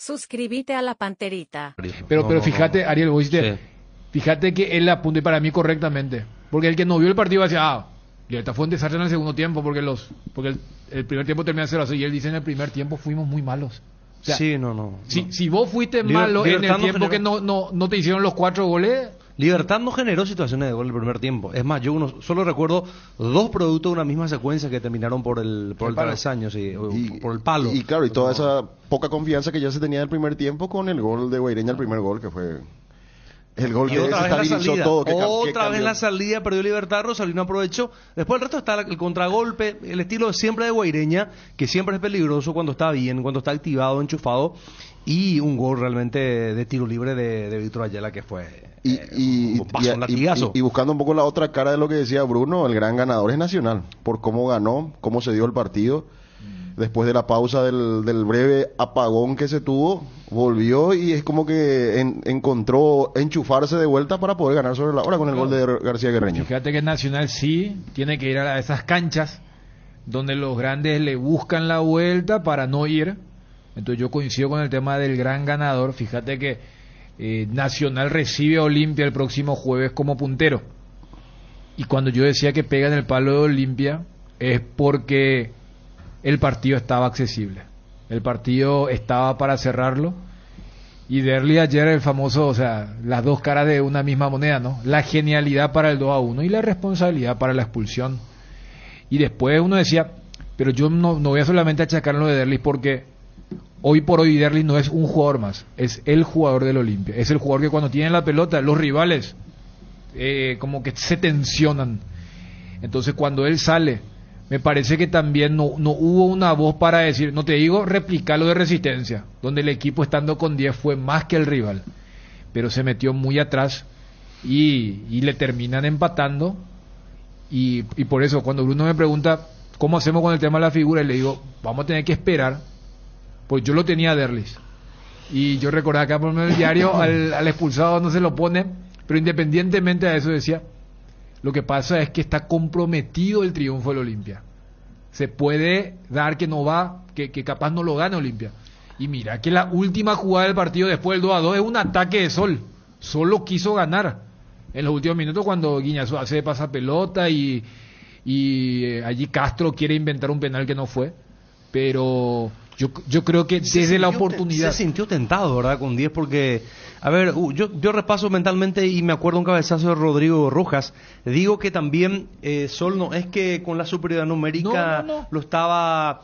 Suscríbete a la Panterita. Pero fíjate, Ariel, vos dijiste, Sí. fíjate que él apunta y para mí correctamente. Porque el que no vio el partido decía, Libertad fue un desastre en el segundo tiempo porque el primer tiempo termina 0-0 y él dice en el primer tiempo fuimos muy malos. O sea, Sí, no. si vos fuiste malo en el Libertad no tiempo que generó- no te hicieron los 4 goles, Libertad no generó situaciones de gol el primer tiempo. Es más, solo recuerdo 2 productos de una misma secuencia que terminaron por el palo. travesaño, sí, o por el palo. Y claro, y toda esa poca confianza que ya se tenía en el primer tiempo con el gol de Guaireña, el primer gol, que fue el gol Y que otra vez la desestabilizó salida, todo. Que otra vez cambió. la salida, perdió Libertad, Rosalino aprovechó. Después el resto está el contragolpe, el estilo de siempre de Guaireña, que siempre es peligroso cuando está bien, cuando está activado, enchufado, y un gol realmente de tiro libre de Víctor Ayala que fue un paso, un latigazo. Y buscando un poco la otra cara de lo que decía Bruno, el gran ganador es Nacional, por cómo ganó, cómo se dio el partido. Después de la pausa del breve apagón que se tuvo, volvió y es como que encontró enchufarse de vuelta para poder ganar sobre la hora con el gol de García Guerreño. fíjate que Nacional sí tiene que ir a esas canchas donde los grandes le buscan la vuelta para no ir. Entonces yo coincido con el tema del gran ganador. Fíjate que Nacional recibe a Olimpia el próximo jueves como puntero. Y cuando yo decía que pega en el palo de Olimpia es porque el partido estaba accesible. El partido estaba para cerrarlo. Y Derli ayer el famoso, o sea, las dos caras de una misma moneda, ¿no? La genialidad para el 2-1 y la responsabilidad para la expulsión. Y después uno decía, pero yo no voy a solamente achacar lo de Derli porque hoy por hoy Derli no es un jugador más, es el jugador del Olimpia. Es el jugador que cuando tiene la pelota, los rivales como que se tensionan. Entonces cuando él sale, me parece que también no hubo una voz para decir, no te digo replicar lo de Resistencia, donde el equipo estando con 10 fue más que el rival, pero se metió muy atrás y le terminan empatando. Y por eso cuando Bruno me pregunta cómo hacemos con el tema de la figura, y le digo, vamos a tener que esperar, pues yo lo tenía a Derlis y yo recordaba acá por el diario al expulsado no se lo pone, pero independientemente de eso decía, lo que pasa es que está comprometido el triunfo del Olimpia. Se puede dar que no va, que capaz no lo gane Olimpia. Y mira que la última jugada del partido después del 2-2 es un ataque de Sol. Solo quiso ganar en los últimos minutos cuando Guiñazú hace pasapelota y allí Castro quiere inventar un penal que no fue. Pero yo creo que desde la oportunidad... Se sintió tentado, ¿verdad? Con 10 porque... A ver, yo repaso mentalmente y me acuerdo un cabezazo de Rodrigo Rojas. Digo que también Sol no es que con la superioridad numérica No. lo estaba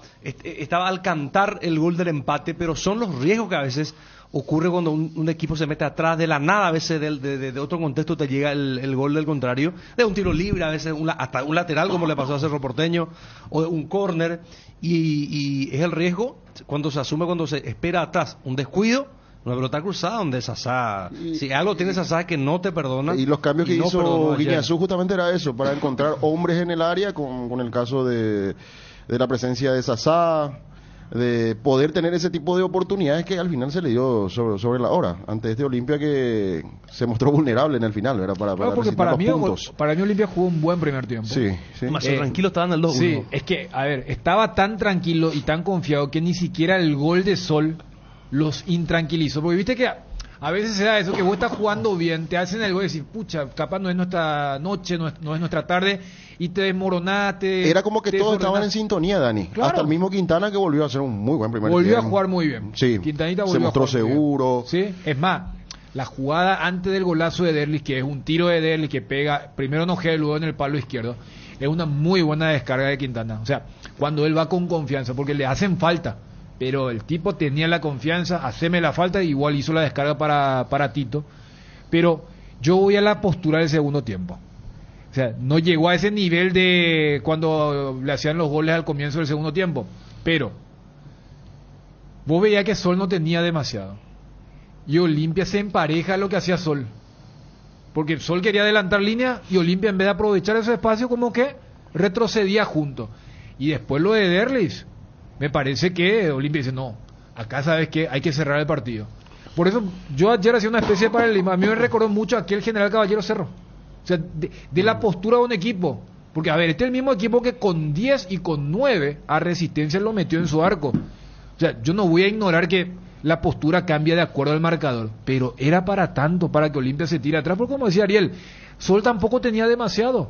al cantar el gol del empate, pero son los riesgos que a veces ocurre cuando un equipo se mete atrás de la nada, a veces de otro contexto te llega el gol del contrario, de un tiro libre, a veces hasta un lateral como le pasó a Cerro Porteño, o de un córner, y es el riesgo cuando se asume, cuando se espera atrás un descuido, una pelota cruzada donde Sasá, si algo tiene Sasá es que no te perdona. Y los cambios que no hizo perdonó ayer. Guiñazú justamente era eso, para encontrar hombres en el área, con el caso de la presencia de Sasá, de poder tener ese tipo de oportunidades que al final se le dio sobre la hora, ante este Olimpia que se mostró vulnerable en el final, ¿verdad? Para porque resistir los puntos. para mí Olimpia jugó un buen primer tiempo. Sí. Demasiado tranquilo estaba en el 2-1. Sí, es que, a ver, estaba tan tranquilo y tan confiado que ni siquiera el gol de Sol los intranquilizó. Porque viste que a veces se da eso, que vos estás jugando bien, te hacen el gol y decís, pucha, capaz no es nuestra noche, no es nuestra tarde, y te desmoronaste. Era como que todos estaban en sintonía, Dani. Claro. Hasta el mismo Quintana, que volvió a hacer un muy buen primer Volvió tiempo. a jugar muy bien. Sí, Quintanita se volvió mostró a jugar muy bien. seguro. Sí, es más, la jugada antes del golazo de Derlis, que es un tiro de Derlis que pega primero en ojeda y luego en el palo izquierdo, es una muy buena descarga de Quintana. O sea, cuando él va con confianza, porque le hacen falta, pero el tipo tenía la confianza, haceme la falta, igual hizo la descarga para Tito. Pero yo voy a la postura del segundo tiempo. O sea, no llegó a ese nivel de cuando le hacían los goles al comienzo del segundo tiempo, pero vos veías que Sol no tenía demasiado. Y Olimpia se empareja a lo que hacía Sol. Porque Sol quería adelantar línea y Olimpia, en vez de aprovechar ese espacio, como que retrocedía junto. Y después lo de Derlis, me parece que Olimpia dice, no, acá sabes que hay que cerrar el partido. Por eso yo ayer hacía una especie de paralelismo. A mí me recordó mucho a aquel General Caballero Cerro. O sea, de la postura de un equipo. Porque, a ver, este es el mismo equipo que con 10 y con 9 a Resistencia lo metió en su arco. O sea, yo no voy a ignorar que la postura cambia de acuerdo al marcador, pero era para tanto, para que Olimpia se tire atrás, porque como decía Ariel, Sol tampoco tenía demasiado.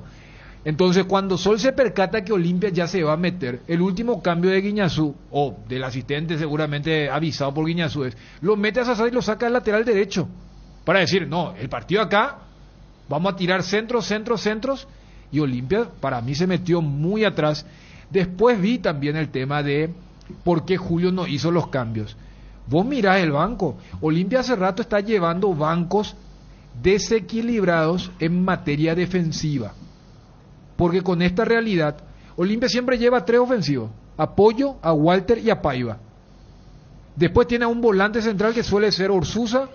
Entonces, cuando Sol se percata que Olimpia ya se va a meter, el último cambio de Guiñazú, o del asistente seguramente avisado por Guiñazú, es, lo mete a Sasá y lo saca al lateral derecho, para decir, no, el partido acá, vamos a tirar centros, y Olimpia para mí se metió muy atrás. Después vi también el tema de por qué Julio no hizo los cambios. Vos mirás el banco, Olimpia hace rato está llevando bancos desequilibrados en materia defensiva. Porque con esta realidad, Olimpia siempre lleva 3 ofensivos: a Pollo, a Walter y a Paiva. Después tiene a un volante central que suele ser Orsuza,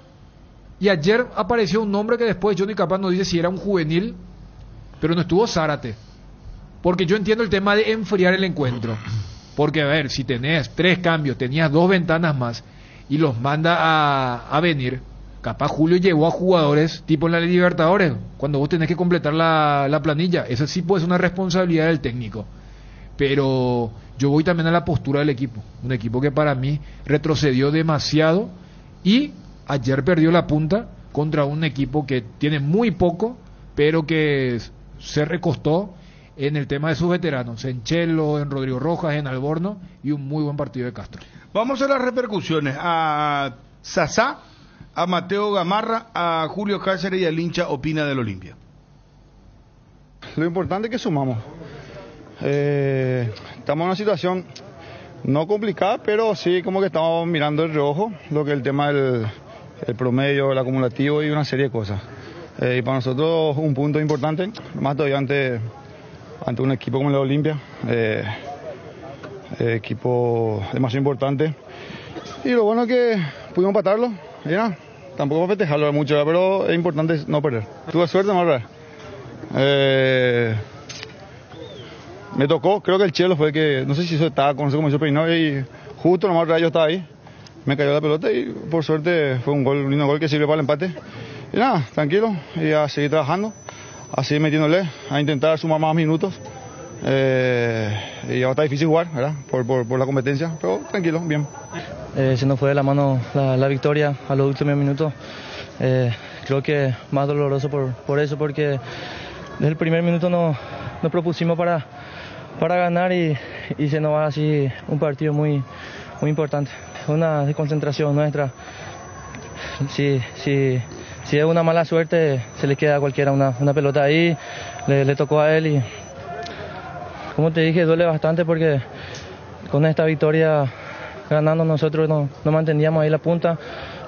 y ayer apareció un nombre que después Johnny Capaz nos dice si era un juvenil, pero no estuvo Zárate. Porque yo entiendo el tema de enfriar el encuentro. Porque a ver, si tenés 3 cambios, tenías 2 ventanas más, y los manda a venir, capaz Julio llevó a jugadores tipo en la Libertadores, cuando vos tenés que completar la planilla. Eso sí puede ser una responsabilidad del técnico. Pero yo voy también a la postura del equipo. Un equipo que para mí retrocedió demasiado y ayer perdió la punta contra un equipo que tiene muy poco, pero que se recostó en el tema de sus veteranos, en Chelo, en Rodrigo Rojas, en Alborno, y un muy buen partido de Castro. Vamos a las repercusiones. A Sasá, a Mateo Gamarra, a Julio Cáceres y al hincha opina del Olimpia. Lo importante es que sumamos. Estamos en una situación no complicada, pero sí como que estamos mirando el reojo, lo que es el tema del promedio, el acumulativo y una serie de cosas. Y para nosotros un punto importante, más todavía ante un equipo como el Olimpia, equipo demasiado importante. Y lo bueno es que pudimos empatarlo, ya, tampoco para festejarlo mucho, pero es importante no perder. Tuve suerte, no perder. Me tocó, creo que el Chelo fue que, no sé si eso estaba con, no sé cómo hizo peinado, y justo nomás yo estaba ahí, me cayó la pelota y por suerte fue un lindo gol que sirvió para el empate. Y nada, tranquilo, y a seguir trabajando, a seguir metiéndole, a intentar sumar más minutos. Y ahora está difícil jugar, ¿verdad? Por la competencia, pero tranquilo, bien. Se nos fue de la mano la victoria a los últimos minutos. Creo que más doloroso por eso, porque desde el primer minuto nos propusimos para ganar y se nos va así un partido muy importante. Una desconcentración nuestra. Si es una mala suerte, se le queda a cualquiera una pelota ahí, le tocó a él y, como te dije, duele bastante porque con esta victoria ganando nosotros nos manteníamos ahí la punta,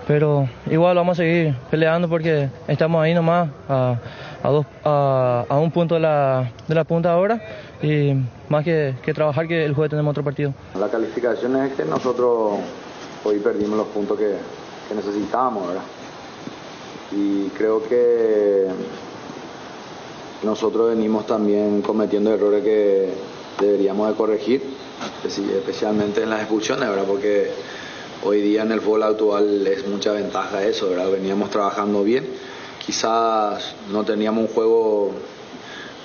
pero igual vamos a seguir peleando porque estamos ahí nomás a un punto de la punta ahora y más que trabajar, que el jueves tenemos otro partido. La calificación es que nosotros hoy perdimos los puntos que necesitábamos, ¿verdad? Y creo que nosotros venimos también cometiendo errores que deberíamos de corregir, especialmente en las expulsiones, ¿verdad? Porque hoy día en el fútbol actual es mucha ventaja eso, ¿verdad? Veníamos trabajando bien, quizás no teníamos un juego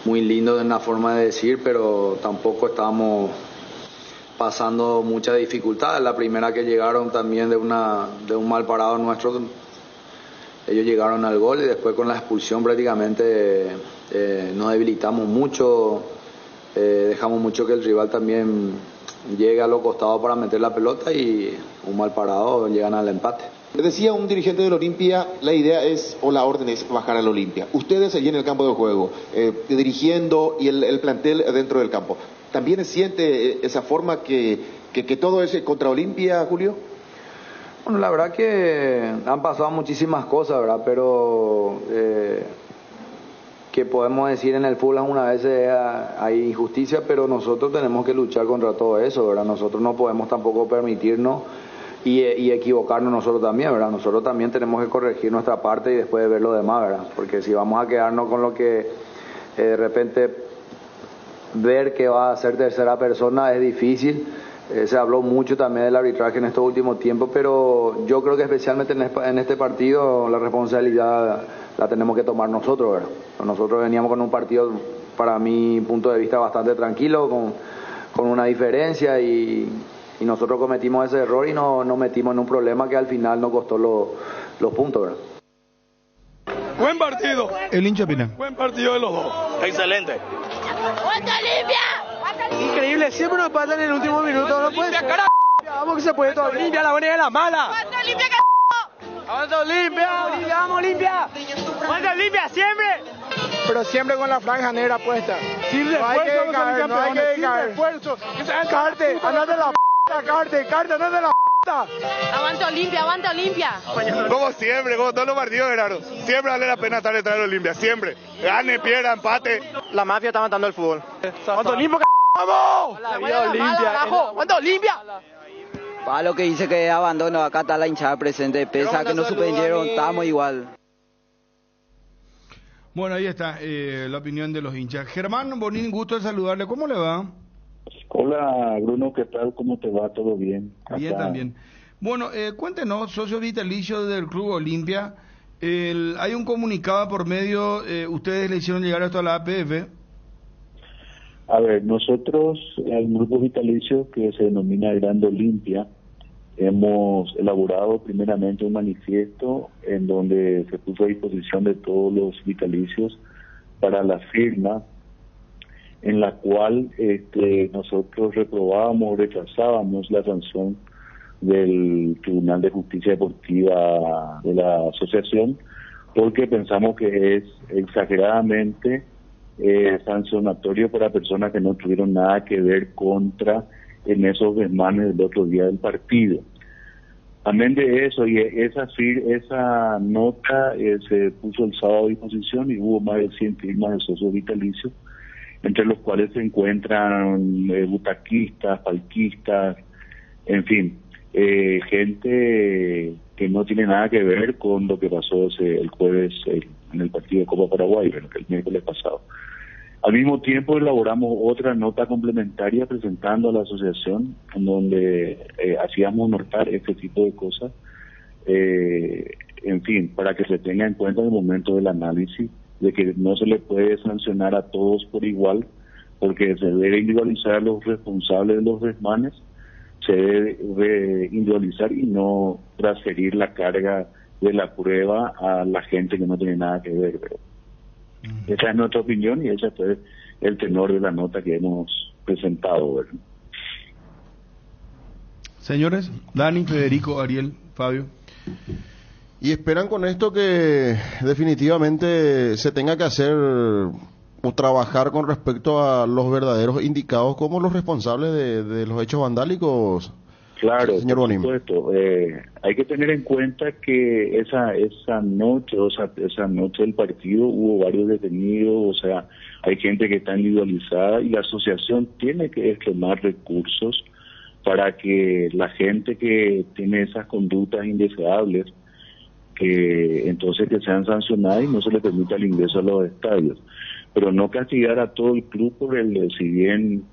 muy lindo en la forma de decir, pero tampoco estábamos pasando mucha dificultad. La primera que llegaron también de un mal parado nuestro, ellos llegaron al gol y después con la expulsión prácticamente nos debilitamos mucho, dejamos mucho que el rival también llegue a los costados para meter la pelota y un mal parado llegan al empate. Decía un dirigente del Olimpia, la idea es, o la orden es bajar al Olimpia. Ustedes allí en el campo de juego, dirigiendo y el plantel dentro del campo, ¿también siente esa forma que todo es contra Olimpia, Julio? Bueno, la verdad que han pasado muchísimas cosas, ¿verdad? Pero que podemos decir en el fútbol una vez hay injusticia, pero nosotros tenemos que luchar contra todo eso, ¿verdad? Nosotros no podemos tampoco permitirnos y equivocarnos nosotros también, ¿verdad? Nosotros también tenemos que corregir nuestra parte y después ver lo demás, ¿verdad? Porque si vamos a quedarnos con lo que de repente ver que va a ser tercera persona es difícil. Se habló mucho también del arbitraje en estos últimos tiempos, pero yo creo que especialmente en este partido la responsabilidad la tenemos que tomar nosotros, ¿verdad? Nosotros veníamos con un partido, para mi punto de vista, bastante tranquilo, con una diferencia y y nosotros cometimos ese error y nos metimos en un problema que al final nos costó los puntos, ¿verdad? Buen partido. El hincha opina. Buen partido de los dos. Excelente. ¡Guanta limpia! Increíble, siempre nos patan en el último minuto, no puede ser. Vamos que se puede todo. Limpia, la buena y la mala. ¡Guanta limpia, ¡Guanta limpia! ¡Vamos limpia! ¡Guanta limpia siempre! Pero siempre con la franja negra puesta. Sin refuerzo, no hay que caer. Carte, andate la Carte, andate la Aguanta Olimpia. Como siempre, como todos los partidos, Gerardo. Siempre vale la pena estar detrás de Olimpia, siempre. Gane, pierda, empate. La mafia está matando el fútbol. ¡Guanta Olimpia, vamos! ¡Guanta Olimpia! Para lo que dice que abandono, acá está la hinchada presente, pesa que nos suspendieron, estamos igual. Bueno, ahí está la opinión de los hinchas. Germán Bonín, gusto de saludarle. ¿Cómo le va? Hola, Bruno, ¿qué tal? ¿Cómo te va? ¿Todo bien? Bien, también. Bueno, cuéntenos, socio vitalicio del Club Olimpia, hay un comunicado por medio, ustedes le hicieron llegar esto a la APF. A ver, nosotros, el grupo vitalicio que se denomina Grande Olimpia, hemos elaborado primeramente un manifiesto en donde se puso a disposición de todos los vitalicios para la firma, en la cual nosotros rechazábamos la sanción del Tribunal de Justicia Deportiva de la asociación, porque pensamos que es exageradamente sancionatorio para personas que no tuvieron nada que ver en esos desmanes del otro día del partido. Amén de eso, y esa nota se puso el sábado a disposición y hubo más de 100 firmas de socios vitalicios, entre los cuales se encuentran butaquistas, palquistas, en fin, gente que no tiene nada que ver con lo que pasó el jueves en el partido de Copa Paraguay, el miércoles pasado. Al mismo tiempo elaboramos otra nota complementaria presentando a la asociación, en donde hacíamos notar este tipo de cosas, en fin, para que se tenga en cuenta en el momento del análisis, de que no se le puede sancionar a todos por porque se debe individualizar a los responsables de los desmanes, se debe individualizar y no transferir la carga de la prueba a la gente que no tiene nada que ver. Pero esa es nuestra opinión y ese fue el tenor de la nota que hemos presentado, ¿verdad? Señores, Dani, Federico, Ariel, Fabio. Y esperan con esto que definitivamente se tenga que hacer o trabajar con respecto a los verdaderos indicados como los responsables de los hechos vandálicos. Claro, señor por Bonín. supuesto. Hay que tener en cuenta que esa noche del partido hubo varios detenidos, o sea, hay gente que está individualizada y la asociación tiene que extremar recursos para que la gente que tiene esas conductas indeseables, que sean sancionadas y no se le permita el ingreso a los estadios, pero no castigar a todo el club si bien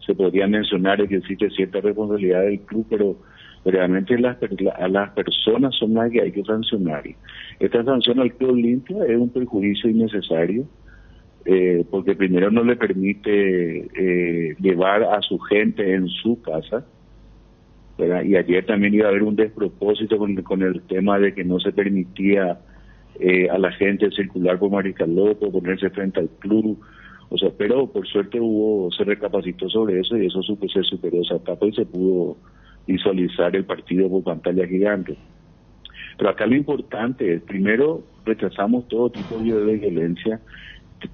se podría mencionar que existe cierta responsabilidad del club, pero realmente a las personas son las que hay que sancionar. Esta sanción al Club Olimpia es un perjuicio innecesario, porque primero no le permite llevar a su gente en su casa, ¿verdad? Y ayer también iba a haber un despropósito con el tema de que no se permitía a la gente circular por Mariscal López, ponerse frente al club, o sea, pero por suerte se recapacitó sobre eso y se superó esa etapa y se pudo visualizar el partido por pantalla gigante. Pero acá lo importante es, primero, rechazamos todo tipo de violencia,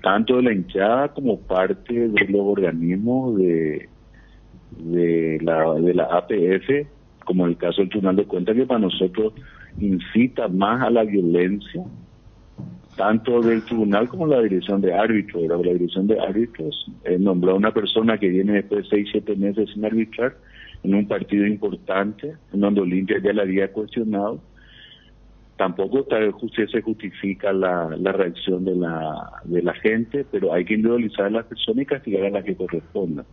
tanto de la hinchada como parte de los organismos de la APF, como en el caso del Tribunal de Cuentas, que para nosotros incita más a la violencia, tanto del tribunal como la dirección de árbitros. La dirección de árbitros nombró a una persona que viene después de 6-7 meses sin arbitrar en un partido importante, en donde Olimpia ya le había cuestionado. Tampoco se justifica la reacción de la gente, pero hay que individualizar a las personas y castigar a las que correspondan.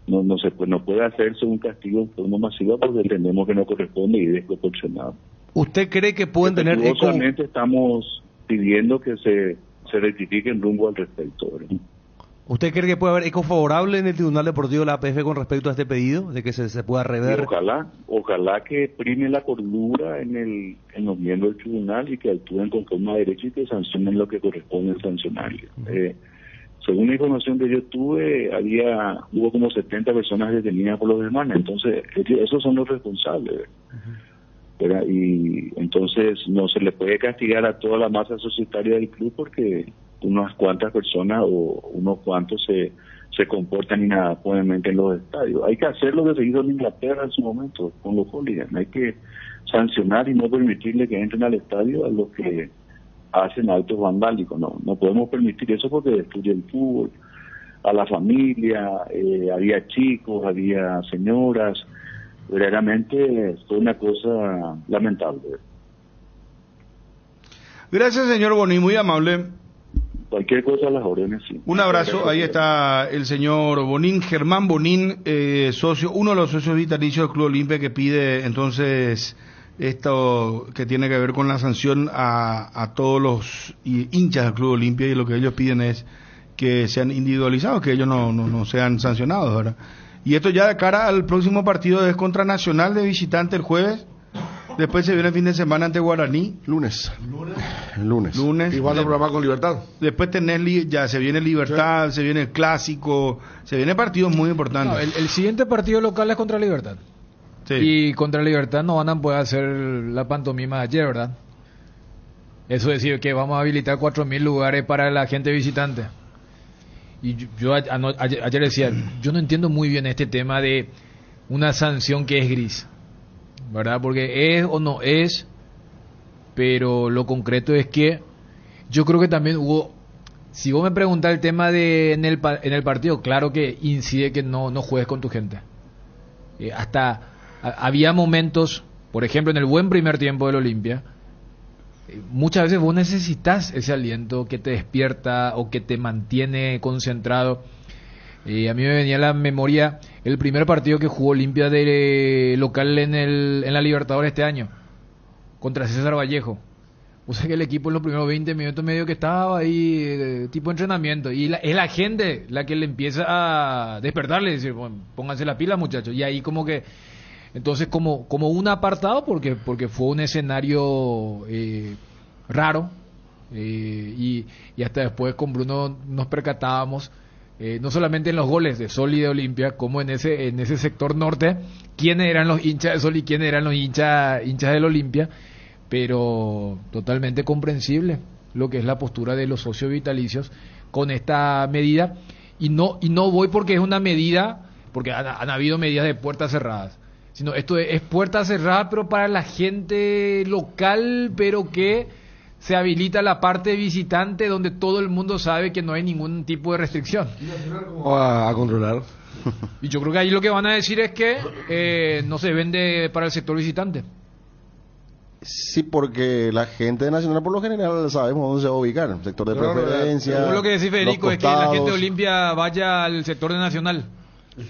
No puede hacerse un castigo en forma masiva porque entendemos que no corresponde y es desproporcionado. ¿Usted cree que pueden tener eco? Solamente estamos pidiendo que se rectifiquen rumbo al respecto, ¿verdad? ¿Usted cree que puede haber eco favorable en el Tribunal Deportivo de la APF con respecto a este pedido, de que se pueda rever? Ojalá que prime la cordura en los miembros del tribunal y que actúen con forma derecha y que sancionen lo que corresponde al sancionario. Según la información que yo tuve, hubo como 70 personas detenidas por los demás, entonces esos son los responsables. ¿Verdad? Y entonces no se le puede castigar a toda la masa societaria del club porque unas cuantas personas o unos cuantos se comportan inadecuadamente en los estadios. Hay que hacer lo que se hizo en Inglaterra en su momento con los hooligans. Hay que sancionar y no permitirle que entren al estadio a los que hacen actos vandálicos. No podemos permitir eso porque destruye el fútbol, a la familia, había chicos, había señoras. Verdaderamente fue una cosa lamentable. Gracias, señor Bonín, muy amable. Cualquier cosa a las órdenes, sí. Un abrazo, ahí está el señor Bonín, Germán Bonín, socio, uno de los socios vitalicios del Club Olimpia, que pide entonces esto que tiene que ver con la sanción a todos los hinchas del Club Olimpia, y lo que ellos piden es que sean individualizados, que ellos no sean sancionados, ¿verdad? Y esto ya de cara al próximo partido es contra Nacional de visitante el jueves. Después se viene el fin de semana ante Guaraní. Lunes. Igual lo programa con Libertad. Después ya se viene Libertad, se viene el Clásico, se vienen partidos muy importantes. No, el siguiente partido local es contra Libertad. Sí. Y contra Libertad no van a poder hacer la pantomima de ayer, ¿verdad? Eso es decir que vamos a habilitar 4.000 lugares para la gente visitante. Y yo ayer decía, yo no entiendo muy bien este tema de una sanción que es gris, ¿verdad? Porque es o no es, pero lo concreto es que yo creo que también hubo, si vos me preguntás el tema de en el partido, claro que incide que no juegues con tu gente. Había momentos, por ejemplo, en el buen primer tiempo del Olimpia, muchas veces vos necesitas ese aliento que te despierta o que te mantiene concentrado. A mí me venía a la memoria el primer partido que jugó Olimpia de local en la Libertadores este año, contra César Vallejo. O sea que el equipo en los primeros 20 minutos medio que estaba ahí, tipo entrenamiento, y es la gente la que le empieza a despertarle, decir, bueno, pónganse la pila, muchachos. Y ahí como que, entonces como un apartado, porque fue un escenario raro, y hasta después con Bruno nos percatábamos, no solamente en los goles de Sol y de Olimpia, como en ese sector norte, quiénes eran los hinchas de Sol y quiénes eran los hinchas del Olimpia, pero totalmente comprensible lo que es la postura de los socios vitalicios con esta medida, y no voy porque es una medida, porque han habido medidas de puertas cerradas, sino esto es puertas cerradas pero para la gente local, pero que se habilita la parte visitante donde todo el mundo sabe que no hay ningún tipo de restricción. ¿Cómo a controlar? Y yo creo que ahí lo que van a decir es que no se vende para el sector visitante. Sí, porque la gente de Nacional por lo general sabemos dónde se va a ubicar, sector de preferencia. Lo que decís, Federico, es que la gente de Olimpia vaya al sector de Nacional,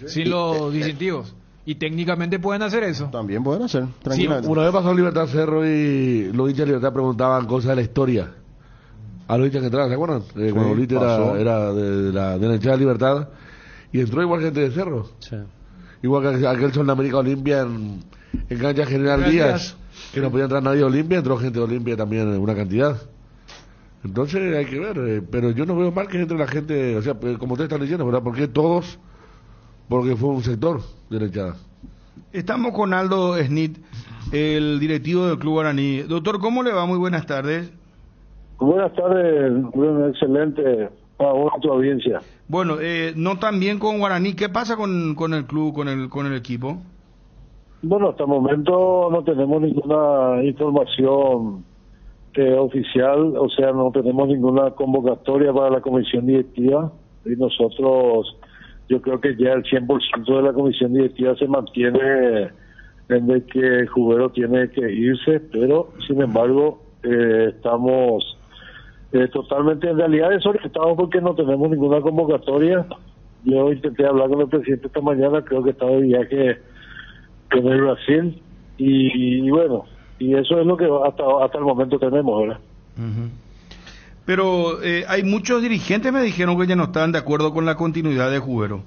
sin los distintivos. Y técnicamente pueden hacer eso. También pueden hacer, tranquilamente. Sí, una vez pasó Libertad Cerro y los hinchas de Libertad preguntaban cosas de la historia a los hinchas que entraban, ¿se acuerdan? Cuando Olimpia era de la hinchada de Libertad, y entró igual gente de Cerro. Sí. Igual que aquel Sol de América Olimpia en cancha General Díaz, que no podía entrar nadie de Olimpia, entró gente de Olimpia también en una cantidad. Entonces hay que ver, pero yo no veo mal que entre la gente, o sea, como ustedes están diciendo, ¿verdad? ¿Por qué todos? Porque fue un sector de la hinchada. Estamos con Aldo Snit, el directivo del Club Guaraní. Doctor, ¿cómo le va? Muy buenas tardes. Buenas tardes, bueno, excelente para vos y tu audiencia. Bueno, no tan bien con Guaraní. ¿Qué pasa con el club, con el equipo? Bueno, hasta el momento no tenemos ninguna información oficial, o sea, no tenemos ninguna convocatoria para la comisión directiva, y nosotros, yo creo que ya el 100% de la comisión directiva se mantiene en el que el jugador tiene que irse, pero sin embargo estamos totalmente en realidad desorientados porque no tenemos ninguna convocatoria. Yo intenté hablar con el presidente esta mañana, creo que estaba de viaje en el Brasil, y bueno, y eso es lo que hasta el momento tenemos, ¿verdad? Pero hay muchos dirigentes me dijeron que ya no estaban de acuerdo con la continuidad de Jubero.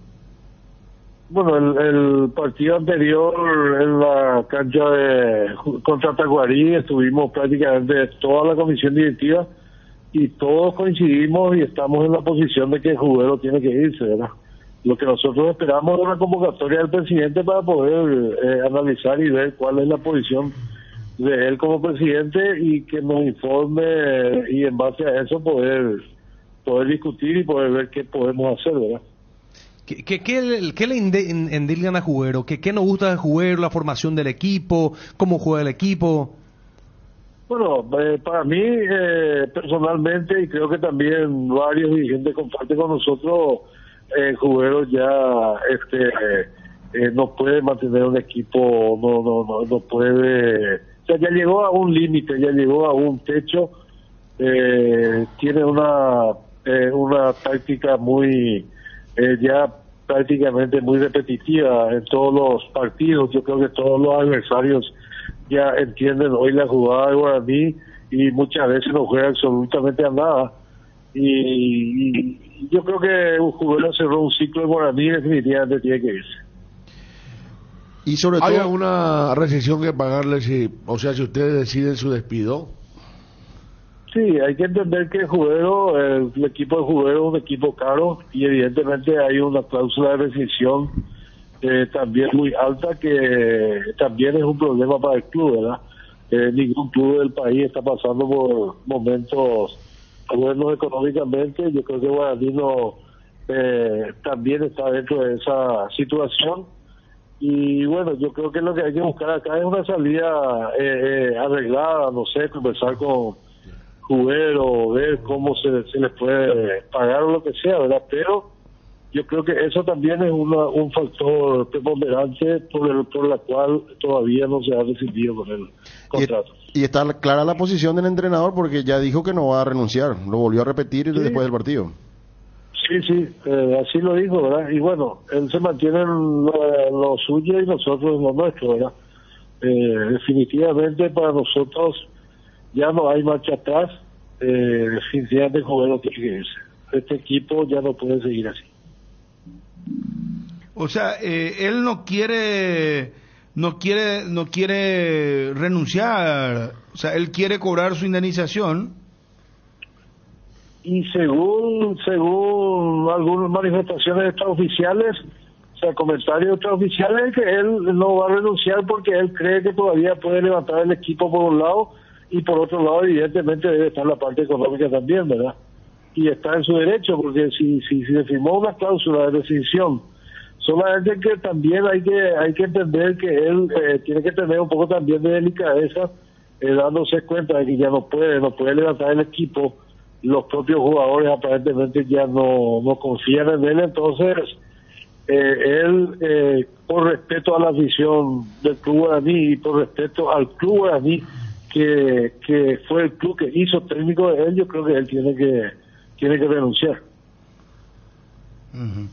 Bueno, el partido anterior en la cancha contra Tacuarí estuvimos prácticamente toda la comisión directiva y todos coincidimos y estamos en la posición de que Jubero tiene que irse, ¿verdad? Lo que nosotros esperamos es una convocatoria del presidente para poder analizar y ver cuál es la posición de él como presidente y que nos informe y en base a eso poder discutir y poder ver qué podemos hacer, ¿verdad? ¿Qué le endilgan a Jubero? ¿Qué nos gusta de Jubero? ¿La formación del equipo? ¿Cómo juega el equipo? Bueno, para mí personalmente, y creo que también varios dirigentes comparten con nosotros, Jubero ya no puede mantener un equipo, no puede, o sea, ya llegó a un límite, ya llegó a un techo, tiene una táctica muy ya prácticamente muy repetitiva en todos los partidos. Yo creo que todos los adversarios ya entienden hoy la jugada de Guaraní y muchas veces no juega absolutamente a nada. Y yo creo que Jubero cerró un ciclo de Guaraní y definitivamente tiene que irse. Y sobre todo, ¿hay alguna rescisión que pagarle si ustedes deciden su despido? Sí, hay que entender que Jubero, el equipo de Jubero es un equipo caro y evidentemente hay una cláusula de rescisión también muy alta que también es un problema para el club, ¿verdad? Ningún club del país está pasando por momentos buenos económicamente. Yo creo que Guaraní también está dentro de esa situación. Y bueno, yo creo que lo que hay que buscar acá es una salida arreglada, no sé, conversar con Jubero, ver cómo se les puede pagar o lo que sea, ¿verdad? Pero yo creo que eso también es un factor preponderante por la cual todavía no se ha decidido con el contrato. Y está clara la posición del entrenador porque ya dijo que no va a renunciar, lo volvió a repetir después del partido. Sí, así lo dijo, ¿verdad? Y bueno, él se mantiene en lo suyo y nosotros en lo nuestro, ¿verdad? Definitivamente para nosotros ya no hay marcha atrás. Definitivamente Jubero tiene que irse. Este equipo ya no puede seguir así. O sea, él no quiere renunciar. O sea, él quiere cobrar su indemnización. Y según algunas manifestaciones extraoficiales, o sea, comentarios extraoficiales, que él no va a renunciar porque él cree que todavía puede levantar el equipo por un lado y por otro lado evidentemente debe estar la parte económica también, ¿verdad? Y está en su derecho porque si se firmó una cláusula de rescisión, solamente que también hay que entender que él tiene que tener un poco también de delicadeza, dándose cuenta de que ya no puede levantar el equipo. Los propios jugadores aparentemente ya no confían en él, entonces él por respeto a la afición del Club Guaraní y por respeto al Club Guaraní que fue el club que hizo técnico de él, yo creo que él tiene que renunciar. Uh-huh.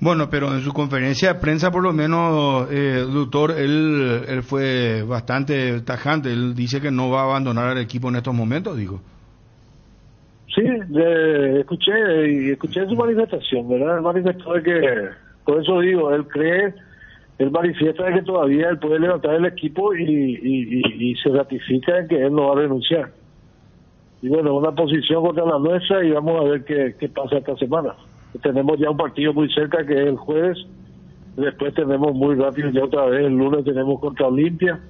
Bueno, pero en su conferencia de prensa por lo menos, doctor, él fue bastante tajante. Él dice que no va a abandonar al equipo en estos momentos, dijo. Sí, escuché su manifestación, ¿verdad? Él manifestó de que, por eso digo, él manifiesta de que todavía él puede levantar el equipo y se ratifica en que él no va a renunciar. Y bueno, una posición contra la nuestra y vamos a ver qué pasa esta semana. Tenemos ya un partido muy cerca que es el jueves, después tenemos muy rápido ya otra vez, el lunes tenemos contra Olimpia.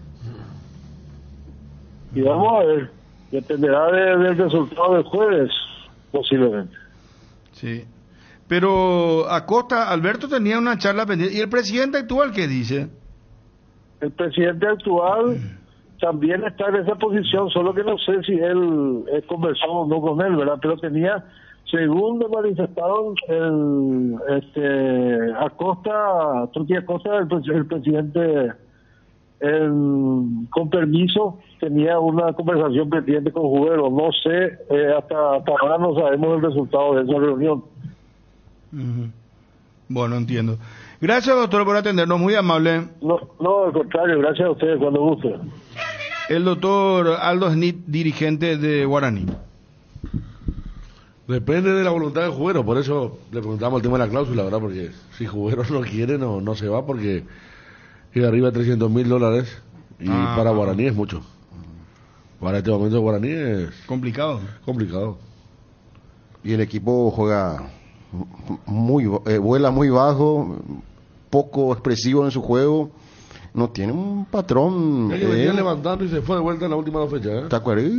Y vamos a ver. Dependerá del resultado del jueves, posiblemente. Sí. Pero Acosta, Alberto tenía una charla pendiente. ¿Y el presidente actual qué dice? El presidente actual también está en esa posición, solo que no sé si él conversó o no con él, ¿verdad? Pero tenía, según me manifestaron, Acosta, el presidente, con permiso, tenía una conversación pendiente con Jubero. No sé, hasta ahora no sabemos el resultado de esa reunión. Uh-huh. Bueno, entiendo. Gracias, doctor, por atendernos, muy amable. No, al contrario, gracias a ustedes, cuando guste. El doctor Aldo Snit, dirigente de Guaraní. Depende de la voluntad del jugador, por eso le preguntamos el tema de la cláusula, ¿verdad? Porque si jugador no quiere, no se va, porque llega arriba de $300.000 y para Guaraní es mucho. Para este momento Guaraní es complicado. Y el equipo juega vuela muy bajo, poco expresivo en su juego, no tiene un patrón. Él venía levantando y se fue de vuelta en la última 2 fechas. ¿Te acuerdas?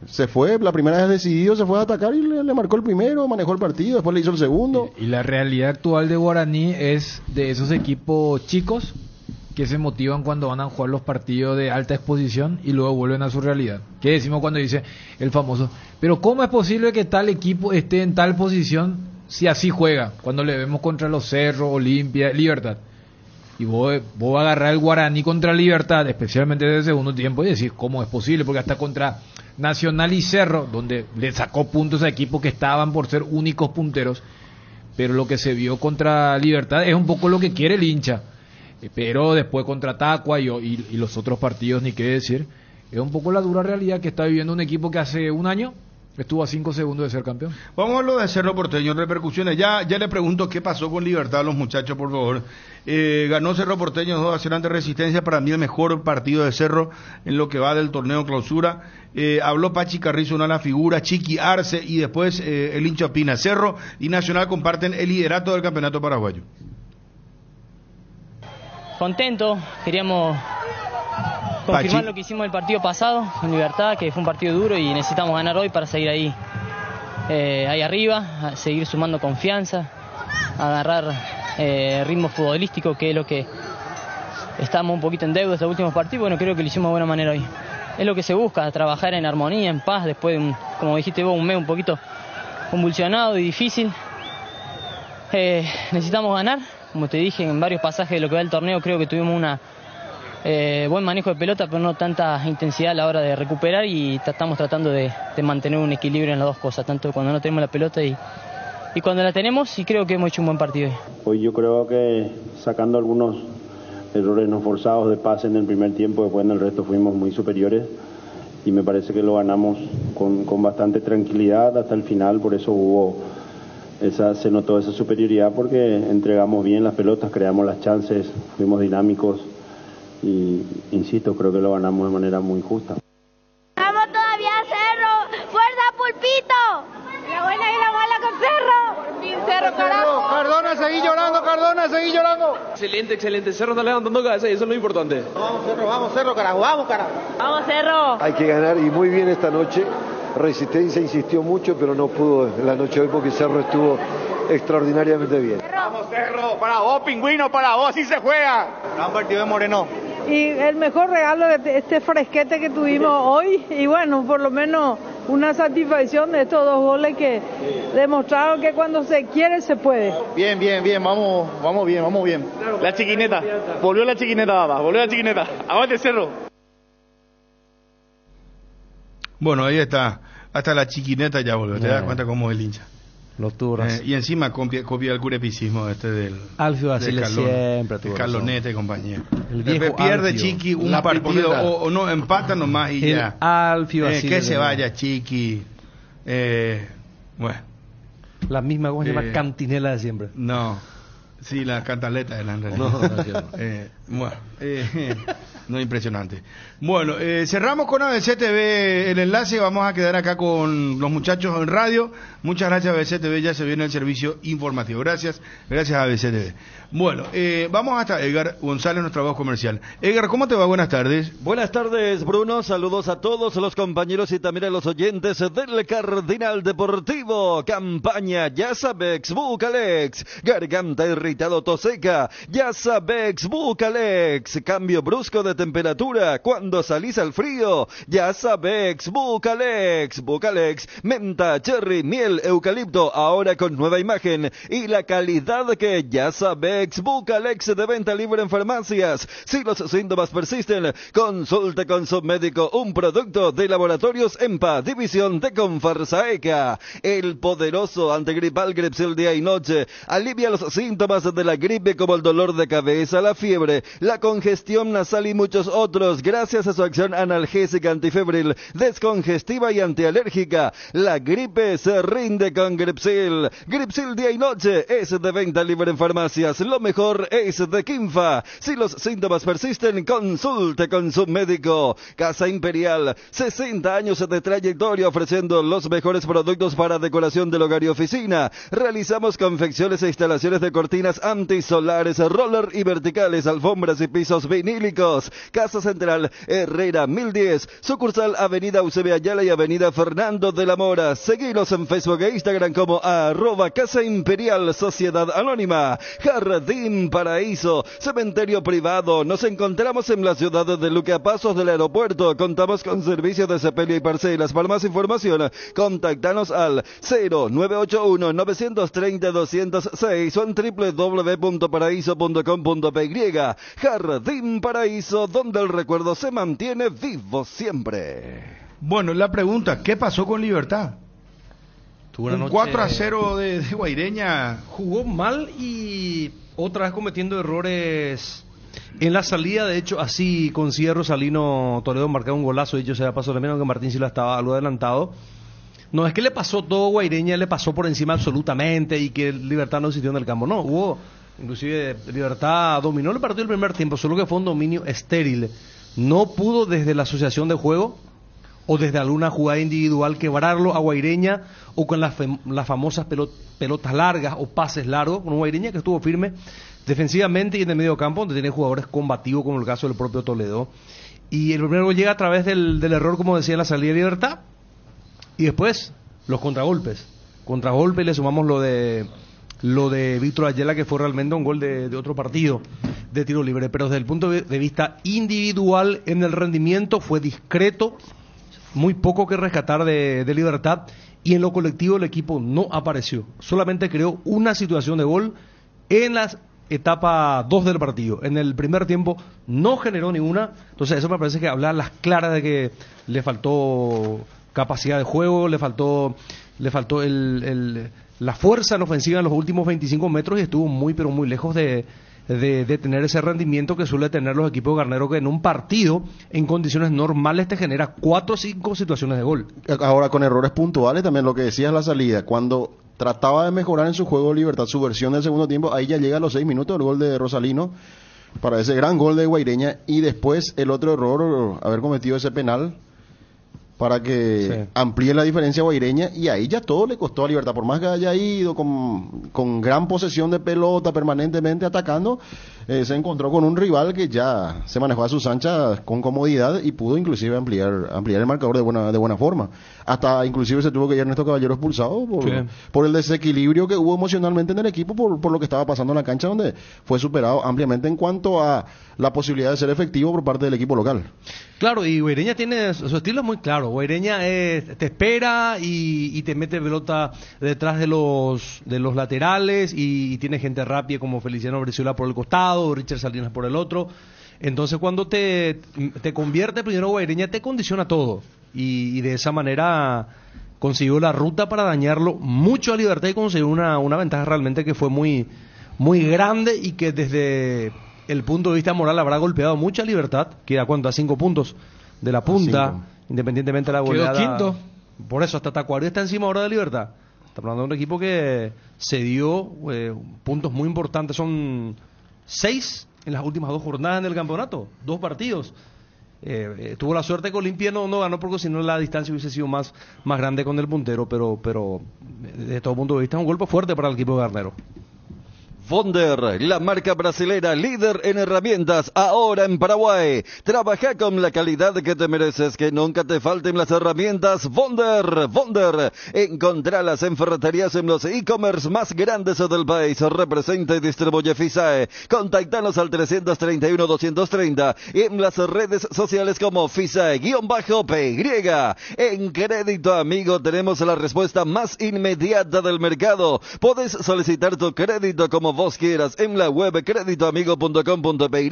Se fue, la primera vez decidido, se fue a atacar y le marcó el primero, manejó el partido, después le hizo el segundo. Y la realidad actual de Guaraní es de esos equipos chicos que se motivan cuando van a jugar los partidos de alta exposición y luego vuelven a su realidad. ¿Qué decimos cuando dice el famoso? Pero ¿cómo es posible que tal equipo esté en tal posición si así juega? Cuando le vemos contra los Cerro, Olimpia, Libertad. Y vos agarrás el Guaraní contra Libertad, especialmente desde el segundo tiempo, y decís, ¿cómo es posible? Porque hasta contra Nacional y Cerro, donde le sacó puntos a equipos que estaban por ser únicos punteros, pero lo que se vio contra Libertad es un poco lo que quiere el hincha. Pero después contra Tacua y los otros partidos, ni qué decir, es un poco la dura realidad que está viviendo un equipo que hace un año estuvo a 5 segundos de ser campeón. Vamos a lo de Cerro Porteño, repercusiones. Ya le pregunto qué pasó con Libertad a los muchachos, por favor. Ganó Cerro Porteño 2-0 ante Resistencia, para mí el mejor partido de Cerro en lo que va del torneo clausura. Habló Pachi Carrizo, una de las figuras, Chiqui Arce y después el hincha opina. Cerro y Nacional comparten el liderato del campeonato paraguayo. Contento, queríamos confirmar lo que hicimos el partido pasado en Libertad, que fue un partido duro y necesitamos ganar hoy para seguir ahí arriba, seguir sumando confianza, agarrar ritmo futbolístico, que es lo que estamos un poquito en deuda estos últimos partidos. Bueno, creo que lo hicimos de buena manera hoy. Es lo que se busca, trabajar en armonía, en paz, después de como dijiste vos, un mes un poquito convulsionado y difícil. Necesitamos ganar. Como te dije en varios pasajes de lo que va el torneo, creo que tuvimos buen manejo de pelota, pero no tanta intensidad a la hora de recuperar, y estamos tratando de mantener un equilibrio en las dos cosas, tanto cuando no tenemos la pelota y cuando la tenemos, y creo que hemos hecho un buen partido hoy. Hoy yo creo que sacando algunos errores no forzados de pase en el primer tiempo, después en el resto fuimos muy superiores y me parece que lo ganamos con bastante tranquilidad hasta el final, por eso se notó esa superioridad, porque entregamos bien las pelotas, creamos las chances, fuimos dinámicos y, insisto, creo que lo ganamos de manera muy justa. ¡Vamos todavía, Cerro! ¡Fuerza, Pulpito! ¡La buena y la mala con Cerro! ¡Por fin, Cerro, carajo! Cardona, seguí llorando. Excelente. Cerro está levantando cabeza y eso es lo importante. Vamos, Cerro, carajo. ¡Vamos, Cerro! Hay que ganar, y muy bien esta noche. Resistencia insistió mucho, pero no pudo la noche hoy porque Cerro estuvo extraordinariamente bien. Vamos, Cerro, para vos, Pingüino, para vos, así se juega. Gran partido de Moreno. Y el mejor regalo de este fresquete que tuvimos hoy, y bueno, por lo menos una satisfacción de estos 2 goles que demostraron que cuando se quiere se puede. Bien, vamos bien. La chiquineta, volvió la chiquineta. Aguante, Cerro. Bueno, ahí está. Hasta la chiquineta ya volvió. ¿Te das cuenta cómo es el hincha? Los turros. Y encima copia el curepicismo del Alfio Basile siempre tuvo Escaloneta y compañía. El viejo pierde Alfio. Chiqui un partido o no, empata nomás y ya. Alfio Basile. Que se vaya Chiqui. Bueno. La misma, ¿cómo se llama? Cantinela de siempre. No. Sí, la cantaleta de la en realidad. No, impresionante. Bueno, cerramos con ABC TV el enlace. Vamos a quedar acá con los muchachos en radio. Muchas gracias, ABC TV. Ya se viene el servicio informativo. Gracias ABC TV. Bueno, vamos hasta Edgar González, nuestra voz comercial. Edgar, ¿cómo te va? Buenas tardes. Buenas tardes, Bruno. Saludos a todos los compañeros y también a los oyentes del Cardinal Deportivo. Campaña Yasabex Bucalex. Garganta irritado, tos seca. Yasabex Bucalex. Cambio brusco de temperatura cuando salís al frío. Yasabex Bucalex. Bucalex, menta, cherry, miel, eucalipto, ahora con nueva imagen y la calidad que Yasabex Bucalex, de venta libre en farmacias. Si los síntomas persisten, consulte con su médico. Un producto de Laboratorios EMPA, división de Confarsaeca. El poderoso antigripal Gripsil día y noche alivia los síntomas de la gripe, como el dolor de cabeza, la fiebre la congestión nasal y muchos otros, gracias a su acción analgésica, antifebril, descongestiva y antialérgica. La gripe se rinde con Gripsil. Gripsil día y noche es de venta libre en farmacias. Lo mejor es de Quimfa. Si los síntomas persisten, consulte con su médico. Casa Imperial, 60 años de trayectoria ofreciendo los mejores productos para decoración del hogar y oficina. Realizamos confecciones e instalaciones de cortinas antisolares, roller y verticales, alfombras y pisos vinílicos. Casa Central, Herrera 1010, sucursal Avenida Eusebio Ayala y Avenida Fernando de la Mora. Seguinos en Facebook e Instagram como @Casa Imperial Sociedad Anónima. Jardín Paraíso, cementerio privado. Nos encontramos en la ciudad de Luque, a pasos del aeropuerto. Contamos con servicio de sepelio y parcelas. Para más información, contactanos al 0981-930-206 o en www.paraíso.com.py. Jardín Paraíso, donde el recuerdo se mantiene vivo siempre. Bueno, la pregunta, ¿qué pasó con Libertad? Tuvo una Un noche... 4-0 de Guaireña. Jugó mal y otra vez cometiendo errores en la salida. De hecho, así consigue Rosalino Toledo marcar un golazo. De hecho, se había pasado también, aunque Martín Silva estaba algo adelantado. No es que le pasó todo a Guaireña, le pasó por encima absolutamente y que Libertad no existió en el campo. No, hubo, inclusive Libertad dominó el partido el primer tiempo, solo que fue un dominio estéril. No pudo desde la asociación de juego o desde alguna jugada individual quebrarlo a Guaireña, o con las famosas pelotas largas o pases largos, con un Guaireña que estuvo firme defensivamente y en el medio campo, donde tiene jugadores combativos como el caso del propio Toledo. Y el primer gol llega a través del error, como decía, en la salida de Libertad, y después los contragolpes. Contragolpe, y le sumamos lo de Víctor Ayala, que fue realmente un gol de otro partido de tiro libre. Pero desde el punto de vista individual, en el rendimiento fue discreto, muy poco que rescatar de Libertad, y en lo colectivo el equipo no apareció. Solamente creó una situación de gol en la etapa 2 del partido. En el primer tiempo no generó ninguna. Entonces eso me parece que habla a las claras de que le faltó capacidad de juego, le faltó la fuerza en ofensiva en los últimos 25 metros, y estuvo muy pero muy lejos de tener ese rendimiento que suele tener los equipos de Garnero, que en un partido en condiciones normales te genera 4 o 5 situaciones de gol. Ahora con errores puntuales también, lo que decías la salida, cuando trataba de mejorar en su juego Libertad, su versión del segundo tiempo, ahí ya llega a los 6 minutos el gol de Rosalino para ese gran gol de Guaireña, y después el otro error, haber cometido ese penal para que amplíe la diferencia Guaireña, y ahí ya todo le costó a Libertad, por más que haya ido con gran posesión de pelota, permanentemente atacando, se encontró con un rival que ya se manejó a sus anchas con comodidad y pudo inclusive ampliar el marcador de buena forma. Hasta inclusive se tuvo que ir Ernesto Caballero expulsado por el desequilibrio que hubo emocionalmente en el equipo, por lo que estaba pasando en la cancha, donde fue superado ampliamente en cuanto a la posibilidad de ser efectivo por parte del equipo local. Claro, y Guaireña tiene su estilo muy claro. Guaireña te espera y te mete pelota detrás de los laterales, y tiene gente rápida como Feliciano Brizuela por el costado, Richard Salinas por el otro. Entonces cuando te convierte primero Guaireña, te condiciona todo, y de esa manera consiguió la ruta para dañarlo mucho a Libertad, y consiguió una ventaja realmente que fue muy, muy grande, y que desde el punto de vista moral habrá golpeado mucha Libertad, que a 5 puntos de la punta, independientemente de la goleada. Quedó quinto. Por eso hasta Tacuario está encima ahora de Libertad. Estamos hablando de un equipo que se dio puntos muy importantes. Son 6 en las últimas 2 jornadas en el campeonato, 2 partidos. Tuvo la suerte que Olimpia no ganó, porque si no la distancia hubiese sido más grande con el puntero, pero desde todo punto de vista es un golpe fuerte para el equipo de Garnero. Wonder, la marca brasilera líder en herramientas, ahora en Paraguay. Trabaja con la calidad que te mereces, que nunca te falten las herramientas. Wonder, encontralas en ferreterías en los e-commerce más grandes del país. Representa y distribuye FISAE. Contactanos al 331-230 y en las redes sociales como FISAE-PY. En Crédito Amigo tenemos la respuesta más inmediata del mercado. Podés solicitar tu crédito como como vos quieras, en la web creditoamigo.com.py,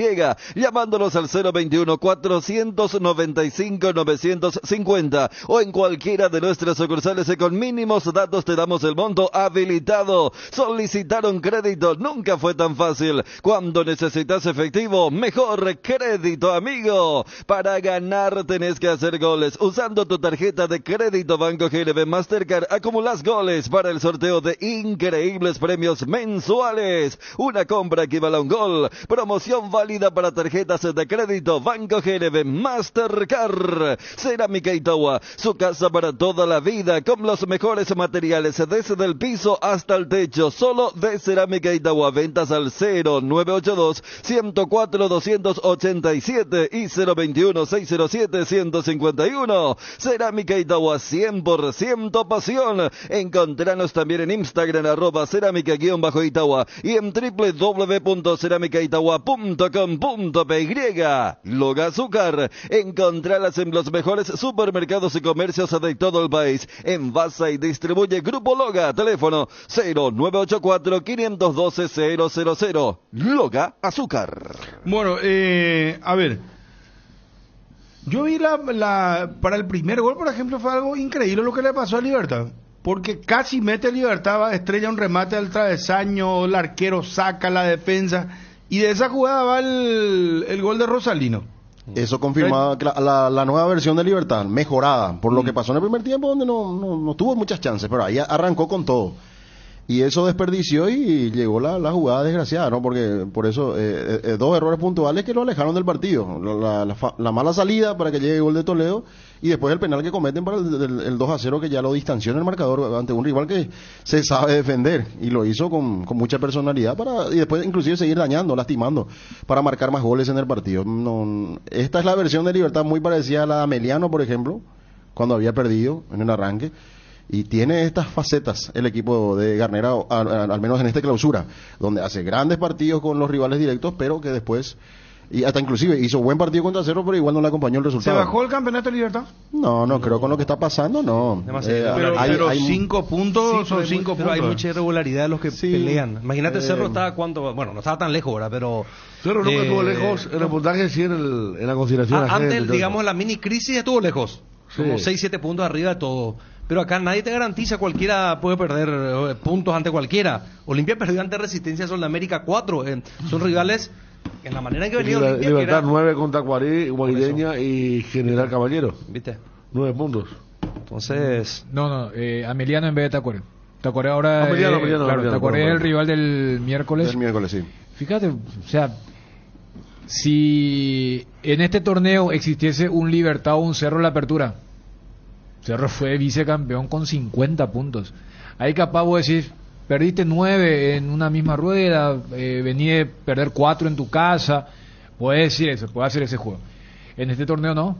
llamándonos al 021-495-950 o en cualquiera de nuestras sucursales, con mínimos datos te damos el monto habilitado. Solicitar un crédito nunca fue tan fácil. Cuando necesitas efectivo, mejor Crédito Amigo. Para ganar tenés que hacer goles. Usando tu tarjeta de crédito Banco GLB Mastercard, acumulas goles para el sorteo de increíbles premios mensuales. Una compra equivale a un gol. Promoción válida para tarjetas de crédito Banco GLB Mastercard. Cerámica Itaúa, su casa para toda la vida, con los mejores materiales desde el piso hasta el techo. Solo de Cerámica Itaúa. Ventas al 0982-104-287 y 021-607-151. Cerámica Itaúa, 100% pasión. Encontranos también en Instagram, @cerámica_Itaúa y en www.ceramicaitaua.com.py. Loga Azúcar, encontralas en los mejores supermercados y comercios de todo el país. Envasa y distribuye Grupo Loga. Teléfono 0984-512-000. Loga Azúcar. Bueno, a ver, yo vi para el primer gol, por ejemplo, fue algo increíble lo que le pasó a Libertad, porque casi mete Libertad, estrella un remate al travesaño, el arquero saca la defensa, y de esa jugada va el gol de Rosalino. Eso confirmaba que la nueva versión de Libertad, mejorada, por lo que pasó en el primer tiempo, donde no tuvo muchas chances, pero ahí arrancó con todo. Y eso desperdició y llegó la jugada desgraciada, ¿no? Porque por eso, dos errores puntuales que lo alejaron del partido. La mala salida para que llegue el gol de Toledo y después el penal que cometen para el 2-0, que ya lo distanció en el marcador ante un rival que se sabe defender. Y lo hizo con mucha personalidad y después inclusive seguir dañando, lastimando, para marcar más goles en el partido. Esta es la versión de Libertad muy parecida a la de Ameliano, por ejemplo, cuando había perdido en el arranque. Y tiene estas facetas el equipo de Garnera, al menos en esta clausura, donde hace grandes partidos con los rivales directos, pero que después, y hasta inclusive hizo buen partido contra Cerro, pero igual no le acompañó el resultado. ¿Se bajó el campeonato de Libertad? No creo, con lo que está pasando, no. Pero 5 puntos, son 5 puntos. Pero hay mucha irregularidad de los que pelean. Imagínate, Cerro estaba no estaba tan lejos, ¿verdad? Pero Cerro nunca estuvo lejos, en el puntaje sí en la consideración. Antes, digamos, la mini crisis estuvo lejos, como 6-7 puntos arriba de todo. Pero acá nadie te garantiza, cualquiera puede perder puntos ante cualquiera. Olimpia perdió ante Resistencia Sudamérica 4. Son rivales en la manera en que venía Olimpia. Libertad 9 contra Guarideña y General Caballero. ¿Viste? 9 puntos. Entonces... Ameliano en vez de Tacuaré. Tacuaré ahora... Ameliano, Tacuaré es el rival del miércoles. Del miércoles, sí. Fíjate, o sea, si en este torneo existiese un Libertad o un Cerro en la apertura, Cerro fue vicecampeón con 50 puntos. Ahí capaz vos decís, perdiste 9 en una misma rueda, vení de perder 4 en tu casa. Puedes decir eso, puedes hacer ese juego. En este torneo no.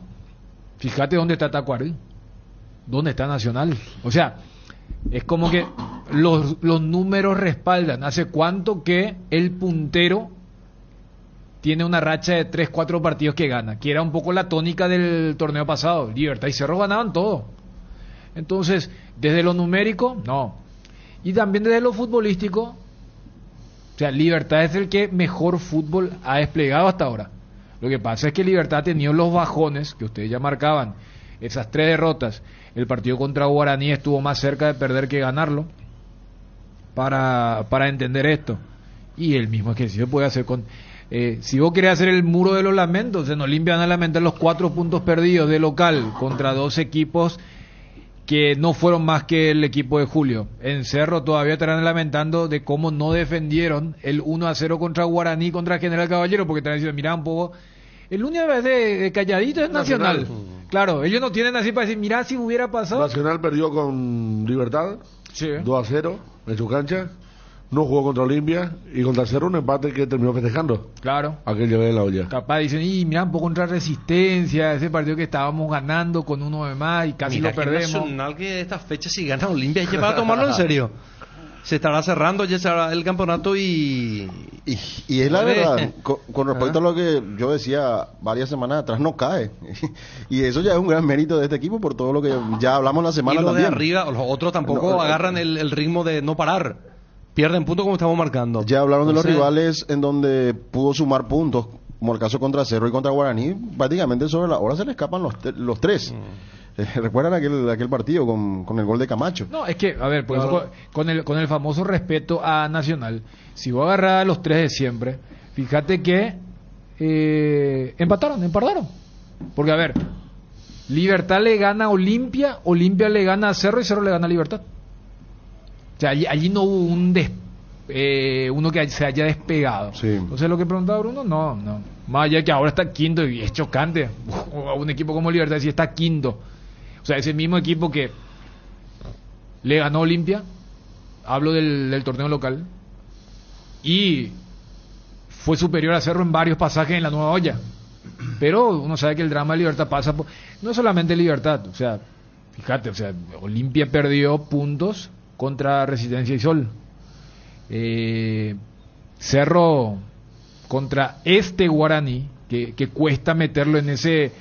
Fíjate dónde está Tacuarí, dónde está Nacional. O sea, es como que los números respaldan. ¿Hace cuánto que el puntero tiene una racha de 3-4 partidos que gana? Que era un poco la tónica del torneo pasado. Libertad y Cerro ganaban todo. Entonces, desde lo numérico, no. Y también desde lo futbolístico, o sea, Libertad es el que mejor fútbol ha desplegado hasta ahora. Lo que pasa es que Libertad ha tenido los bajones que ustedes ya marcaban, esas 3 derrotas. El partido contra Guaraní estuvo más cerca de perder que ganarlo, para entender esto. Y el mismo ejercicio puede hacer con... si vos querés hacer el muro de los lamentos, en Olimpia van a lamentar los 4 puntos perdidos de local contra 2 equipos que no fueron más que el equipo de Julio. En Cerro todavía estarán lamentando de cómo no defendieron el 1-0 contra Guaraní, contra General Caballero, porque están diciendo, mirá un poco, el único vez de calladito es Nacional. Claro, ellos no tienen así para decir, mirá si hubiera pasado. Nacional perdió con Libertad, 2-0 en su cancha. No jugó contra Olimpia y contra Cerro un empate que terminó festejando. Claro. Aquel llevé en la olla. Capaz dicen, mirá un poco contra Resistencia, ese partido que estábamos ganando con uno de más y casi lo perdemos. Nacional, que esta fecha si gana Olimpia hay que para tomarlo en serio. Se estará cerrando ya el campeonato y es la verdad, con respecto a lo que yo decía varias semanas atrás, no cae. Y eso ya es un gran mérito de este equipo por todo lo que ya hablamos la semana y lo también. De arriba, los otros tampoco agarran el ritmo de no parar. pierden puntos como estamos marcando. Ya hablaron de los Entonces, rivales en donde pudo sumar puntos, como el caso contra Cerro y contra Guaraní. Prácticamente sobre la hora se le escapan los tres. ¿Recuerdan aquel partido con el gol de Camacho? No, es que, a ver, por eso, con el famoso respeto a Nacional, si vos agarrás a los tres de siempre, fíjate que empataron. Porque, a ver, Libertad le gana a Olimpia le gana a Cerro y Cerro le gana a Libertad. O sea, allí no hubo uno que se haya despegado. Sí. Entonces, lo que preguntaba Bruno, no. Más allá de que ahora está quinto y es chocante. A un equipo como Libertad si está quinto. O sea, ese mismo equipo que le ganó Olimpia, hablo del torneo local, y fue superior a Cerro en varios pasajes en la nueva olla. Pero uno sabe que el drama de Libertad pasa por... No solamente Libertad, o sea, fíjate, Olimpia perdió puntos contra Resistencia y Sol. Cerro contra Guaraní, que cuesta meterlo en ese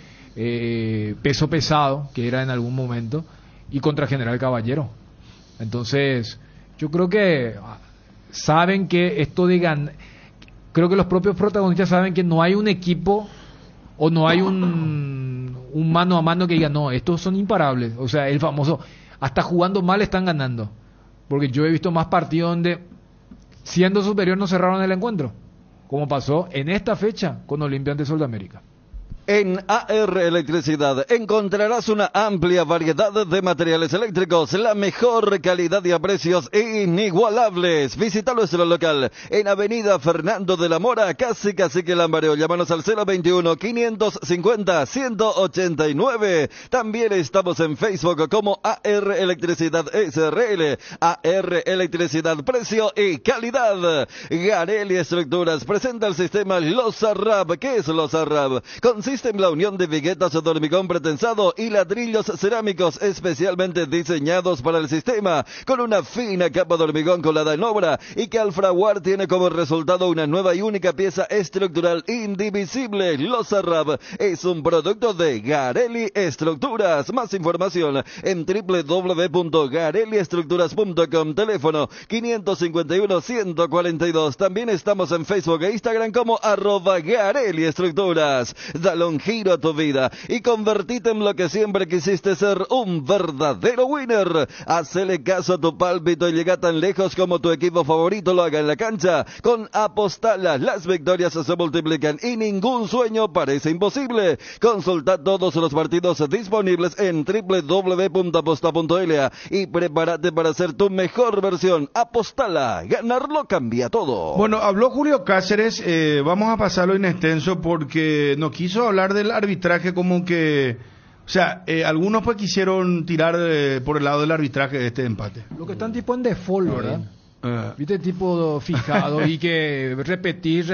peso pesado que era en algún momento, y contra General Caballero. Entonces, yo creo que saben que esto de ganar, creo que los propios protagonistas saben que no hay un equipo o no hay un mano a mano que diga, no, estos son imparables. O sea, el famoso, hasta jugando mal están ganando. Porque yo he visto más partidos donde, siendo superior, no cerraron el encuentro, como pasó en esta fecha con Olimpia ante Sol de América. En AR Electricidad encontrarás una amplia variedad de materiales eléctricos, la mejor calidad y a precios inigualables. Visita nuestro local en Avenida Fernando de la Mora, casi que Lambareo. Llámanos al 021-550-189. También estamos en Facebook como AR Electricidad SRL. AR Electricidad, precio y calidad. Garelli Estructuras presenta el sistema Losarrab. ¿Qué es Losarrab? Consiste en la unión de viguetas de hormigón pretensado y ladrillos cerámicos especialmente diseñados para el sistema, con una fina capa de hormigón colada en obra y que al fraguar tiene como resultado una nueva y única pieza estructural indivisible. Losarrab es un producto de Garelli Estructuras. Más información en www.garelliestructuras.com. Teléfono 551-142. También estamos en Facebook e Instagram como @Garelli Estructuras. Dale un giro a tu vida y convertite en lo que siempre quisiste ser, un verdadero winner. Hacele caso a tu pálpito y llega tan lejos como tu equipo favorito lo haga en la cancha. Con Apostala las victorias se multiplican y ningún sueño parece imposible. Consulta todos los partidos disponibles en www.aposta.la y prepárate para ser tu mejor versión. Apostala, ganarlo cambia todo. Bueno, habló Julio Cáceres, vamos a pasarlo en extenso porque no quiso hablar del arbitraje, como que, o sea, algunos pues quisieron tirar por el lado del arbitraje de este empate. Lo que están tipo en default, ¿verdad? Viste, tipo fijado y que repetir.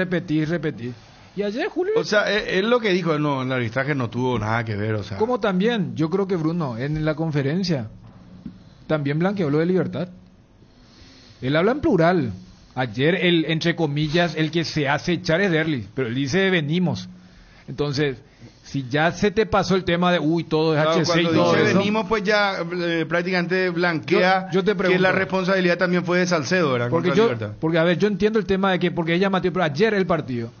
Y ayer Julio... O sea, él lo que dijo, no, el arbitraje no tuvo nada que ver, o sea... Como también, yo creo que Bruno, en la conferencia, también blanqueó lo de Libertad. Él habla en plural. Ayer, entre comillas, el que se hace echar es Derlis, pero él dice venimos. Entonces, si ya se te pasó el tema de todo es claro, HC y todo dice eso, venimos, pues ya prácticamente blanquea yo te pregunto, que la responsabilidad también fue de Salcedo, ¿verdad? Porque a ver, yo entiendo el tema de que, porque es llamativo, pero ayer el partido,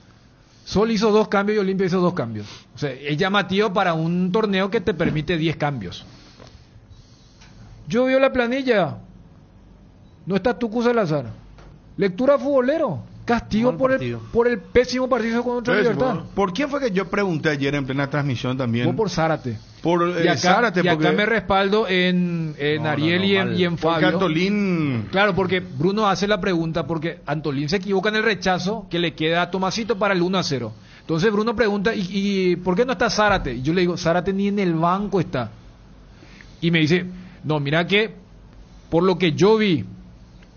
Sol hizo 2 cambios y Olimpia hizo 2 cambios. O sea, es llamativo para un torneo que te permite 10 cambios. Yo veo la planilla, no está Tucu Salazar. Lectura futbolero. Castigo por el pésimo partido contra Libertad. ¿Por quién fue que yo pregunté ayer en plena transmisión también? Fue por Zárate. Y acá me respaldo en Ariel y en Fabio. Porque Antolín... Claro, porque Bruno hace la pregunta, porque Antolín se equivoca en el rechazo que le queda a Tomasito para el 1-0. Entonces Bruno pregunta, ¿y por qué no está Zárate? Y yo le digo, Zárate ni en el banco está. Y me dice, no, mira que por lo que yo vi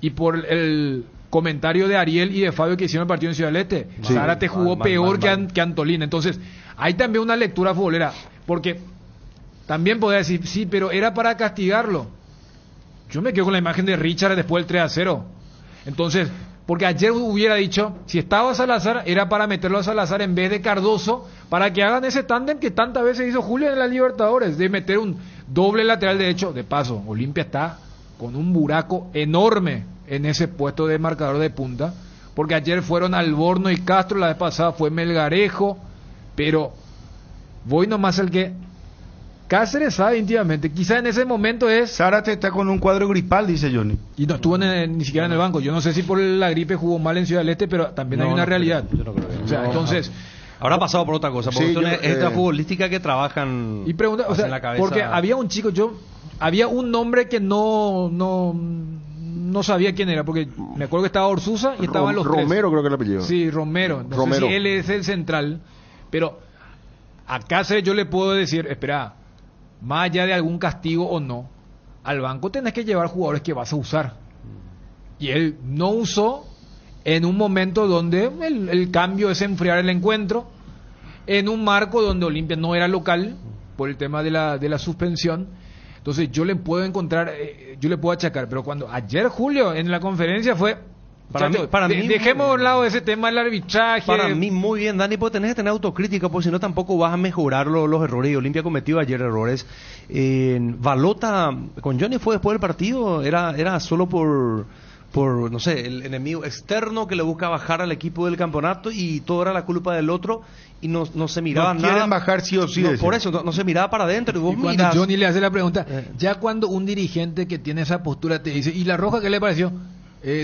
y por el comentario de Ariel y de Fabio que hicieron el partido en Ciudad del Este, Zárate jugó peor que Antolín. Entonces, hay también una lectura futbolera, porque también podría decir, sí, pero era para castigarlo. Yo me quedo con la imagen de Richard después del 3-0. Entonces, porque ayer hubiera dicho, si estaba Salazar, era para meterlo a Salazar en vez de Cardoso, para que hagan ese tándem que tantas veces hizo Julio en la Libertadores, de meter un doble lateral derecho. De paso, Olimpia está con un buraco enorme en ese puesto de marcador de punta, porque ayer fueron Alborno y Castro, la vez pasada fue Melgarejo, pero voy nomás al que Cáceres sabe íntimamente, quizá en ese momento es... Zárate está con un cuadro gripal, dice Johnny. Y no estuvo ni siquiera en el banco. Yo no sé si por la gripe jugó mal en Ciudad del Este, pero también hay una realidad. Yo no creo. O sea, entonces... Habrá pasado por otra cosa, por cuestiones extrafutbolísticas que trabajan y pregunta, o sea, en la cabeza. Porque había un chico, había un nombre que no sabía quién era, porque me acuerdo que estaba Orsusa y estaban los tres. Romero creo que es el apellido. Sí, Romero. No sé si él es el central, pero a Cáceres yo le puedo decir, espera, más allá de algún castigo o no, al banco tenés que llevar jugadores que vas a usar. Y él no usó en un momento donde el cambio es enfriar el encuentro, en un marco donde Olimpia no era local por el tema de la suspensión. Entonces yo le puedo encontrar, yo le puedo achacar, pero cuando ayer Julio en la conferencia fue... Para mí dejemos a un lado ese tema del arbitraje. Para mí muy bien, Dani, porque tenés que tener autocrítica, porque si no tampoco vas a mejorar los errores. Y Olimpia cometió ayer errores. Balota con Johnny fue después del partido, era solo por no sé, el enemigo externo que le busca bajar al equipo del campeonato y todo era la culpa del otro y no se miraba nada. No quieren bajar sí o sí. No, por eso no se miraba para adentro y vos cuando mirás. Johnny le hace la pregunta, ya cuando un dirigente que tiene esa postura te dice, ¿y la roja qué le pareció?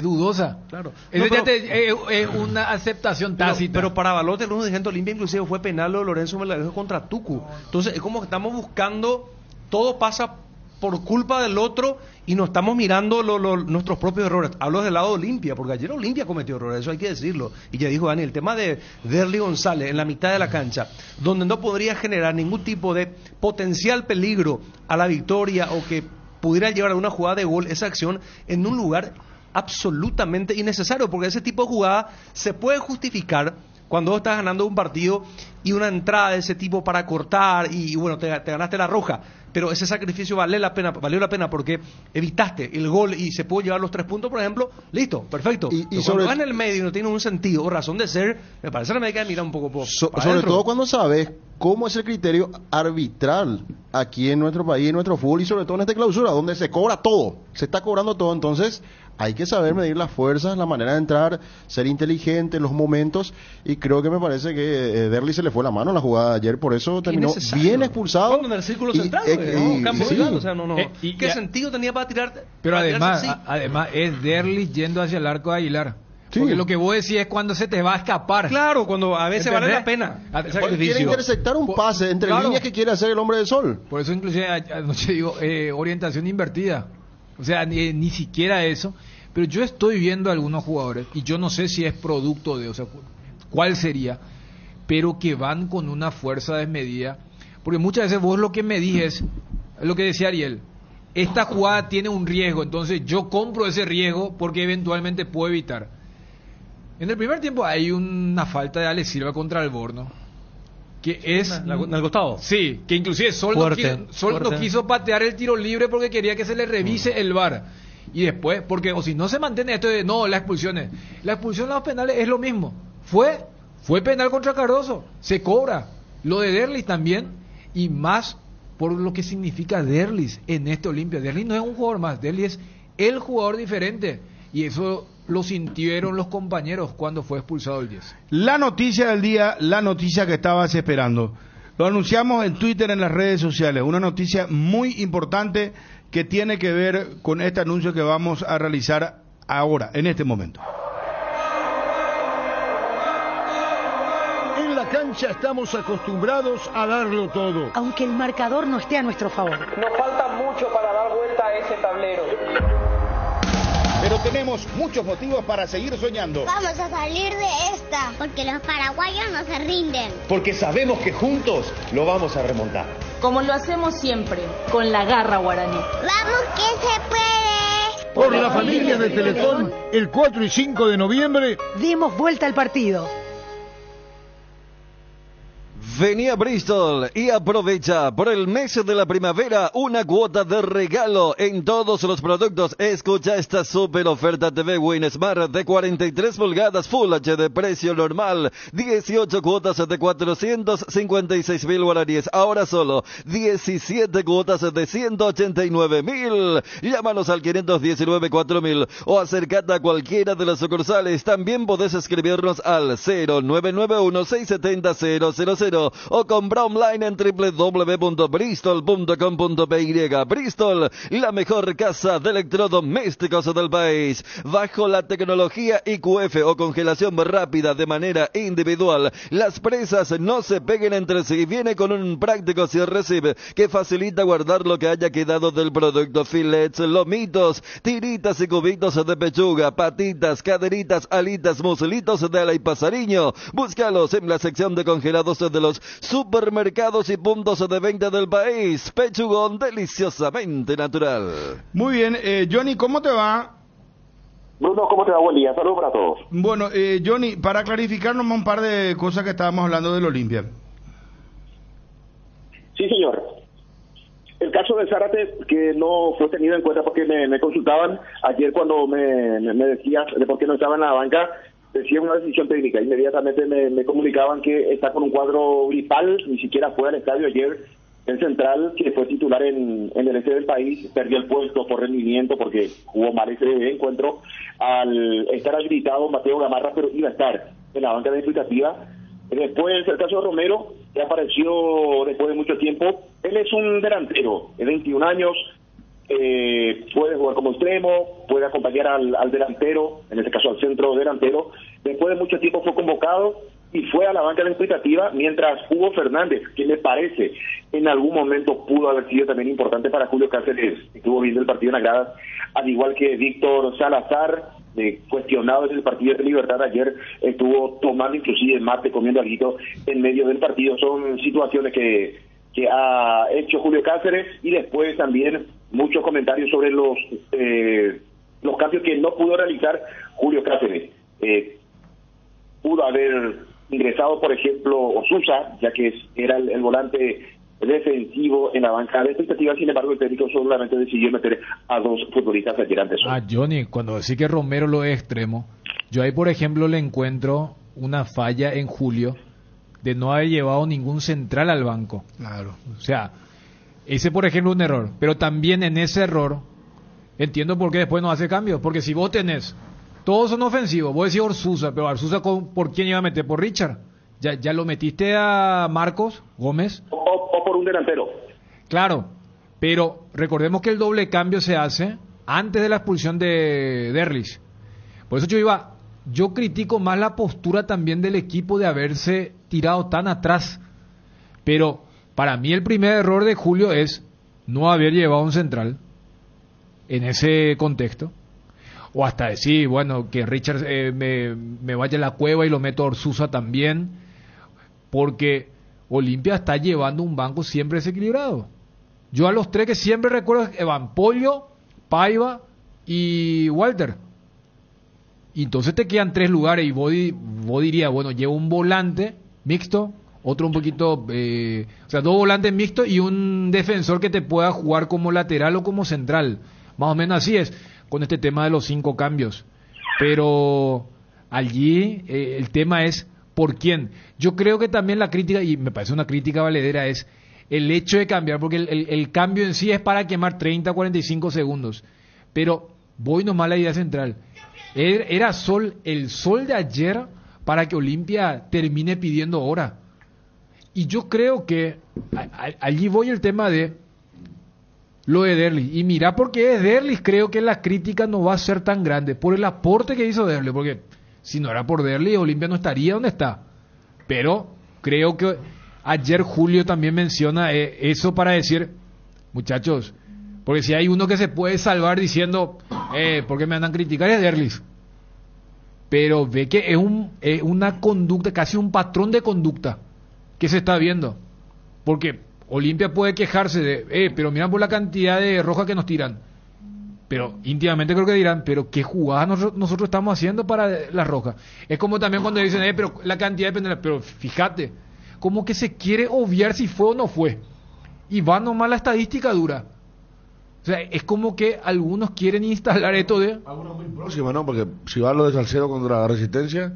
Dudosa. Claro. Es una aceptación tácita. Pero para Balota, el uno dirigente Olimpia inclusive fue penal de Lorenzo Melgarejo contra Tucu. Entonces es como que estamos buscando, todo pasa por culpa del otro y no estamos mirando nuestros propios errores. Hablo del lado de Olimpia, porque ayer Olimpia cometió errores, eso hay que decirlo. Y ya dijo Dani, el tema de Derly González en la mitad de la cancha, donde no podría generar ningún tipo de potencial peligro a la victoria o que pudiera llevar a una jugada de gol, esa acción en un lugar absolutamente innecesario, porque ese tipo de jugada se puede justificar cuando vos estás ganando un partido y una entrada de ese tipo para cortar y bueno, te ganaste la roja, pero ese sacrificio valió la pena porque evitaste el gol y se pudo llevar los 3 puntos, por ejemplo, listo, perfecto. Y cuando vas en el medio y no tiene un sentido o razón de ser, me parece que me hay que mirar un poco sobre todo cuando sabes cómo es el criterio arbitral aquí en nuestro país, en nuestro fútbol y sobre todo en esta clausura, donde se cobra todo, se está cobrando todo, entonces hay que saber medir las fuerzas, la manera de entrar, ser inteligente, los momentos, y creo que me parece que Derly se le fue la mano en la jugada de ayer, por eso terminó bien expulsado. En el círculo central, campo central, o sea, ¿qué sentido tenía para tirar? Pero además es Derly yendo hacia el arco de Aguilar. Sí. Porque lo que vos decís es cuando se te va a escapar. Claro, cuando a veces vale la pena. Quiere interceptar un pase entre líneas que quiere hacer el hombre del sol. Por eso inclusive anoche digo orientación invertida. O sea, ni siquiera eso. Pero yo estoy viendo a algunos jugadores, y yo no sé si es producto de, o sea, cuál sería, pero que van con una fuerza desmedida. Porque muchas veces vos lo que me dices, es lo que decía Ariel, esta jugada tiene un riesgo, entonces yo compro ese riesgo porque eventualmente puedo evitar. En el primer tiempo hay una falta de Ale Silva contra Alborno, que es... ¿En el costado? Sí, que inclusive Sol no quiso patear el tiro libre porque quería que se le revise el VAR. Y después, porque o si no se mantiene esto de, no, la expulsión en los penales es lo mismo. Fue penal contra Cardoso, se cobra. Lo de Derlis también, y más por lo que significa Derlis en este Olimpia. Derlis no es un jugador más, Derlis es el jugador diferente. Y eso lo sintieron los compañeros cuando fue expulsado el 10. La noticia del día, la noticia que estabas esperando. Lo anunciamos en Twitter, en las redes sociales. Una noticia muy importante que tiene que ver con este anuncio que vamos a realizar ahora, en este momento. En la cancha estamos acostumbrados a darlo todo. Aunque el marcador no esté a nuestro favor. Nos falta mucho para dar vuelta a ese tablero. Pero tenemos muchos motivos para seguir soñando. Vamos a salir de esta, porque los paraguayos no se rinden. Porque sabemos que juntos lo vamos a remontar. Como lo hacemos siempre, con la garra guaraní. ¡Vamos que se puede! Por la familia de Teletón, el 4 y 5 de noviembre... Demos vuelta al partido. Vení a Bristol y aprovecha por el mes de la primavera una cuota de regalo en todos los productos. Escucha esta super oferta TV Win Smart de 43 pulgadas Full HD, precio normal 18 cuotas de 456.000 guaraníes, ahora solo 17 cuotas de 189.000. Llámanos al 519-4000 o acércate a cualquiera de las sucursales. También podés escribirnos al 0991-670-000 o compra online en www.bristol.com.py. Bristol, la mejor casa de electrodomésticos del país. Bajo la tecnología IQF o congelación rápida de manera individual, las presas no se peguen entre sí. Viene con un práctico cierre-receive que facilita guardar lo que haya quedado del producto. Filets, lomitos, tiritas y cubitos de pechuga, patitas, caderitas, alitas, muslitos de ala y pasariño. Búscalos en la sección de congelados de los supermercados y puntos de venta del país. Pechugón deliciosamente natural. Muy bien, Johnny, ¿cómo te va? Bruno, ¿cómo te va? Buen día, saludos para todos. Bueno, Johnny, para clarificar nomás un par de cosas que estábamos hablando del Olimpia. Sí, señor. El caso de Zárate, que no fue tenido en cuenta porque me consultaban ayer cuando me decías de por qué no estaba en la banca, decía una decisión técnica. Inmediatamente me comunicaban que está con un cuadro gripal, ni siquiera fue al estadio ayer. El central, que fue titular en el este del país, perdió el puesto por rendimiento porque jugó mal ese encuentro. Al estar habilitado Mateo Gamarra, pero iba a estar en la banca de explicativa. Después el caso de Romero, que apareció después de mucho tiempo. Él es un delantero de 21 años, puede jugar como extremo, puede acompañar al delantero, en este caso al centro delantero. Después de mucho tiempo fue convocado y fue a la banca de explicativa, mientras Hugo Fernández, que me parece en algún momento pudo haber sido también importante para Julio Cáceres, estuvo viendo el partido en la grada, al igual que Víctor Salazar, cuestionado en el partido de Libertad ayer, estuvo tomando inclusive mate, comiendo algo en medio del partido. Son situaciones que ha hecho Julio Cáceres, y después también muchos comentarios sobre los cambios que no pudo realizar Julio Cáceres. Pudo haber ingresado, por ejemplo, Osusa, ya que era el volante defensivo en la banca de expectativa. Sin embargo, el técnico solamente decidió meter a dos futbolistas ayer antes. Johnny, cuando decís que Romero lo es extremo, yo ahí, por ejemplo, le encuentro una falla en Julio de no haber llevado ningún central al banco. Claro. O sea, ese, por ejemplo, es un error. Pero también en ese error entiendo por qué después no hace cambios. Porque si vos tenés, todos son ofensivos, vos decís Orsusa, pero Orsusa, ¿por quién iba a meter? ¿Por Richard? ¿Ya lo metiste a Marcos Gómez? O por un delantero. Claro, pero recordemos que el doble cambio se hace antes de la expulsión de Derlich. Por eso yo critico más la postura también del equipo de haberse tirado tan atrás. Pero para mí el primer error de Julio es no haber llevado un central en ese contexto. O hasta decir, bueno, que Richard me vaya a la cueva y lo meto a Orsusa también. Porque Olimpia está llevando un banco siempre desequilibrado. Yo a los tres que siempre recuerdo es Evan Pollo, Paiva y Walter. Y entonces te quedan tres lugares y vos dirías, bueno, llevo un volante mixto, otro un poquito, o sea, dos volantes mixtos y un defensor que te pueda jugar como lateral o como central. Más o menos así es, con este tema de los 5 cambios. Pero allí el tema es ¿por quién? Yo creo que también la crítica, y me parece una crítica valedera, es el hecho de cambiar, porque el cambio en sí es para quemar 30, 45 segundos. Pero voy nomás a la idea central. Era el sol de ayer para que Olimpia termine pidiendo hora. Y yo creo que allí voy el tema de lo de Derlich. Y mira, porque es Derlich, creo que la crítica no va a ser tan grande por el aporte que hizo Derlich, porque si no era por Derlich, Olimpia no estaría donde está. Pero creo que ayer Julio también menciona eso para decir, muchachos, porque si hay uno que se puede salvar diciendo, ¿por qué me andan a criticar? Es Derlich. Pero ve que es una conducta, casi un patrón de conducta que se está viendo. Porque Olimpia puede quejarse de, pero miran por la cantidad de rojas que nos tiran. Pero íntimamente creo que dirán, pero ¿qué jugadas nosotros estamos haciendo para la roja? Es como también cuando dicen, pero la cantidad de penales, pero fíjate, como que se quiere obviar si fue o no fue. Y va nomás la estadística dura. O sea, es como que algunos quieren instalar esto de... Algunos muy próximos, ¿no? Porque si va lo de Salcedo contra la Resistencia,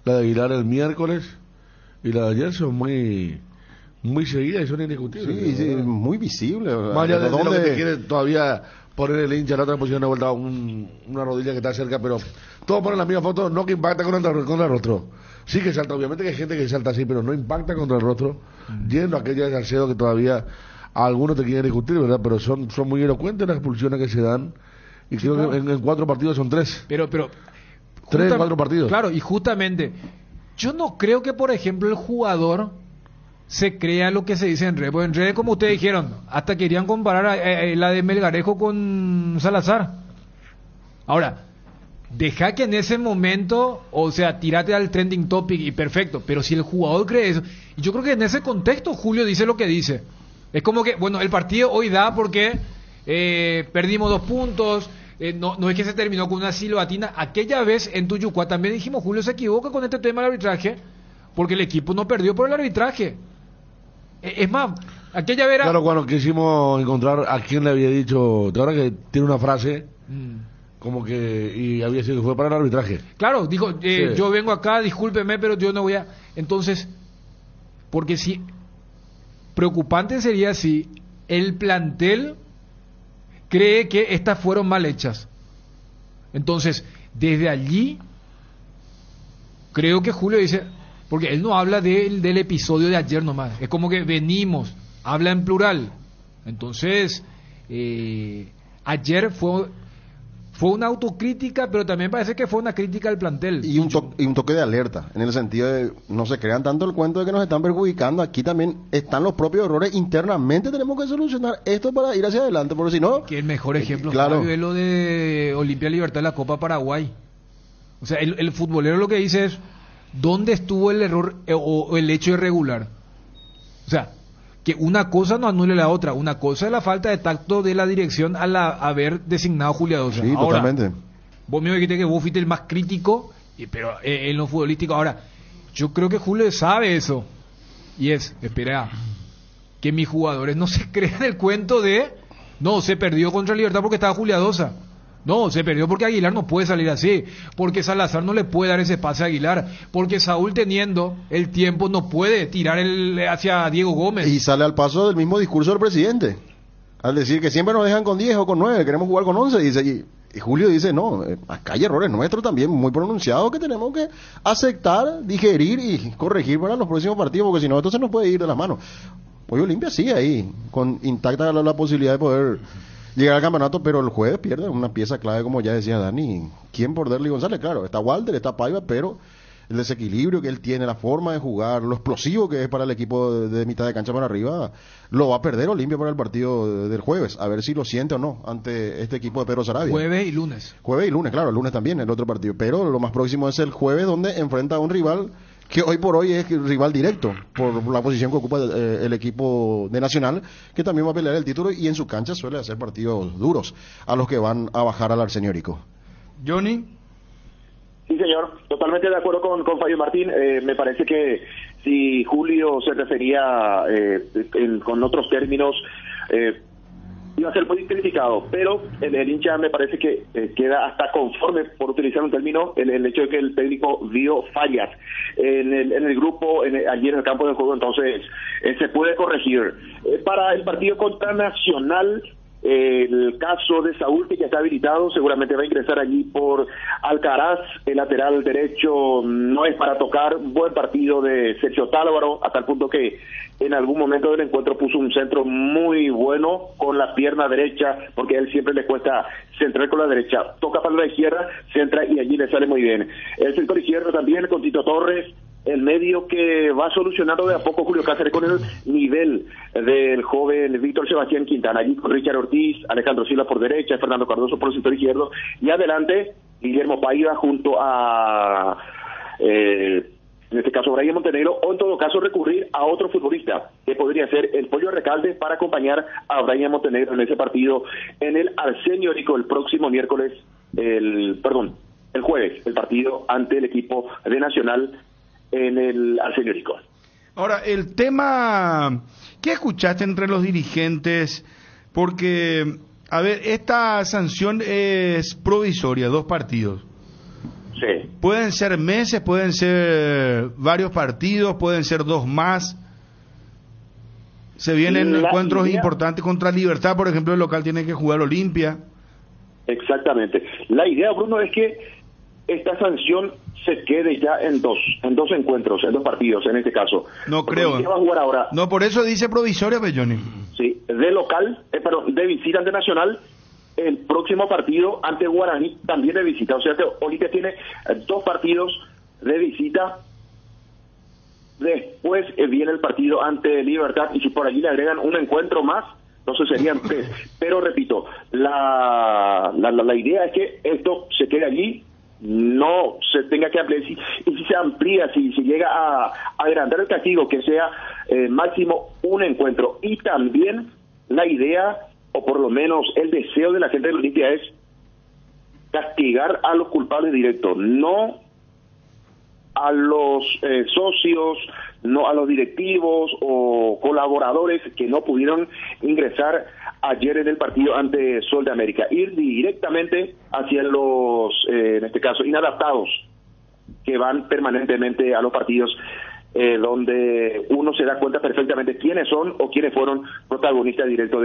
la de Aguilar el miércoles y la de ayer son muy seguidas y son indiscutibles. Sí, sí, muy visibles. Más allá de lo que te quiere todavía poner el hincha en la otra posición de vuelta una rodilla que está cerca, pero todos ponen la misma foto, no que impacta con el rostro. Sí que salta, obviamente que hay gente que salta así, pero no impacta contra el rostro, yendo a aquella de Salcedo que todavía algunos te quieren discutir, ¿verdad? Pero son muy elocuentes las expulsiones que se dan, y creo que en 4 partidos son 3. Pero 4 partidos. Claro, y justamente, yo no creo que, por ejemplo, el jugador se crea lo que se dice en redes. Porque en redes, como ustedes dijeron, hasta querían comparar la de Melgarejo con Salazar. Ahora, deja que en ese momento, o sea, tírate al trending topic y perfecto, pero si el jugador cree eso, y yo creo que en ese contexto Julio dice lo que dice. Es como que, bueno, el partido hoy da porque perdimos 2 puntos, no es que se terminó con una silbatina. Aquella vez en Tuyucuá también dijimos, Julio se equivoca con este tema del arbitraje, porque el equipo no perdió por el arbitraje. Es más, aquella vez era... Claro, cuando quisimos encontrar a quién le había dicho, ahora que tiene una frase... como que, y había sido que fue para el arbitraje. Claro, dijo, sí. Yo vengo acá, discúlpeme, pero yo no voy a... Entonces, porque si... Preocupante sería si el plantel cree que estas fueron mal hechas. Entonces, desde allí, creo que Julio dice... Porque él no habla del episodio de ayer nomás. Es como que venimos, habla en plural. Entonces, ayer fue una autocrítica, pero también parece que fue una crítica al plantel. Y un toque de alerta, en el sentido de no se crean tanto el cuento de que nos están perjudicando. Aquí también están los propios errores internamente. Tenemos que solucionar esto para ir hacia adelante, porque si no... Que el mejor ejemplo claro. Fue lo de Olimpia Libertad de la Copa Paraguay. O sea, el futbolero lo que dice es, ¿dónde estuvo el error o el hecho irregular? O sea, que una cosa no anule la otra. Una cosa es la falta de tacto de la dirección al haber designado a Julia Dosa. Sí, ahora, totalmente. Vos me dijiste que vos fuiste el más crítico, pero en lo futbolístico. Ahora, yo creo que Julio sabe eso. Y espera, que mis jugadores no se crean el cuento de, no, se perdió contra Libertad porque estaba Julia Dosa. No, se perdió porque Aguilar no puede salir así, porque Salazar no le puede dar ese pase a Aguilar, porque Saúl teniendo el tiempo no puede tirar hacia Diego Gómez. Y sale al paso del mismo discurso del presidente, al decir que siempre nos dejan con 10 o con 9, queremos jugar con 11, dice, y Julio dice, no, acá hay errores nuestros también muy pronunciados que tenemos que aceptar, digerir y corregir para los próximos partidos, porque si no esto se nos puede ir de las manos. Hoy Olimpia sigue ahí, con intacta la posibilidad de poder llegar al campeonato, pero el jueves pierde una pieza clave, como ya decía Dani. ¿Quién por Derly González? Claro, está Walter, está Paiva, pero el desequilibrio que él tiene, la forma de jugar, lo explosivo que es para el equipo de mitad de cancha para arriba, lo va a perder Olimpia para el partido del jueves. A ver si lo siente o no ante este equipo de Pedro Saravia. Jueves y lunes. Jueves y lunes, claro, el lunes también, el otro partido. Pero lo más próximo es el jueves, donde enfrenta a un rival que hoy por hoy es rival directo por la posición que ocupa el equipo de Nacional, que también va a pelear el título, y en su cancha suele hacer partidos duros a los que van a bajar al Arsenio Rico. Johnny. Sí, señor, totalmente de acuerdo con Fabio Martín. Me parece que si Julio se refería con otros términos, iba a ser muy criticado, pero el hincha me parece que queda hasta conforme, por utilizar un término, el hecho de que el técnico vio fallas en el grupo, allí en el campo de juego. Entonces se puede corregir. Para el partido contra Nacional, el caso de Saúl, que ya está habilitado, seguramente va a ingresar allí por Alcaraz, el lateral derecho no es para tocar. Buen partido de Sergio Tálvaro, hasta el punto que en algún momento del encuentro puso un centro muy bueno con la pierna derecha, porque a él siempre le cuesta centrar con la derecha, toca para la izquierda, centra y allí le sale muy bien. El sector izquierdo también con Tito Torres, el medio que va solucionando de a poco Julio Cáceres con el nivel del joven Víctor Sebastián Quintana, allí con Richard Ortiz, Alejandro Silva por derecha, Fernando Cardoso por el sector izquierdo, y adelante Guillermo Paiva junto a en este caso Brian Montenegro, o en todo caso recurrir a otro futbolista, que podría ser el Pollo Recalde, para acompañar a Brian Montenegro en ese partido en el Arsenio Rico el próximo miércoles, el jueves, el partido ante el equipo de Nacional en el Arsenio Rico. Ahora, el tema, ¿qué escuchaste entre los dirigentes? Porque, a ver, esta sanción es provisoria, 2 partidos. Sí. Pueden ser meses, pueden ser varios partidos, pueden ser 2 más. Se vienen encuentros importantes contra Libertad, por ejemplo, el local tiene que jugar Olimpia. Exactamente. La idea, Bruno, es que esta sanción se quede ya en dos encuentros, en 2 partidos, en este caso. No creo. ¿Qué va a jugar ahora? No, por eso dice provisoria, Belloni. Sí, de local, de visita ante Nacional. El próximo partido ante Guaraní también de visita. O sea que Olimpia tiene 2 partidos de visita. Después viene el partido ante Libertad y si por allí le agregan un encuentro más, entonces serían 3. Pero repito, la idea es que esto se quede allí, no se tenga que ampliar. Y si se amplía, si llega a agrandar el castigo, que sea máximo un encuentro. Y también la idea, o por lo menos el deseo de la gente de Olimpia, es castigar a los culpables directos, no a los socios, no a los directivos o colaboradores que no pudieron ingresar ayer en el partido ante Sol de América. Ir directamente hacia los, en este caso, inadaptados, que van permanentemente a los partidos, donde uno se da cuenta perfectamente quiénes son o quiénes fueron protagonistas directos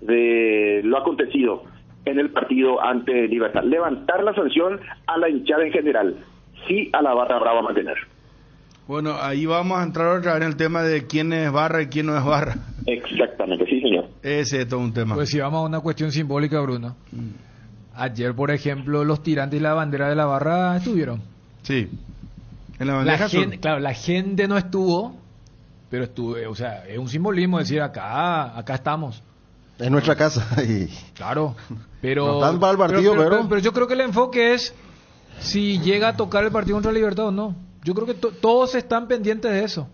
de lo acontecido en el partido ante Libertad. Levantar la sanción a la hinchada en general, sí a la barra brava mantener. Bueno, ahí vamos a entrar otra vez en el tema de quién es barra y quién no es barra. Exactamente, sí, señor. Ese es todo un tema. Pues si vamos a una cuestión simbólica, Bruno. Ayer, por ejemplo, los tirantes y la bandera de la barra estuvieron. Sí. En la bandeja claro, la gente no estuvo, pero estuvo, o sea, es un simbolismo decir acá estamos. Es nuestra casa. Y... Claro, pero... No están para el partido, pero yo creo que el enfoque es si llega a tocar el partido contra Libertad o no. Yo creo que todos están pendientes de eso.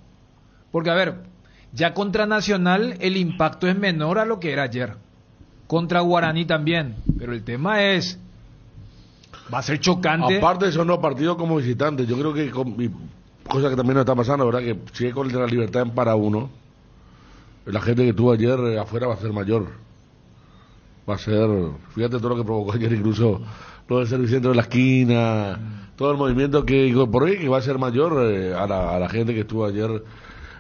Porque, a ver, ya contra Nacional el impacto es menor a lo que era ayer. Contra Guaraní también. Pero el tema es... Va a ser chocante. Aparte son los partidos como visitantes. Yo creo que, cosa que también nos está pasando, ¿verdad? Que si es contra la Libertad en para uno, la gente que estuvo ayer afuera va a ser mayor. Va a ser... Fíjate todo lo que provocó ayer, incluso lo del servicentro de la esquina, todo el movimiento que por ahí que va a ser mayor a la gente que estuvo ayer,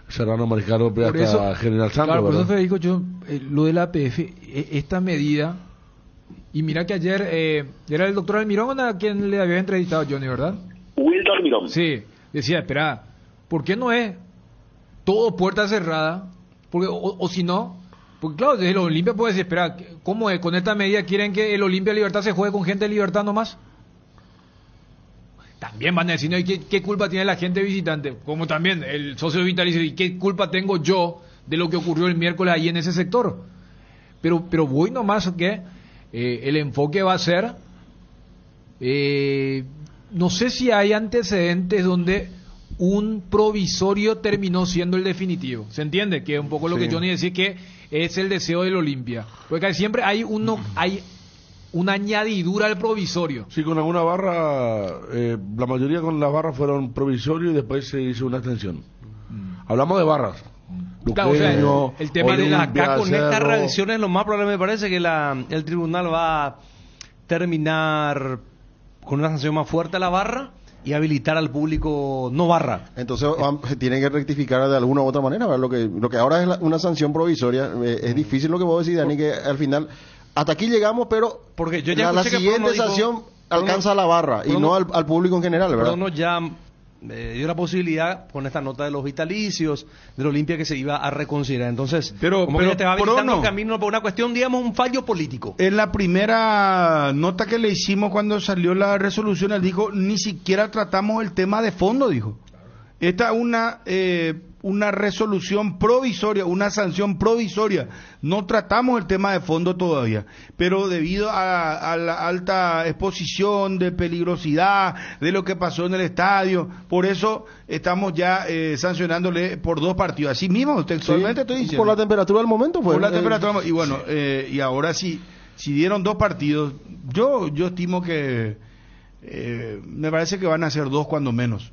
Serrano, Mariscal López, hasta eso, General Santos. Claro, por eso, Federico, lo de la APF, esta medida, y mira que ayer era el doctor Almirón a quien le había entrevistado Johnny, ¿verdad? Wildo Almirón. Sí, decía, espera, ¿por qué no es todo puerta cerrada? Porque, o si no, porque claro, desde el Olimpia puede decir, espera, ¿cómo es? ¿Con esta medida quieren que el Olimpia Libertad se juegue con gente de Libertad nomás? También van a decir, ¿no? ¿Y qué culpa tiene la gente visitante? Como también el socio vitalicio, ¿y qué culpa tengo yo de lo que ocurrió el miércoles ahí en ese sector? Pero voy nomás que el enfoque va a ser, no sé si hay antecedentes donde un provisorio terminó siendo el definitivo. ¿Se entiende? Que es un poco lo que Johnny decía, que es el deseo del Olimpia. Porque siempre hay una añadidura al provisorio. Sí, con alguna barra, la mayoría con las barras fueron provisorios y después se hizo una extensión. Hablamos de barras. Claro, Luqueño, o sea, el tema Olimpia, de acá con estas Cerro. reacciones lo más probable me parece que el tribunal va a terminar con una sanción más fuerte a la barra y habilitar al público no barra. Entonces tienen que rectificar de alguna u otra manera, ¿verdad? Lo que ahora es una sanción provisoria. Es difícil lo que vos decís, Dani, que al final hasta aquí llegamos, pero porque yo ya la siguiente sanción alcanza a la barra y no al público en general, ¿verdad? Bruno ya dio la posibilidad con esta nota de los vitalicios del Olimpia que se iba a reconsiderar. Entonces, como que ya te va habilitando el camino por una cuestión, digamos, un fallo político. En la primera nota que le hicimos cuando salió la resolución, él dijo, ni siquiera tratamos el tema de fondo, dijo. Esta es una resolución provisoria, una sanción provisoria. No tratamos el tema de fondo todavía, pero debido a la alta exposición de peligrosidad de lo que pasó en el estadio, por eso estamos ya sancionándole por 2 partidos. Así mismo, textualmente estoy diciendo. Por la temperatura del momento, pues. Por la temperatura, y bueno, y ahora si dieron 2 partidos, yo estimo que me parece que van a ser 2 cuando menos.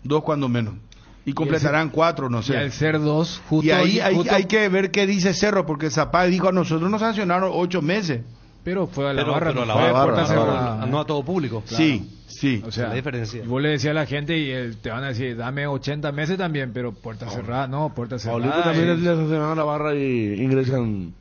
2 cuando menos. Y completarán 4, no sé. Y al ser 2, justo... Y ahí hay que ver qué dice Cerro, porque Zapata dijo, a nosotros nos sancionaron 8 meses. Pero fue a la Pero barra, a la fue barra, puerta cerrada. no a todo público. Claro. Sí. O sea, la diferencia. Y vos le decías a la gente y te van a decir, dame 80 meses también, pero puerta cerrada, no, puerta cerrada. Ahorita también le sancionaron la barra y ingresan.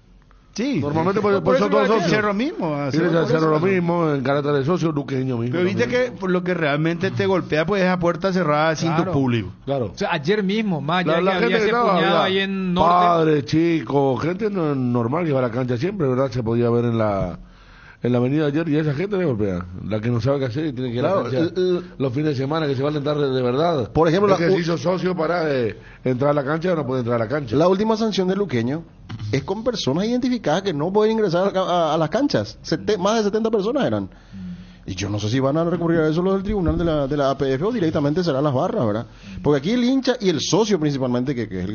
Sí. Normalmente por eso todos todos Cerro mismo. Ingresan Cerro lo mismo, en carácter de socio, Luqueño mismo. Pero viste que por lo que realmente te golpea pues es a puerta cerrada sin tu público. Claro. O sea, ayer mismo, más La ya que gente había ese que estaba, puñado ya, ahí en Norte. padres, chicos, gente normal que va a la cancha siempre, ¿verdad? Se podía ver en la avenida ayer y esa gente le golpea. La que no sabe qué hacer y tiene que ir a la cancha los fines de semana, que se va a alentar de verdad. Por ejemplo, el que se hizo socio para entrar a la cancha o no puede entrar a la cancha. La última sanción de Luqueño es con personas identificadas que no pueden ingresar a las canchas. Más de 70 personas eran. Y yo no sé si van a recurrir a eso los del tribunal de la APF o directamente serán las barras, ¿verdad? Porque aquí el hincha y el socio principalmente, que es el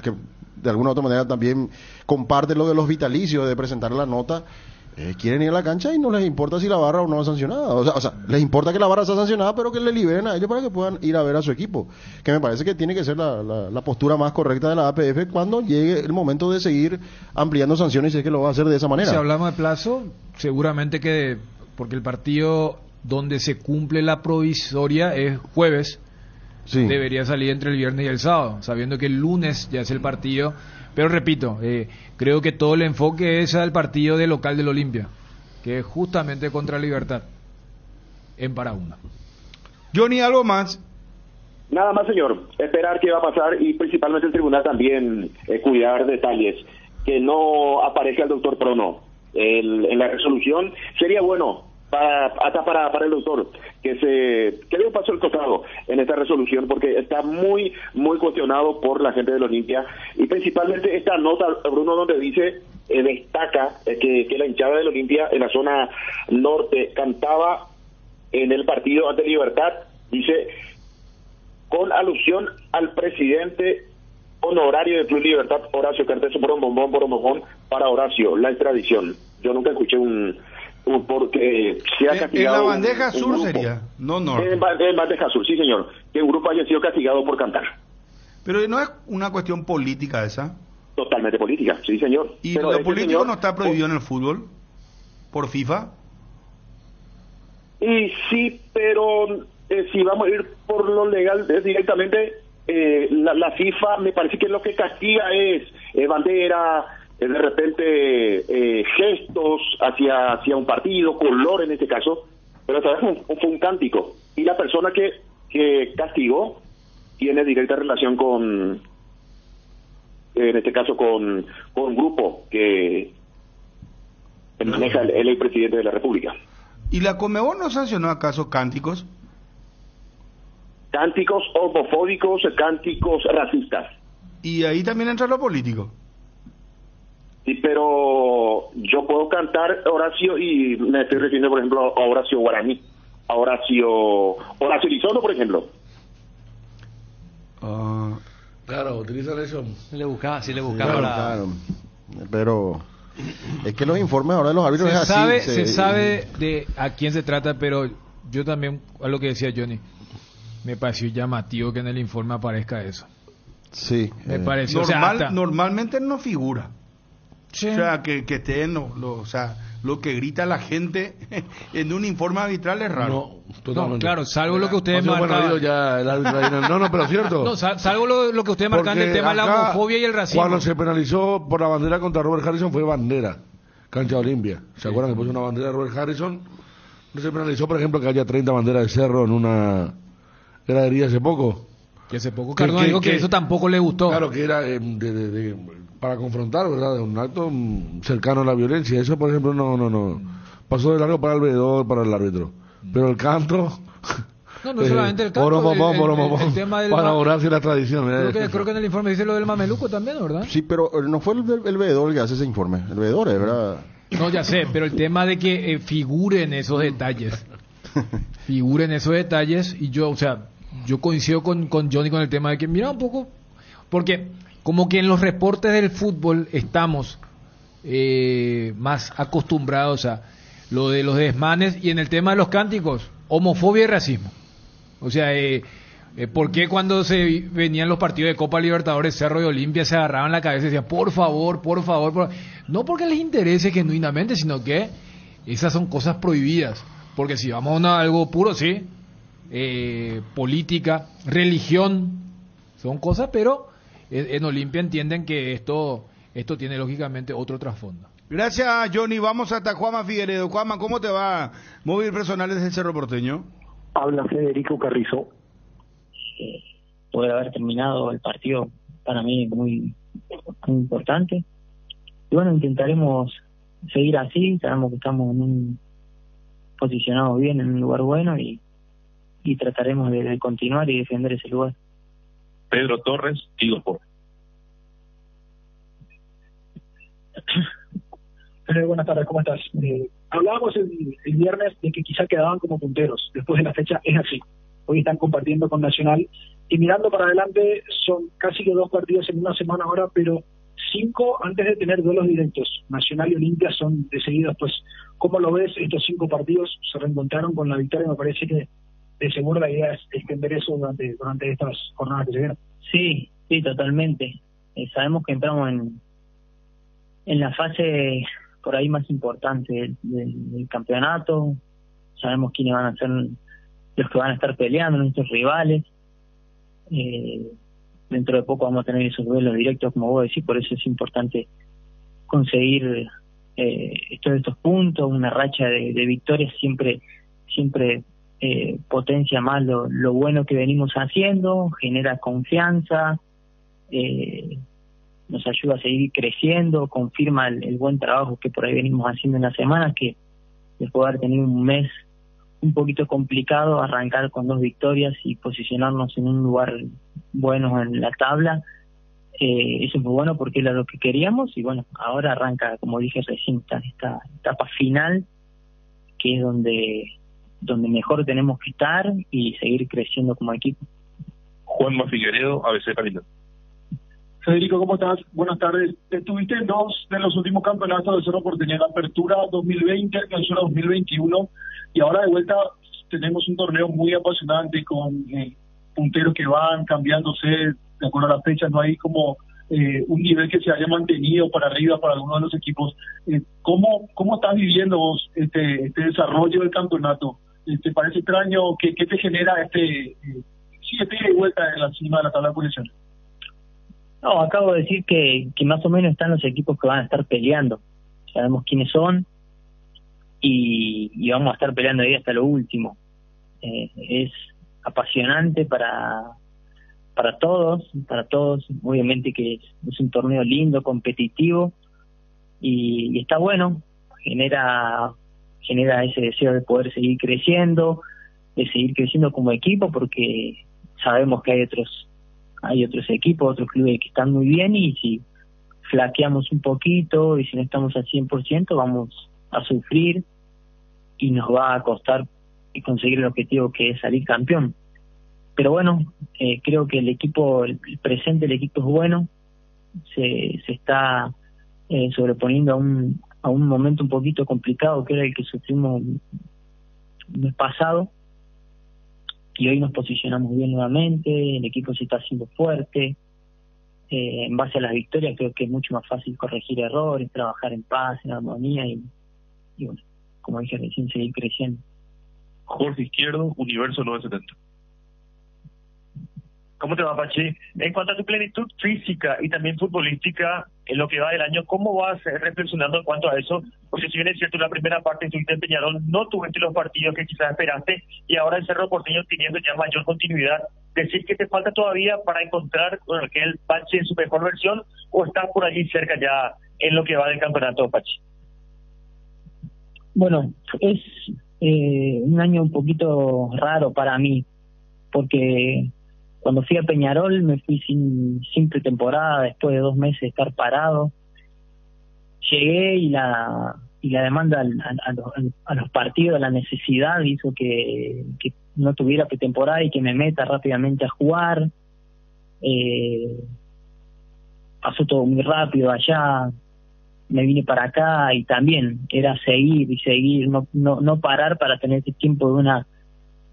que de alguna u otra manera también comparte lo de los vitalicios, de presentar la nota, quieren ir a la cancha y no les importa si la barra o no es sancionada. O sea, les importa que la barra sea sancionada, pero que le liberen a ellos para que puedan ir a ver a su equipo. Que me parece que tiene que ser la postura más correcta de la APF cuando llegue el momento de seguir ampliando sanciones, y es que lo va a hacer de esa manera. Si hablamos de plazo, seguramente que, porque el partido donde se cumple la provisoria es jueves, debería salir entre el viernes y el sábado, sabiendo que el lunes ya es el partido. Pero repito, creo que todo el enfoque es al partido de local del Olimpia, que es justamente contra Libertad, en Paraúna. Johnny, ¿algo más? Nada más, señor. Esperar qué va a pasar y principalmente el tribunal también cuidar detalles. Que no aparezca el doctor Prono en la resolución. Sería bueno hasta para el doctor que dé un paso al costado en esta resolución, porque está muy cuestionado por la gente del Olimpia, y principalmente esta nota, Bruno, donde dice destaca que la hinchada del Olimpia en la zona norte cantaba en el partido ante Libertad, dice, con alusión al presidente honorario del Club Libertad, Horacio Carteso, por un bombón para Horacio, la extradición. Yo nunca escuché porque se ha castigado. En la bandeja sur grupo. sería, no norte. En bandeja sur, sí, señor. Que un grupo haya sido castigado por cantar. Pero no es una cuestión política esa. Totalmente política, sí, señor. ¿Y pero lo político no está prohibido en el fútbol? ¿Por FIFA? Y sí, pero si vamos a ir por lo legal directamente, la FIFA me parece que lo que castiga es bandera, de repente gestos hacia un partido, color en este caso, pero esta vez fue un cántico, y la persona que castigó tiene directa relación con, en este caso con un grupo que maneja el presidente de la República. ¿Y la Conmebol no sancionó acaso cánticos? Cánticos homofóbicos, cánticos racistas. ¿Y ahí también entra lo político? Sí, pero yo puedo cantar Horacio y me estoy refiriendo, por ejemplo, a Horacio Guaraní, a Horacio Elizondo, por ejemplo. Claro, utilizan eso. Le buscaba. Claro. Pero es que los informes ahora de los árbitros es así. Se sabe de a quién se trata, pero yo también, a lo que decía Johnny, me pareció llamativo que en el informe aparezca eso. Sí. Me pareció. Normalmente no figura. Sí. O sea, que esté lo que grita la gente en un informe arbitral es raro. No, totalmente. No, claro, salvo lo que ustedes marcaban. No, pero cierto. No, salvo lo que ustedes marcan del tema de la homofobia y el racismo. Cuando se penalizó por la bandera contra Robert Harrison fue bandera, cancha Olimpia. ¿Se acuerdan que puso una bandera de Robert Harrison? No se penalizó, por ejemplo, que haya 30 banderas de Cerro en una gradería hace poco. Que hace poco Cardona dijo que eso tampoco le gustó. Claro, que era para confrontar, ¿verdad? Un acto cercano a la violencia. Eso, por ejemplo, no. Pasó de largo para el veedor, para el árbitro. Pero el canto... No solamente el canto, el tema del... Para Horacio la tradición. Creo que en el informe dice lo del mameluco también, ¿verdad? Sí, pero no fue el veedor el que hace ese informe. El veedor es, ¿verdad? No, ya sé, pero el tema de que figuren esos detalles. Y yo coincido con Johnny con el tema de que mira un poco, porque como que en los reportes del fútbol estamos más acostumbrados a lo de los desmanes, y en el tema de los cánticos, homofobia y racismo. O sea, ¿Por qué cuando se venían los partidos de Copa Libertadores, Cerro y Olimpia se agarraban la cabeza y decían, por favor, por favor? No porque les interese genuinamente, sino que esas son cosas prohibidas. Porque si vamos a algo puro, sí, política, religión, son cosas, pero en Olimpia entienden que esto tiene lógicamente otro trasfondo. Gracias, Johnny. Vamos hasta Juanma Figueredo. Juanma, ¿cómo te va? Móvil personal desde el Cerro Porteño. Habla Federico Carrizo. Poder haber terminado el partido para mí es muy importante. Y bueno, intentaremos seguir así. Sabemos que estamos posicionados bien en un lugar bueno y trataremos de continuar y defender ese lugar. Pedro Torres, Tigo Sport. Buenas tardes, ¿cómo estás? Hablábamos el viernes de que quizá quedaban como punteros. Después de la fecha es así. Hoy están compartiendo con Nacional y mirando para adelante son casi que 2 partidos en una semana ahora, pero 5 antes de tener duelos directos. Nacional y Olimpia son de seguidos. Pues, ¿cómo lo ves? Estos 5 partidos se reencontraron con la victoria. Me parece que de seguro la idea es extender eso durante estas jornadas que se vienen. Sí, totalmente. Sabemos que entramos en la fase por ahí más importante del campeonato. Sabemos quiénes van a ser los que van a estar peleando, nuestros rivales. Dentro de poco vamos a tener esos duelos directos, como vos decís, por eso es importante conseguir estos puntos. Una racha de victorias siempre potencia más lo bueno que venimos haciendo, genera confianza, nos ayuda a seguir creciendo, confirma el buen trabajo que por ahí venimos haciendo en las semanas, que después de haber tenido un mes un poquito complicado, arrancar con 2 victorias y posicionarnos en un lugar bueno en la tabla, eso es muy bueno porque era lo que queríamos. Y bueno, ahora arranca, como dije recién, esta etapa final, que es donde mejor tenemos que estar y seguir creciendo como equipo. Juanma Figueredo, ABC Calidad. Federico, ¿cómo estás? Buenas tardes. Estuviste en 2 de los últimos campeonatos de Cerro Porteño, la Apertura 2020, la Clausura 2021, y ahora de vuelta tenemos un torneo muy apasionante con punteros que van cambiándose de acuerdo a las fechas. No hay como un nivel que se haya mantenido para arriba para alguno de los equipos. ¿Cómo estás viviendo vos este desarrollo del campeonato? ¿Te parece extraño? ¿Qué te genera este ida y vuelta en la cima de la tabla de posiciones? No, acabo de decir que más o menos están los equipos que van a estar peleando. Sabemos quiénes son y vamos a estar peleando ahí hasta lo último. Es apasionante para todos. Obviamente que es un torneo lindo, competitivo y está bueno. Genera ese deseo de poder seguir creciendo, como equipo, porque sabemos que hay otros equipos, otros clubes que están muy bien, y si flaqueamos un poquito y si no estamos al 100% vamos a sufrir y nos va a costar conseguir el objetivo, que es salir campeón. Pero bueno, creo que el presente del equipo es bueno, se está sobreponiendo a un momento un poquito complicado, que era el que sufrimos el mes pasado, y hoy nos posicionamos bien nuevamente. El equipo se está haciendo fuerte, en base a las victorias creo que es mucho más fácil corregir errores, trabajar en paz, en armonía y bueno, como dije recién, seguir creciendo. Jorge Izquierdo, Universo 970. ¿Cómo te va, Pachi? En cuanto a tu plenitud física y también futbolística en lo que va del año, ¿cómo vas reflexionando en cuanto a eso? Porque si bien es cierto, la primera parte estuviste en Peñarol, no tuviste los partidos que quizás esperaste, y ahora en Cerro Porteño teniendo ya mayor continuidad, ¿decís que te falta todavía para encontrar aquel Pachi en su mejor versión, o estás por allí cerca ya en lo que va del campeonato, Pachi? Bueno, es un año un poquito raro para mí, porque cuando fui a Peñarol me fui sin pretemporada, después de 2 meses de estar parado. Llegué y la demanda a los partidos, la necesidad hizo que no tuviera pretemporada y que me meta rápidamente a jugar. Pasó todo muy rápido allá, me vine para acá y también era seguir, no parar para tener ese tiempo de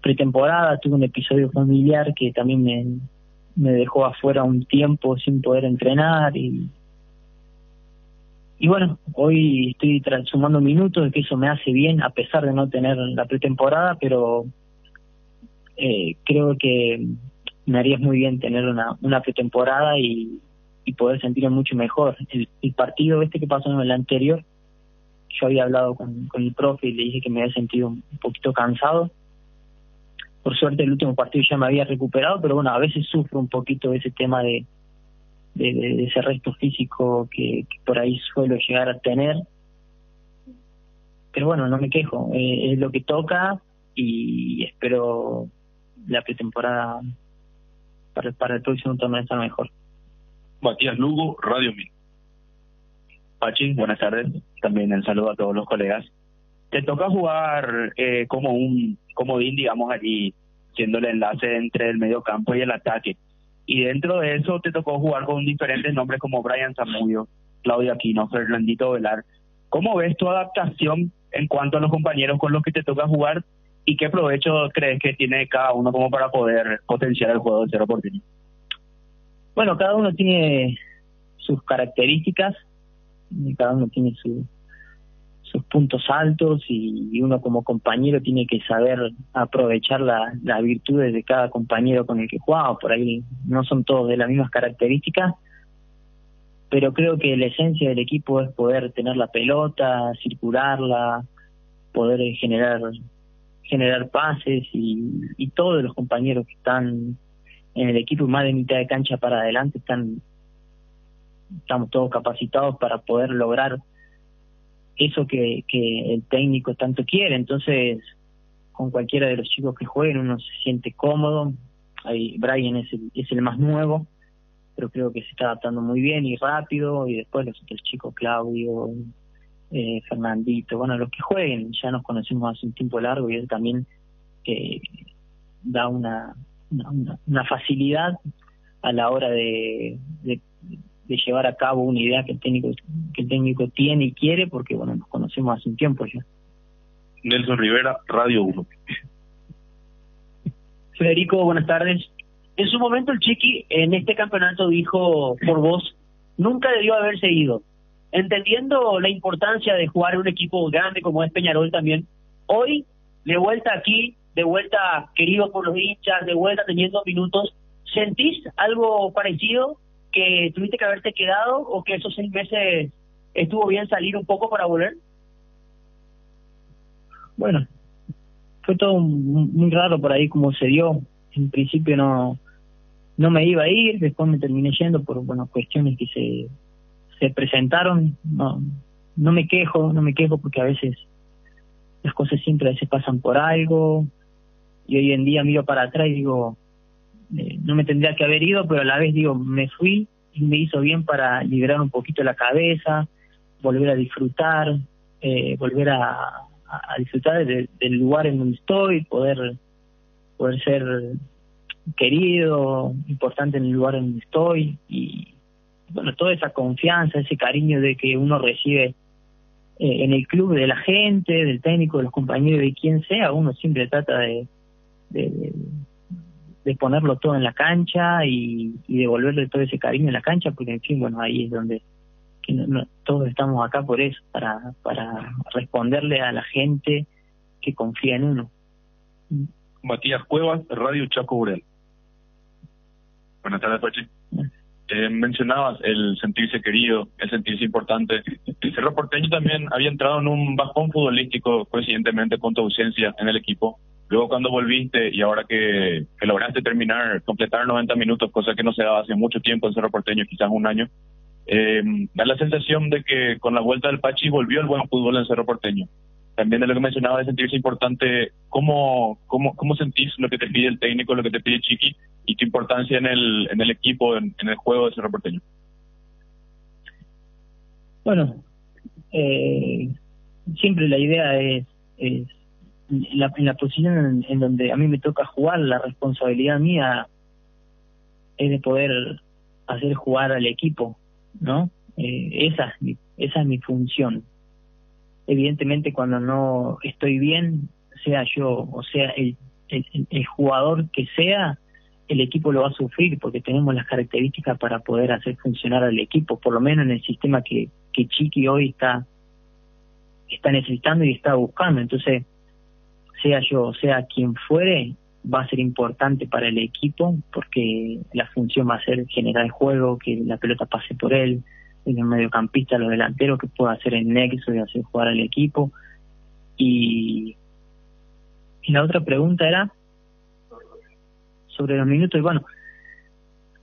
pretemporada, tuve un episodio familiar que también me dejó afuera un tiempo sin poder entrenar y bueno, hoy estoy sumando minutos, que eso me hace bien a pesar de no tener la pretemporada, pero creo que me haría muy bien tener una pretemporada y poder sentirme mucho mejor. El partido que pasó en el anterior, yo había hablado con el profe y le dije que me había sentido un poquito cansado. Por suerte el último partido ya me había recuperado, pero bueno, a veces sufro un poquito ese tema de ese resto físico que por ahí suelo llegar a tener. Pero bueno, no me quejo, es lo que toca y espero la pretemporada para el próximo torneo estar mejor. Matías Lugo, Radio 1000. Pachi, buenas tardes. También el saludo a todos los colegas. Te toca jugar como un comodín, digamos, allí, siendo el enlace entre el medio campo y el ataque. Y dentro de eso te tocó jugar con diferentes nombres como Brian Zamudio, Claudio Aquino, Fernandito Velar. ¿Cómo ves tu adaptación en cuanto a los compañeros con los que te toca jugar y qué provecho crees que tiene cada uno como para poder potenciar el juego del Cerro Porteño? Bueno, cada uno tiene sus características, cada uno tiene sus puntos altos y uno como compañero tiene que saber aprovechar las virtudes de cada compañero con el que juega. Por ahí no son todos de las mismas características, pero creo que la esencia del equipo es poder tener la pelota, circularla, poder generar pases y todos los compañeros que están en el equipo, más de mitad de cancha para adelante, estamos todos capacitados para poder lograr eso que el técnico tanto quiere. Entonces, con cualquiera de los chicos que jueguen uno se siente cómodo. Ahí Brian es el más nuevo, pero creo que se está adaptando muy bien y rápido, y después los otros chicos, Claudio, Fernandito, bueno, los que jueguen, ya nos conocemos hace un tiempo largo y él también da una facilidad a la hora de llevar a cabo una idea que el técnico tiene y quiere, porque bueno, nos conocemos hace un tiempo ya. Nelson Rivera, Radio 1. Federico, buenas tardes. En su momento el Chiqui en este campeonato dijo por vos, nunca debió haberse ido. Entendiendo la importancia de jugar en un equipo grande como es Peñarol también, hoy, de vuelta aquí, de vuelta querido por los hinchas, de vuelta teniendo minutos, ¿sentís algo parecido? ¿Que tuviste que haberte quedado o que esos 6 meses estuvo bien salir un poco para volver? Bueno, fue todo muy raro por ahí como se dio. En principio no me iba a ir, después me terminé yendo por cuestiones que se presentaron. No me quejo porque a veces las cosas siempre a veces pasan por algo, y hoy en día miro para atrás y digo, no me tendría que haber ido, pero a la vez digo, me fui y me hizo bien para liberar un poquito la cabeza, volver a disfrutar, volver a disfrutar del lugar en donde estoy, poder ser querido, importante en el lugar en donde estoy, y bueno, toda esa confianza, ese cariño de que uno recibe en el club, de la gente, del técnico, de los compañeros, de quien sea, uno siempre trata de ponerlo todo en la cancha y devolverle todo ese cariño en la cancha, porque en fin, bueno, ahí es donde todos estamos acá por eso, para responderle a la gente que confía en uno. Matías Cuevas, Radio Chaco Burel. Buenas tardes, Pachi. Mencionabas el sentirse querido, el sentirse importante. El Cerro Porteño también había entrado en un bajón futbolístico coincidentemente con tu ausencia en el equipo. Luego cuando volviste y ahora que lograste completar 90 minutos, cosa que no se daba hace mucho tiempo en Cerro Porteño, quizás un año, da la sensación de que con la vuelta del Pachi volvió el buen fútbol en Cerro Porteño. También de lo que mencionaba de sentirse importante, ¿cómo sentís lo que te pide el técnico, lo que te pide Chiqui y tu importancia en el equipo, en el juego de Cerro Porteño? Bueno, siempre la idea es en la posición en donde a mí me toca jugar, la responsabilidad mía es de poder hacer jugar al equipo, ¿no? Esa es mi función. Evidentemente cuando no estoy bien, sea yo o sea el el jugador que sea, el equipo lo va a sufrir porque tenemos las características para poder hacer funcionar al equipo, por lo menos en el sistema que Chiqui hoy está necesitando y está buscando. Entonces, sea yo, sea quien fuere, va a ser importante para el equipo porque la función va a ser generar el juego, que la pelota pase por él, en el mediocampista, los delanteros, que pueda hacer el nexo y hacer jugar al equipo. Y la otra pregunta era sobre los minutos. Y bueno,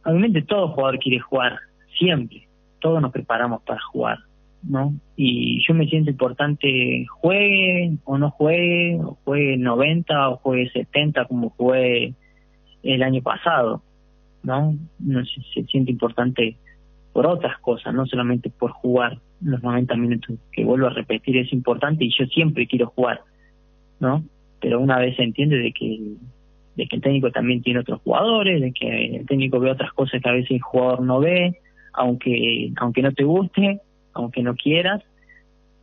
obviamente todo jugador quiere jugar, siempre, todos nos preparamos para jugar, ¿no? Y yo me siento importante, juegue o no juegue, o juegue 90 o juegue 70 como jugué el año pasado, ¿no? No sé, se siente importante por otras cosas, no solamente por jugar los 90 minutos, que vuelvo a repetir, es importante y yo siempre quiero jugar, ¿no? Pero una vez se entiende de que el técnico también tiene otros jugadores, de que el técnico ve otras cosas que a veces el jugador no ve, aunque no te guste, aunque no quieras,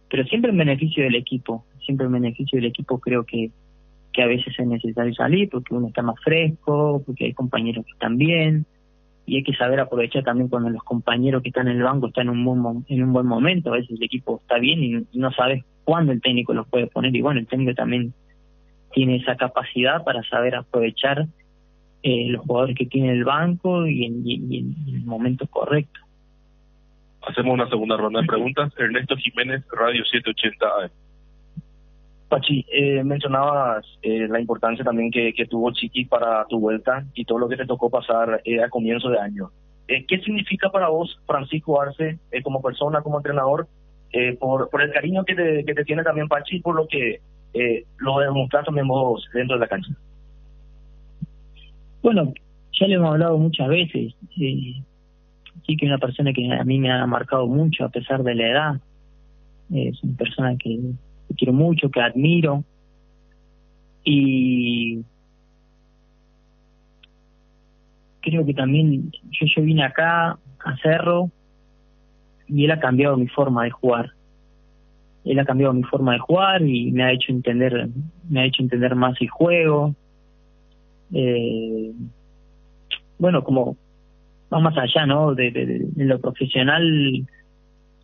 pero siempre en beneficio del equipo, creo que a veces es necesario salir porque uno está más fresco, porque hay compañeros que están bien, y hay que saber aprovechar también cuando los compañeros que están en el banco están en un buen momento. A veces el equipo está bien y no sabes cuándo el técnico los puede poner, y bueno, el técnico también tiene esa capacidad para saber aprovechar los jugadores que tiene el banco y en el momento correcto. Hacemos una segunda ronda de preguntas. Ernesto Jiménez, Radio 780 AM. Pachi, mencionabas la importancia también que tuvo Chiqui para tu vuelta y todo lo que te tocó pasar a comienzo de año. ¿Qué significa para vos, Francisco Arce, como persona, como entrenador, por el cariño que te tiene también Pachi, por lo que lo demostrás también vos dentro de la cancha? Bueno, ya le hemos hablado muchas veces. Sí, que es una persona que a mí me ha marcado mucho a pesar de la edad. Es una persona que quiero mucho, que admiro. Y creo que también yo vine acá a Cerro y él ha cambiado mi forma de jugar. Él ha cambiado mi forma de jugar y me ha hecho entender más el juego. Bueno, como va más allá, ¿no? De lo profesional,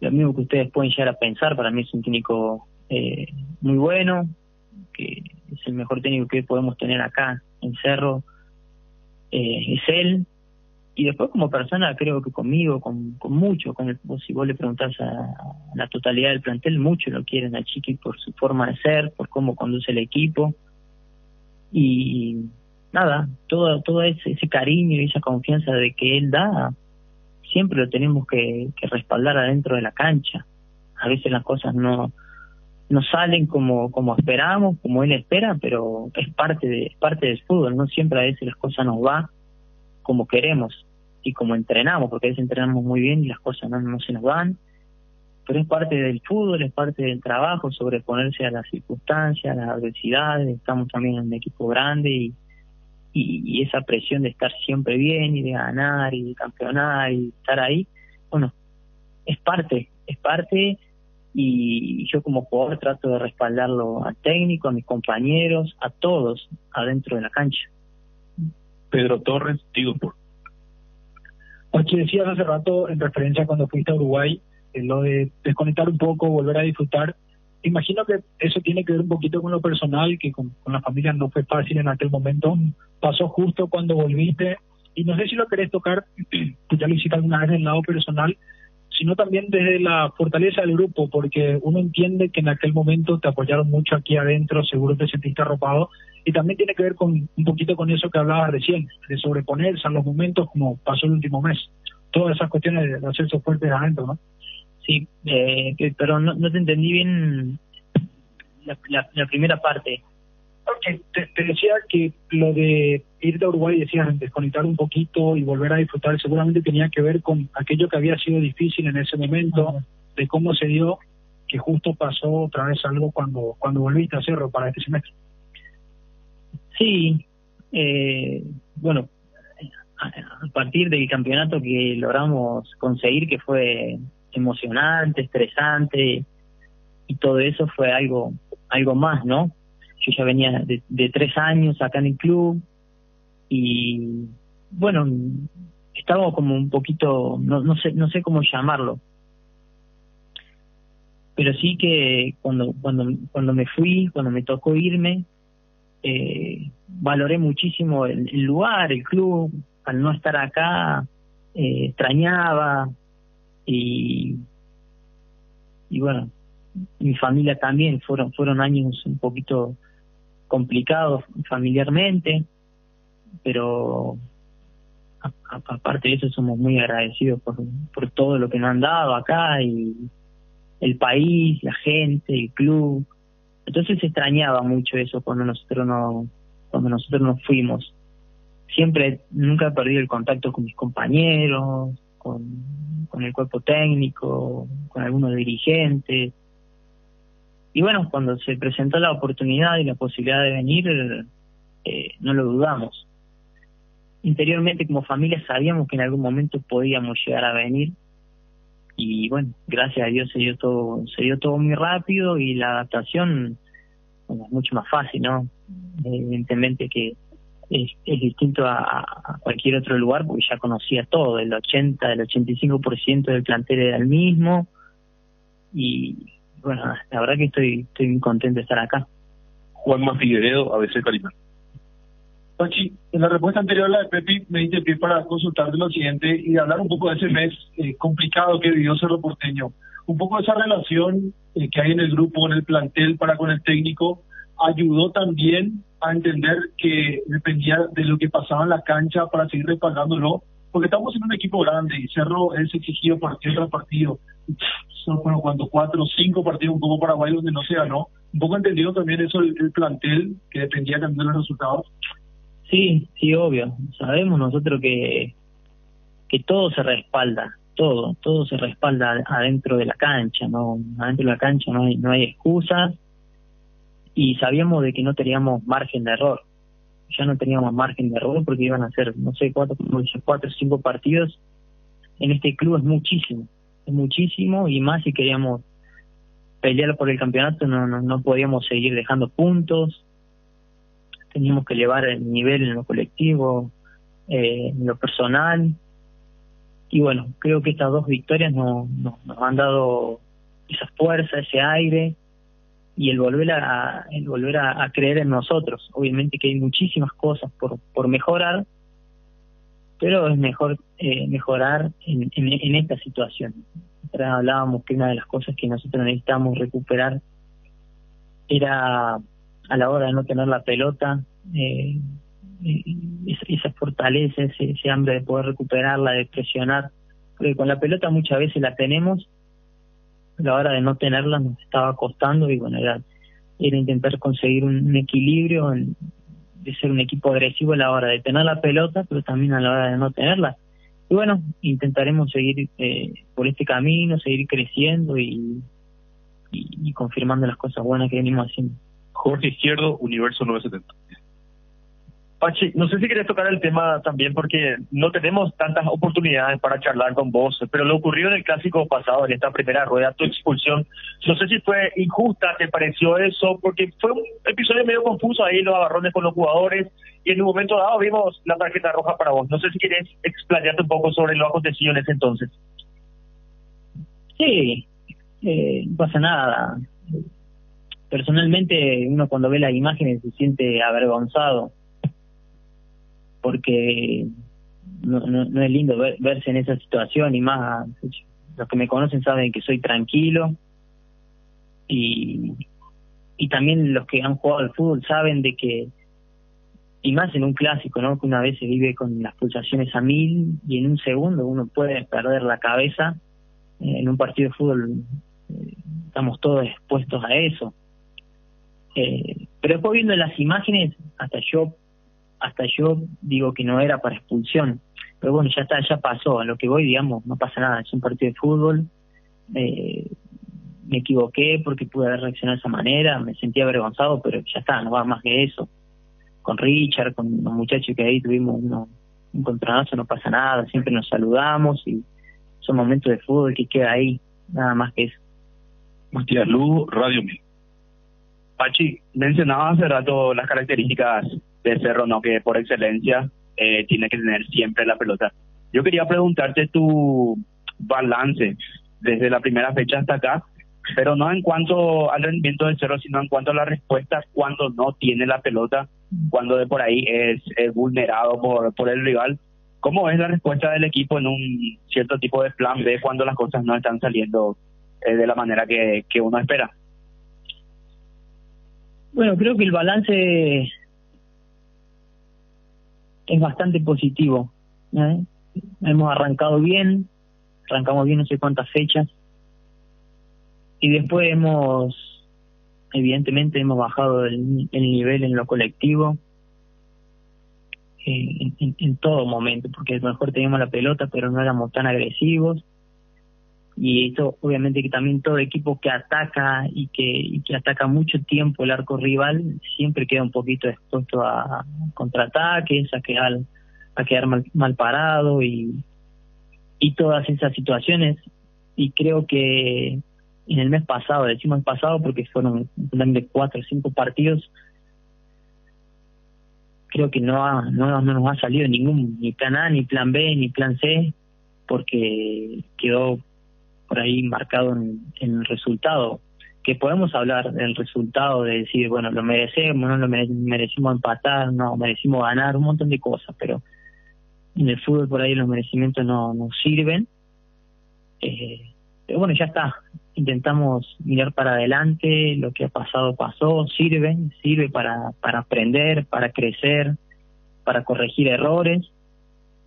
lo mismo que ustedes pueden llegar a pensar. Para mí es un técnico muy bueno, que es el mejor técnico que podemos tener acá en Cerro, es él. Y después como persona creo que conmigo, con si vos le preguntás a la totalidad del plantel, mucho lo quieren a Chiqui por su forma de ser, por cómo conduce el equipo. Y nada, todo ese cariño y esa confianza de que él da, siempre lo tenemos que respaldar adentro de la cancha. A veces las cosas no salen como esperamos, como él espera, pero es parte del fútbol. No siempre a veces las cosas nos van como queremos y como entrenamos, porque a veces entrenamos muy bien y las cosas no se nos van, pero es parte del fútbol, es parte del trabajo, sobreponerse a las circunstancias, a las adversidades. Estamos también en un equipo grande y esa presión de estar siempre bien y de ganar y de campeonar y estar ahí, bueno, es parte y yo como jugador trato de respaldarlo al técnico, a mis compañeros, a todos adentro de la cancha. Pedro Torres, Tidopor. Aquí decías hace rato, en referencia a cuando fuiste a Uruguay, lo de desconectar un poco, volver a disfrutar. Imagino que eso tiene que ver un poquito con lo personal, que con la familia no fue fácil en aquel momento. Pasó justo cuando volviste, y no sé si lo querés tocar, tú ya lo hiciste alguna vez en el lado personal, sino también desde la fortaleza del grupo, porque uno entiende que en aquel momento te apoyaron mucho aquí adentro, seguro te sentiste arropado, y también tiene que ver con un poquito con eso que hablabas recién, de sobreponerse a los momentos como pasó el último mes. Todas esas cuestiones de hacerse fuertes adentro, ¿no? Sí, pero no te entendí bien la primera parte. Okay, te decía que lo de irte a Uruguay, decías, desconectar un poquito y volver a disfrutar, seguramente tenía que ver con aquello que había sido difícil en ese momento, de cómo se dio que justo pasó otra vez algo cuando volviste a Cerro para este semestre. Sí, bueno, a partir del campeonato que logramos conseguir, que fue emocionante, estresante, y todo eso fue algo más, ¿no? yo ya venía de 3 años acá en el club y bueno, estaba como un poquito, no sé cómo llamarlo, pero sí que cuando me fui, cuando me tocó irme, valoré muchísimo el lugar, el club. Al no estar acá extrañaba y bueno, mi familia también, fueron años un poquito complicados familiarmente, pero aparte de eso somos muy agradecidos por todo lo que nos han dado acá, y el país, la gente, el club. Entonces se extrañaba mucho eso cuando nosotros nos fuimos. Nunca he perdido el contacto con mis compañeros, con el cuerpo técnico, con algunos dirigentes. Y bueno, cuando se presentó la oportunidad y la posibilidad de venir, no lo dudamos. Interiormente, como familia, sabíamos que en algún momento podíamos llegar a venir. Y bueno, gracias a Dios se dio todo muy rápido, y la adaptación, bueno, es mucho más fácil, ¿no? Evidentemente que es distinto a cualquier otro lugar, porque ya conocía todo, el 85% del plantel era el mismo, y bueno, la verdad que estoy muy contento de estar acá. Juanma Figueredo, ABC Calimán. Pachi, en la respuesta anterior a la de Pepi me diste pie para consultarte lo siguiente y hablar un poco de ese mes complicado que vivió Cerro Porteño. Un poco de esa relación que hay en el grupo, en el plantel para con el técnico, ayudó también a entender que dependía de lo que pasaba en la cancha para seguir respaldándolo, porque estamos en un equipo grande y Cerro es exigido partido tras partido. Son cuando 4 o 5 partidos un poco Paraguay donde no se ganó. Un poco entendido también eso el plantel, que dependía también de los resultados. Sí, obvio. Sabemos nosotros que todo se respalda, todo se respalda adentro de la cancha, ¿no? Adentro de la cancha no hay excusas, y sabíamos de que no teníamos margen de error. Ya no teníamos margen de error porque iban a ser, no sé, 4 o 5 partidos. En este club es muchísimo, y más si queríamos pelear por el campeonato, no podíamos seguir dejando puntos. Teníamos que elevar el nivel en lo colectivo, en lo personal, y bueno, creo que estas 2 victorias nos han dado esa fuerza, ese aire, y el volver a creer en nosotros. Obviamente que hay muchísimas cosas por mejorar, pero es mejor mejorar en esta situación. Ahora hablábamos que una de las cosas que nosotros necesitamos recuperar era a la hora de no tener la pelota, esa fortaleza, ese hambre de poder recuperarla, de presionar, porque con la pelota muchas veces la tenemos, a la hora de no tenerla nos estaba costando, y bueno, era intentar conseguir un equilibrio de ser un equipo agresivo a la hora de tener la pelota, pero también a la hora de no tenerla. Y bueno, intentaremos seguir por este camino, seguir creciendo y confirmando las cosas buenas que venimos haciendo. Jorge Izquierdo, Universo 970. Pachi, no sé si querés tocar el tema también, porque no tenemos tantas oportunidades para charlar con vos, pero lo ocurrió en el clásico pasado, en esta primera rueda, tu expulsión, no sé si fue injusta, ¿te pareció eso? Porque fue un episodio medio confuso ahí, los agarrones con los jugadores, y en un momento dado vimos la tarjeta roja para vos. No sé si querés explayarte un poco sobre lo acontecido en ese entonces. Sí, no pasa nada. Personalmente, uno cuando ve las imágenes se siente avergonzado, porque no es lindo verse en esa situación, y más los que me conocen saben que soy tranquilo, y también los que han jugado al fútbol saben de que, y más en un clásico, ¿no?, que una vez se vive con las pulsaciones a 1000, y en un segundo uno puede perder la cabeza. En un partido de fútbol estamos todos expuestos a eso, pero después viendo las imágenes hasta yo digo que no era para expulsión, pero bueno, ya está, ya pasó. A lo que voy, digamos, no pasa nada, es un partido de fútbol. Me equivoqué porque pude haber reaccionado de esa manera, me sentía avergonzado, pero ya está, no va más que eso. Con Richard, con los muchachos que ahí tuvimos un encontronazo, no pasa nada, siempre nos saludamos, y son momentos de fútbol que queda ahí, nada más que eso. Matías Lugo, Radio 1000. Pachi, mencionaba hace rato las características de Cerro, ¿no? Que por excelencia tiene que tener siempre la pelota. Yo quería preguntarte tu balance desde la primera fecha hasta acá, pero no en cuanto al rendimiento del Cerro, sino en cuanto a la respuesta cuando no tiene la pelota, cuando de por ahí es vulnerado por el rival. ¿Cómo es la respuesta del equipo en un cierto tipo de plan B cuando las cosas no están saliendo de la manera que uno espera? Bueno, creo que el balance es bastante positivo, ¿eh? Hemos arrancamos bien no sé cuántas fechas, y después evidentemente hemos bajado el nivel en lo colectivo, en todo momento, porque a lo mejor teníamos la pelota pero no éramos tan agresivos, y esto obviamente que también todo equipo que ataca y que ataca mucho tiempo el arco rival siempre queda un poquito expuesto a contraataques, a quedar mal parado y todas esas situaciones. Y creo que en el mes pasado, decimos el pasado porque fueron un plan de 4 o 5 partidos, creo que no nos ha salido ni plan A, ni plan B, ni plan C, porque quedó por ahí marcado en el resultado. Que podemos hablar del resultado, de decir, bueno, lo merecemos, no lo merecimos empatar, no, merecimos ganar, un montón de cosas, pero en el fútbol por ahí los merecimientos no sirven. Pero bueno, ya está. Intentamos mirar para adelante, lo que ha pasado pasó, sirve para aprender, para crecer, para corregir errores,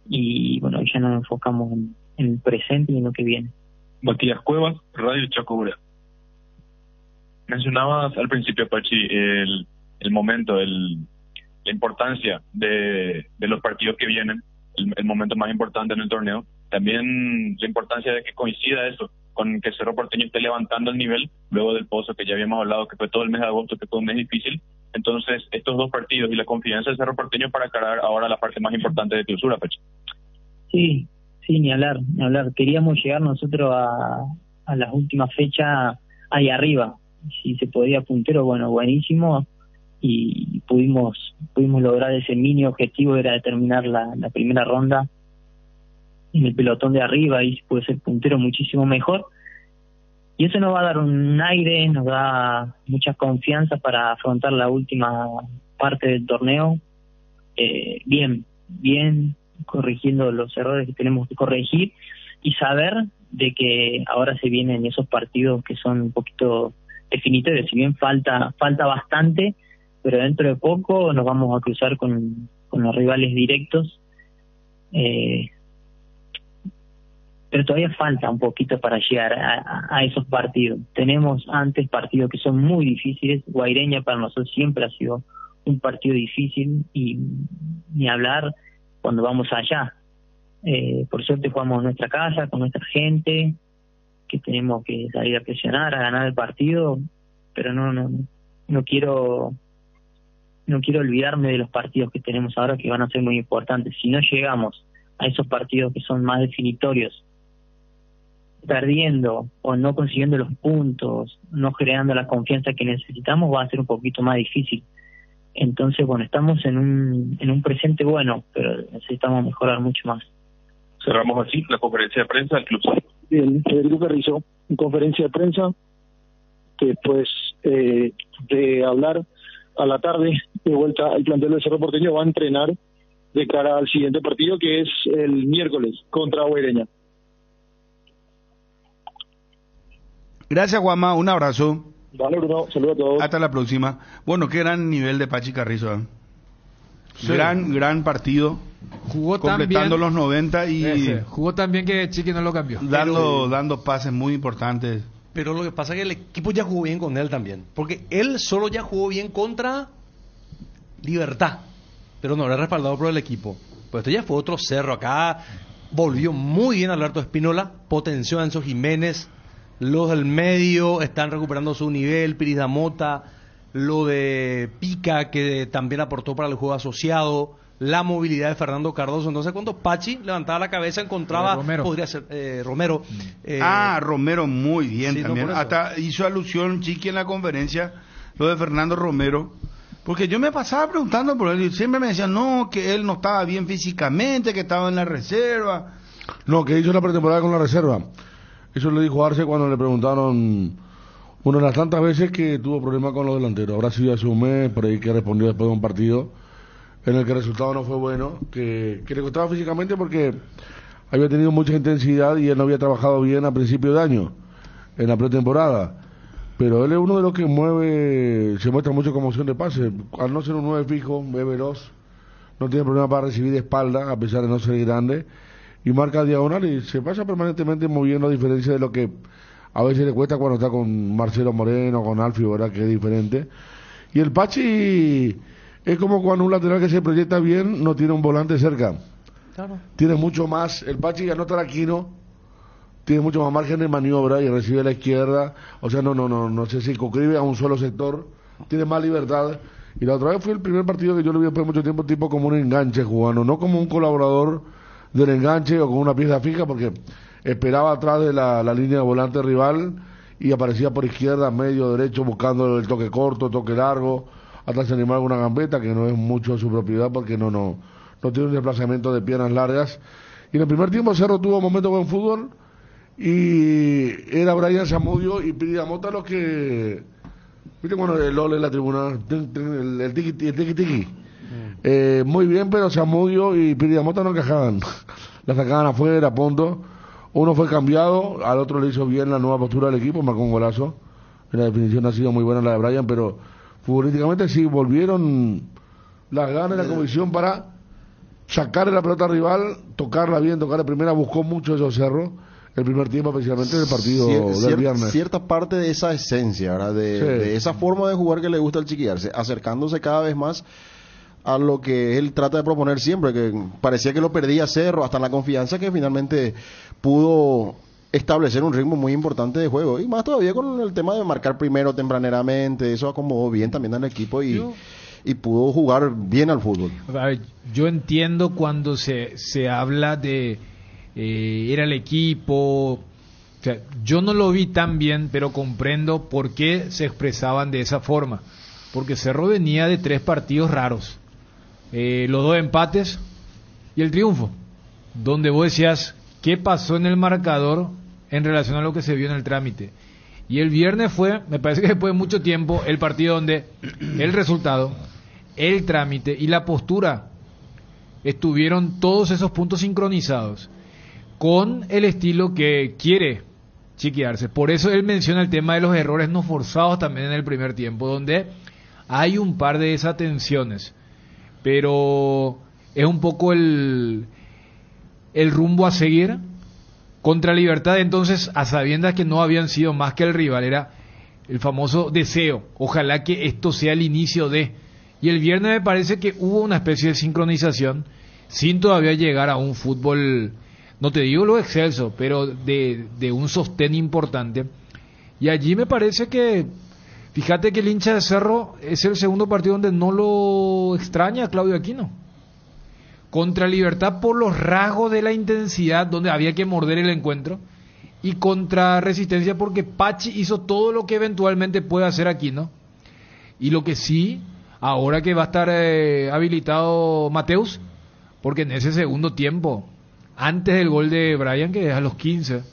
y bueno, ya nos enfocamos en el presente y en lo que viene. Matías Cuevas, Radio Chaco Bural. Mencionabas al principio, Pachi, el momento, la importancia de los partidos que vienen, el momento más importante en el torneo. También la importancia de que coincida eso con que Cerro Porteño esté levantando el nivel luego del pozo que ya habíamos hablado, que fue todo el mes de agosto, que fue un mes difícil. Entonces, estos dos partidos y la confianza del Cerro Porteño para encarar ahora la parte más importante de clausura, Pachi. Sí, ni hablar. Queríamos llegar nosotros a las últimas fechas ahí arriba. Si se podía puntero, bueno, buenísimo, y pudimos lograr ese mini objetivo, era determinar la primera ronda en el pelotón de arriba, y puede ser puntero muchísimo mejor, y eso nos va a dar un aire, nos da mucha confianza para afrontar la última parte del torneo bien, corrigiendo los errores que tenemos que corregir, y saber de que ahora se vienen esos partidos que son un poquito definitorios. Si bien falta bastante, pero dentro de poco nos vamos a cruzar con los rivales directos, pero todavía falta un poquito para llegar a esos partidos. Tenemos antes partidos que son muy difíciles. Guaireña para nosotros siempre ha sido un partido difícil, y ni hablar cuando vamos allá. Por suerte jugamos en nuestra casa, con nuestra gente, que tenemos que salir a presionar, a ganar el partido, pero no quiero olvidarme de los partidos que tenemos ahora, que van a ser muy importantes. Si no llegamos a esos partidos que son más definitorios, perdiendo o no consiguiendo los puntos, no generando la confianza que necesitamos, va a ser un poquito más difícil. Entonces, bueno, estamos en un presente bueno, pero necesitamos mejorar mucho más. Cerramos así la conferencia de prensa del Club. Bien, Federico Carrizo, en conferencia de prensa, después de hablar a la tarde, de vuelta al plantel del Cerro Porteño, va a entrenar de cara al siguiente partido, que es el miércoles contra Guaireña. Gracias, Juanma, un abrazo. Vale, Bruno, saludos a todos. Hasta la próxima. Bueno, qué gran nivel de Pachi Carrizo, ¿eh? Sí. Gran partido. Jugó completando tan bien, los 90 y jugó tan bien que Chiqui no lo cambió. Dando pases muy importantes. Pero lo que pasa es que el equipo ya jugó bien con él también, porque él solo ya jugó bien contra Libertad, pero no era respaldado por el equipo. Pues esto ya fue otro Cerro. Acá volvió muy bien Alberto Espínola, potenció a Enzo Jiménez, los del medio están recuperando su nivel, Piris da Mota, lo de Pica, que también aportó para el juego asociado, la movilidad de Fernando Cardoso. Entonces, cuando Pachi levantaba la cabeza, encontraba, podría ser Romero. Romero muy bien, sí, también. No, hasta hizo alusión Chiqui en la conferencia lo de Fernando Romero, porque yo me pasaba preguntando por él y siempre me decían, no, que él no estaba bien físicamente, que estaba en la reserva. No, que hizo la pretemporada con la reserva. Eso le dijo Arce cuando le preguntaron una de las tantas veces que tuvo problemas con los delanteros. Ahora sí hace un mes, por ahí que respondió después de un partido en el que el resultado no fue bueno, que le costaba físicamente porque había tenido mucha intensidad y él no había trabajado bien a principio de año, en la pretemporada. Pero él es uno de los que se muestra mucho como opción de pase. Al no ser un 9 fijo, es veloz, no tiene problema para recibir de espalda, a pesar de no ser grande, y marca diagonal y se pasa permanentemente moviendo, a diferencia de lo que a veces le cuesta cuando está con Marcelo Moreno, con Alfio, ¿verdad? Que es diferente. Y el Pachi es como cuando un lateral que se proyecta bien no tiene un volante cerca. Claro. Tiene mucho más, el Pachi ya no está Aquino, tiene mucho más margen de maniobra y recibe a la izquierda, o sea, no se circunscribe a un solo sector, tiene más libertad. Y la otra vez fue el primer partido que yo lo vi después de mucho tiempo, tipo como un enganche jugando, no como un colaborador del enganche o con una pieza fija, porque esperaba atrás de la línea de volante rival y aparecía por izquierda, medio, derecho, buscando el toque corto, toque largo, hasta se animaba alguna gambeta, que no es mucho su propiedad porque no tiene un desplazamiento de piernas largas. Y en el primer tiempo Cerro tuvo momentos de buen fútbol y era Brian Zamudio y Pirida Mota los que, viste cuando el LOL en la tribuna, el tiki-tiki, muy bien, pero Zamudio y Pirida Mota no encajaban, la sacaban afuera a punto. Uno fue cambiado, al otro le hizo bien la nueva postura del equipo, marcó un golazo. La definición ha sido muy buena la de Brian, pero futbolísticamente sí volvieron las ganas y la convicción para sacarle la pelota al rival, tocarla bien, tocarla primera, buscó mucho esos Cerros el primer tiempo, especialmente en el partido del viernes. Cierta parte de esa esencia, ¿verdad? De esa forma de jugar que le gusta al Chiquiarse, acercándose cada vez más a lo que él trata de proponer siempre, que parecía que lo perdía Cerro, hasta la confianza que finalmente pudo establecer un ritmo muy importante de juego, y más todavía con el tema de marcar primero tempraneramente, eso acomodó bien también al equipo y pudo jugar bien al fútbol. A ver, yo entiendo cuando se habla de era el equipo, o sea, yo no lo vi tan bien, pero comprendo por qué se expresaban de esa forma, porque Cerro venía de 3 partidos raros, los 2 empates y el triunfo, donde vos decías, ¿qué pasó en el marcador en relación a lo que se vio en el trámite? Y el viernes fue, me parece que después de mucho tiempo, el partido donde el resultado, el trámite y la postura estuvieron todos esos puntos sincronizados con el estilo que quiere Chiquiarse. Por eso él menciona el tema de los errores no forzados también en el primer tiempo, donde hay un par de desatenciones, pero es un poco el rumbo a seguir contra Libertad. Entonces, a sabiendas que no habían sido más que el rival, era el famoso deseo, ojalá que esto sea el inicio de, y el viernes me parece que hubo una especie de sincronización sin todavía llegar a un fútbol, no te digo lo excelso, pero de un sostén importante. Y allí me parece que, fíjate que el hincha de Cerro es el segundo partido donde no lo extraña a Claudio Aquino. Contra Libertad por los rasgos de la intensidad, donde había que morder el encuentro, y contra Resistencia porque Pachi hizo todo lo que eventualmente puede hacer Aquino. Y lo que sí, ahora que va a estar habilitado Mateus, porque en ese segundo tiempo, antes del gol de Brian, que es a los 15,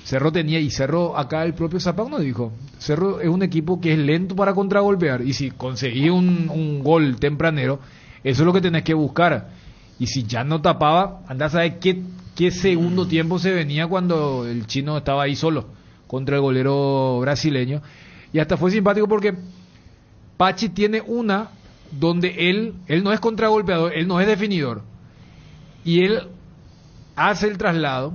Cerro tenía, y Cerro, acá el propio Zapag nos dijo, Cerro es un equipo que es lento para contragolpear, y si conseguí un gol tempranero, eso es lo que tenés que buscar. Y si ya no tapaba, andás a saber qué segundo tiempo se venía cuando el chino estaba ahí solo contra el golero brasileño. Y hasta fue simpático porque Pachi tiene una donde él no es contragolpeador, él no es definidor, y él hace el traslado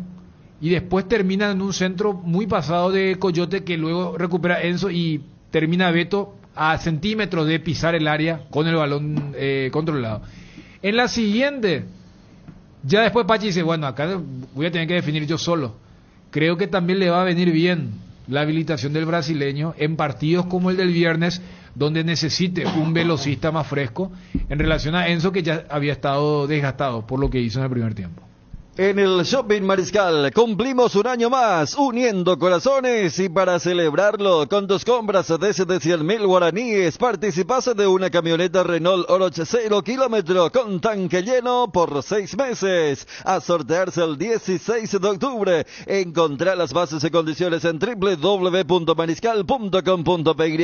y después termina en un centro muy pasado de Coyote, que luego recupera Enzo y termina Beto a centímetros de pisar el área con el balón controlado. En la siguiente, ya después Pachi dice, bueno, acá voy a tener que definir yo solo. Creo que también le va a venir bien la habilitación del brasileño en partidos como el del viernes, donde necesite un velocista más fresco en relación a Enzo, que ya había estado desgastado por lo que hizo en el primer tiempo. En el Shopping Mariscal cumplimos un año más, uniendo corazones, y para celebrarlo, con tus compras desde 100.000 guaraníes, participás de una camioneta Renault Oroch 0 kilómetro con tanque lleno por 6 meses, a sortearse el 16 de octubre. Encontrá las bases y condiciones en www.mariscal.com.py.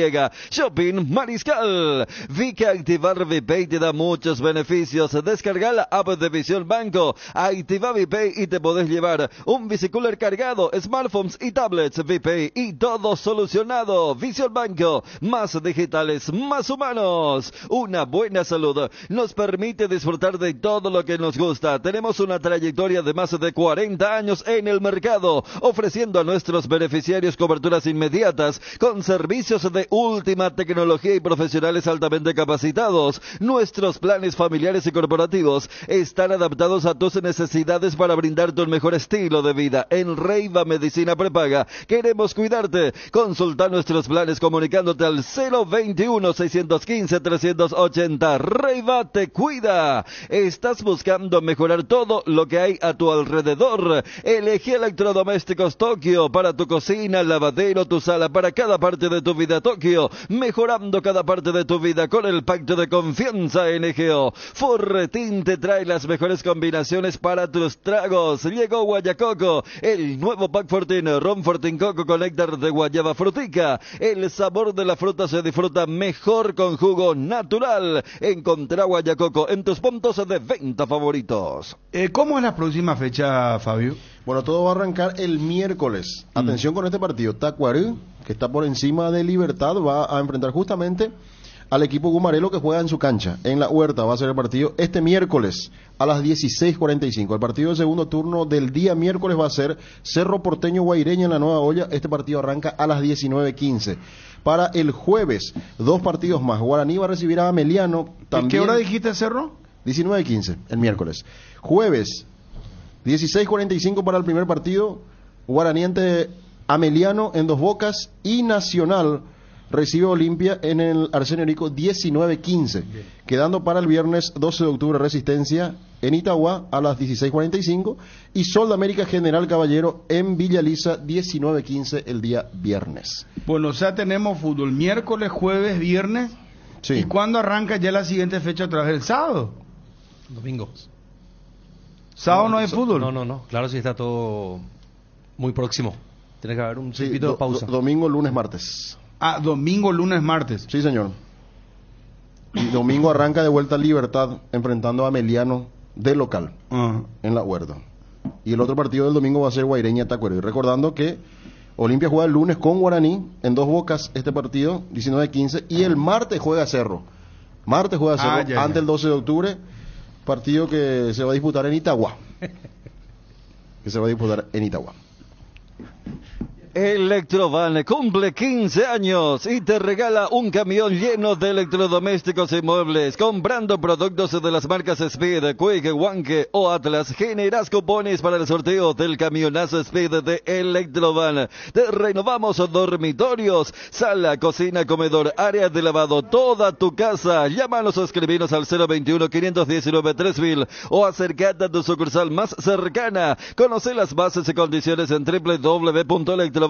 Shopping Mariscal. Vi que activar VPay te da muchos beneficios. Descarga la app de Visión Banco, activa VPay y te podés llevar un bicicooler cargado, smartphones y tablets VPay y todo solucionado. Visión Banco, más digitales, más humanos. Una buena salud nos permite disfrutar de todo lo que nos gusta. Tenemos una trayectoria de más de 40 años en el mercado, ofreciendo a nuestros beneficiarios coberturas inmediatas con servicios de última tecnología y profesionales altamente capacitados. Nuestros planes familiares y corporativos están adaptados a tus necesidades para brindarte un mejor estilo de vida. En Reiva Medicina Prepaga queremos cuidarte. Consulta nuestros planes comunicándote al 021-615-380. Reiva te cuida. ¿Estás buscando mejorar todo lo que hay a tu alrededor? Elegí Electrodomésticos Tokio para tu cocina, lavadero, tu sala, para cada parte de tu vida. Tokio, mejorando cada parte de tu vida con el pacto de confianza NGO. Forretín te trae las mejores combinaciones para tus tragos. Llegó Guayacoco, el nuevo pack Fortín, ron Fortín Coco con néctar de guayaba frutica. El sabor de la fruta se disfruta mejor con jugo natural. Encontrá Guayacoco en tus puntos de venta favoritos. ¿Cómo es la próxima fecha, Fabio? Bueno, todo va a arrancar el miércoles. Atención con este partido. Tacuarú, que está por encima de Libertad, va a enfrentar justamente al equipo Gumarelo, que juega en su cancha, en la Huerta. Va a ser el partido este miércoles a las 16:45. El partido de segundo turno del día miércoles va a ser Cerro Porteño Guaireña en la Nueva Olla. Este partido arranca a las 19:15. Para el jueves, 2 partidos más. Guaraní va a recibir a Ameliano. También, ¿qué hora dijiste, Cerro? 19:15, el miércoles. Jueves, 16:45 para el primer partido. Guaraní ante Ameliano en Dos Bocas, y Nacional recibe Olimpia en el Arsenio Rico 19:15, quedando para el viernes 12 de octubre Resistencia en Itagua a las 16:45 y Sol de América General Caballero en Villa Lisa 19:15 el día viernes. Bueno, o sea, tenemos fútbol miércoles, jueves, viernes. Sí. ¿Y cuándo arranca ya la siguiente fecha otra vez? ¿El sábado? Domingo. ¿Sábado no hay fútbol? No, claro, sí está todo muy próximo. Tiene que haber un poquito de pausa. Domingo, lunes, martes. Ah, domingo, lunes, martes. Sí, señor. Y domingo arranca de vuelta Libertad enfrentando a Ameliano de local en la Huerta. Y el otro partido del domingo va a ser Guaireña Tacuero. Y recordando que Olimpia juega el lunes con Guaraní en Dos Bocas este partido, 19:15, y el martes juega Cerro. Ante el 12 de octubre, partido que se va a disputar en Itagua. Electrovan cumple 15 años y te regala un camión lleno de electrodomésticos y muebles. Comprando productos de las marcas Speed, Quick, Wanke o Atlas, generas cupones para el sorteo del camionazo Speed de Electrovan. Te renovamos dormitorios, sala, cocina, comedor, área de lavado, toda tu casa. Llámanos o escribinos al 021-519-3000 o acércate a tu sucursal más cercana. Conoce las bases y condiciones en www.electrovan.com.py.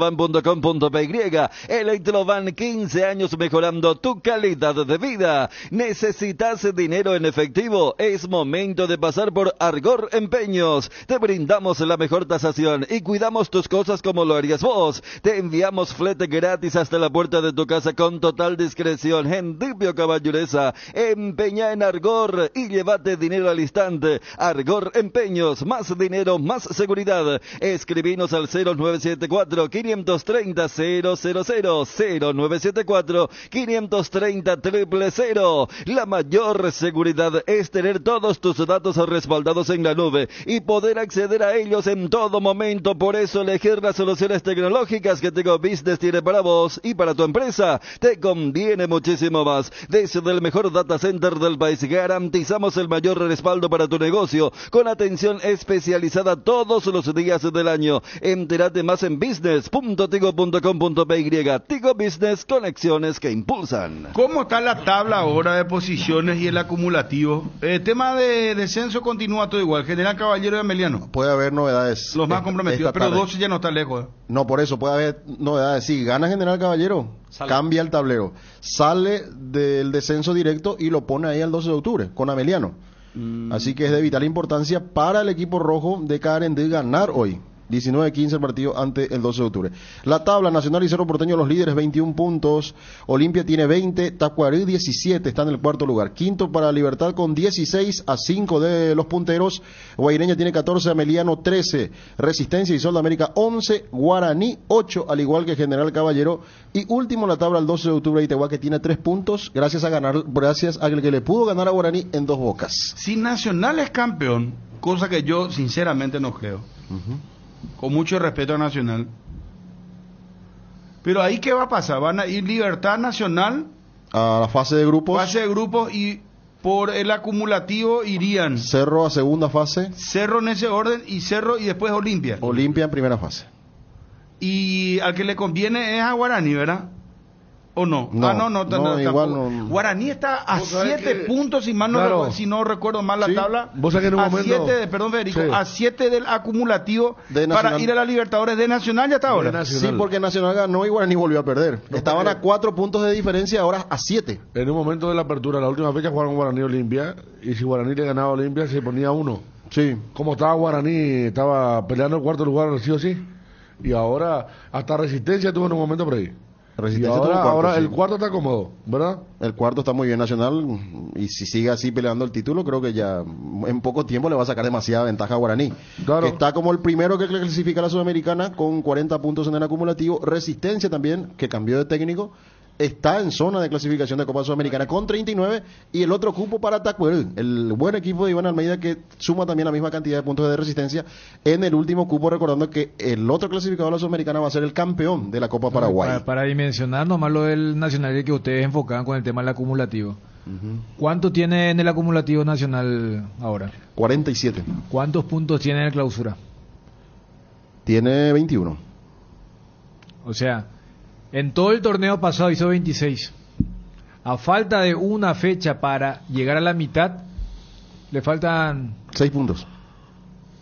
Electrovan, 15 años mejorando tu calidad de vida. ¿Necesitas dinero en efectivo? Es momento de pasar por Argor Empeños. Te brindamos la mejor tasación y cuidamos tus cosas como lo harías vos. Te enviamos flete gratis hasta la puerta de tu casa con total discreción. Hendipio Caballureza, empeña en Argor y llévate dinero al instante. Argor Empeños, más dinero, más seguridad. Escribinos al 0974-530-000, 0974-530-000. La mayor seguridad es tener todos tus datos respaldados en la nube y poder acceder a ellos en todo momento. Por eso elegir las soluciones tecnológicas que Tigo Business tiene para vos y para tu empresa te conviene muchísimo más. Desde el mejor data center del país garantizamos el mayor respaldo para tu negocio con atención especializada todos los días del año. Entérate más en business www.tigo.com.py. Tigo Business, conexiones que impulsan. ¿Cómo está la tabla ahora de posiciones y el acumulativo? El tema de descenso continúa todo igual. General Caballero y Ameliano. Puede haber novedades. Los más comprometidos, pero 12 ya no está lejos. No, por eso puede haber novedades. Si gana General Caballero, cambia el tablero. Sale del descenso directo y lo pone ahí al 12 de octubre con Ameliano. Así que es de vital importancia para el equipo rojo de Carendí ganar hoy. 19-15 el partido ante el 12 de octubre. La tabla Nacional y Cerro Porteño, los líderes, 21 puntos. Olimpia tiene 20, Tacuarí 17, está en el cuarto lugar. Quinto para Libertad con 16 a 5 de los punteros. Guaireña tiene 14, Ameliano 13, Resistencia y Sol de América 11, Guaraní 8, al igual que General Caballero. Y último la tabla el 12 de octubre, Itagua, que tiene 3 puntos, gracias a que le pudo ganar a Guaraní en 2 bocas. Si Nacional es campeón, cosa que yo sinceramente no creo. Con mucho respeto a Nacional. Pero ahí, ¿qué va a pasar? Van a ir Libertad, Nacional a la fase de grupos. Fase de grupos, y por el acumulativo irían Cerro a segunda fase. Cerro en ese orden, y Cerro y después Olimpia. Olimpia en primera fase. Y al que le conviene es a Guaraní, ¿verdad? ¿O no? No, no, igual no. Guaraní está a 7 puntos, si no recuerdo mal la tabla. Vos sabés que en un momento... 7, perdón Federico, a 7 del acumulativo para ir a la Libertadores de Nacional ya hasta ahora. Sí, porque Nacional ganó y Guaraní volvió a perder. Estaban a 4 puntos de diferencia, ahora a 7. En un momento de la apertura, la última fecha jugaron Guaraní y Olimpia, y si Guaraní le ganaba a Olimpia se ponía 1. Sí. Como estaba Guaraní, estaba peleando el cuarto lugar, sí o sí. Y ahora hasta Resistencia tuvo en un momento por ahí. Y ahora el cuarto está cómodo, ¿verdad? El cuarto está muy bien Nacional, y si sigue así peleando el título, creo que ya en poco tiempo le va a sacar demasiada ventaja a Guaraní. Claro. Que está como el primero que clasifica a la Sudamericana con 40 puntos en el acumulativo. Resistencia también, que cambió de técnico, está en zona de clasificación de Copa Sudamericana con 39, y el otro cupo para Tacuel, el buen equipo de Iván Almeida, que suma también la misma cantidad de puntos de Resistencia en el último cupo, recordando que el otro clasificado de la Sudamericana va a ser el campeón de la Copa Paraguay. Para dimensionar nomás lo del Nacional que ustedes enfocaban con el tema del acumulativo. ¿Cuánto tiene en el acumulativo Nacional ahora? 47. ¿Cuántos puntos tiene en el clausura? Tiene 21. O sea, en todo el torneo pasado hizo 26. A falta de una fecha para llegar a la mitad, le faltan 6 puntos.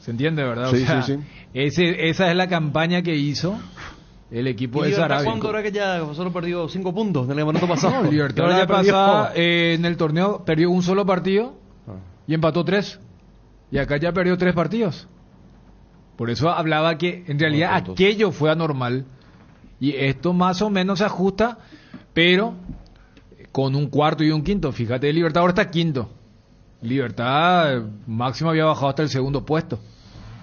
¿Se entiende, verdad? Sí, o sea, sí. Esa es la campaña que hizo el equipo de Sarabia. ¿Cuánto era que ya solo perdió 5 puntos en el campeonato pasado? No, Libertad ya pasaba en el torneo, perdió un solo partido y empató 3. Y acá ya perdió 3 partidos. Por eso hablaba que en realidad aquello fue anormal. Y esto más o menos se ajusta, pero con un cuarto y un quinto. Fíjate, Libertad ahora está quinto. Libertad máximo había bajado hasta el segundo puesto,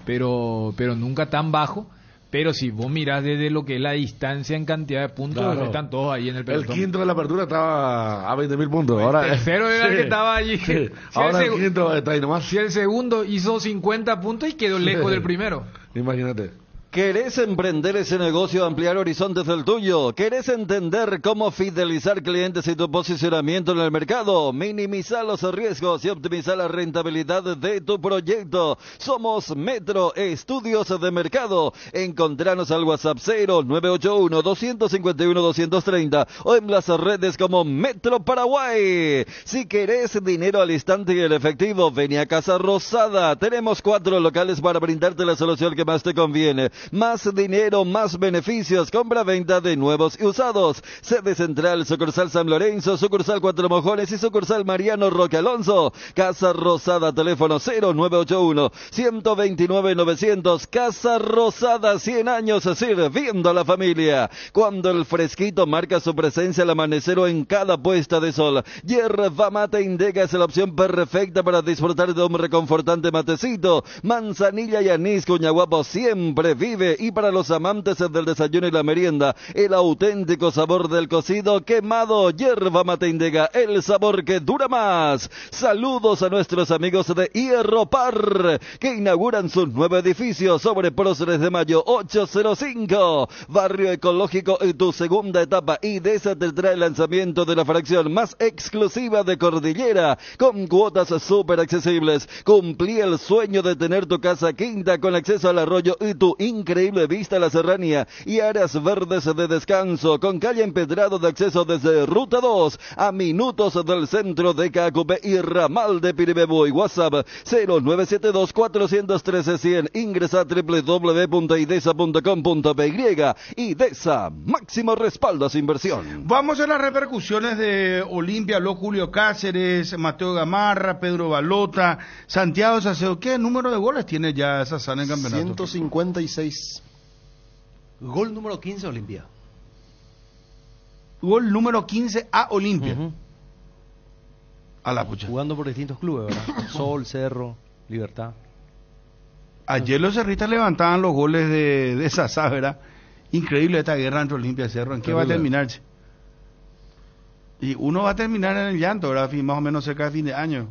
pero nunca tan bajo. Pero si vos mirás desde lo que es la distancia en cantidad de puntos, claro, están todos ahí en el pelotón. El quinto de la apertura estaba a 20.000 puntos. Ahora, el tercero era el que estaba allí. Sí. Ahora el quinto está ahí nomás. Si el segundo hizo 50 puntos y quedó lejos del primero. Imagínate. ¿Querés emprender ese negocio, ampliar horizontes del tuyo? ¿Querés entender cómo fidelizar clientes y tu posicionamiento en el mercado? Minimizar los riesgos y optimizar la rentabilidad de tu proyecto. Somos Metro Estudios de Mercado. Encontranos al WhatsApp 0981-251-230 o en las redes como Metro Paraguay. Si querés dinero al instante y el efectivo, ven a Casa Rosada. Tenemos 4 locales para brindarte la solución que más te conviene. Más dinero, más beneficios, compra-venta de nuevos y usados. Sede central, sucursal San Lorenzo, sucursal Cuatro Mojones y sucursal Mariano Roque Alonso. Casa Rosada, teléfono 0981-129-900. Casa Rosada, 100 años sirviendo a la familia. Cuando el fresquito marca su presencia al amanecer o en cada puesta de sol, Yerba Mate Indega es la opción perfecta para disfrutar de un reconfortante matecito. Manzanilla y anís, Cuñaguapo siempre vive. Y para los amantes del desayuno y la merienda, el auténtico sabor del cocido quemado. Yerba Mate Indega, el sabor que dura más. Saludos a nuestros amigos de Hierro Par, que inauguran su nuevo edificio sobre Próceres de Mayo 805, barrio ecológico en tu segunda etapa. Y de esa te trae el lanzamiento de la fracción más exclusiva de Cordillera, con cuotas súper accesibles. Cumplí el sueño de tener tu casa quinta con acceso al arroyo y tu increíble vista a la serranía y áreas verdes de descanso, con calle empedrado de acceso desde Ruta 2 a minutos del centro de Cacupé y ramal de Piribebuy. WhatsApp 0972-413-100. Ingresa a www.idesa.com.py. IDESA, máximo respaldo a su inversión. Vamos a las repercusiones de Olimpia. Habló Julio Cáceres, Mateo Gamarra, Pedro Balota, Santiago Saceo. ¿Qué número de goles tiene ya Sassana en el campeonato? 156. Gol número 15 Olimpia. Gol número 15 a Olimpia. A la pucha. Jugando por distintos clubes, ¿verdad? Sol, Cerro, Libertad. Ayer los cerristas levantaban los goles de Sassá, ¿verdad? Increíble esta guerra entre Olimpia y Cerro. ¿En qué va a terminarse? Y uno va a terminar en el llanto, ¿verdad? Más o menos cerca de fin de año.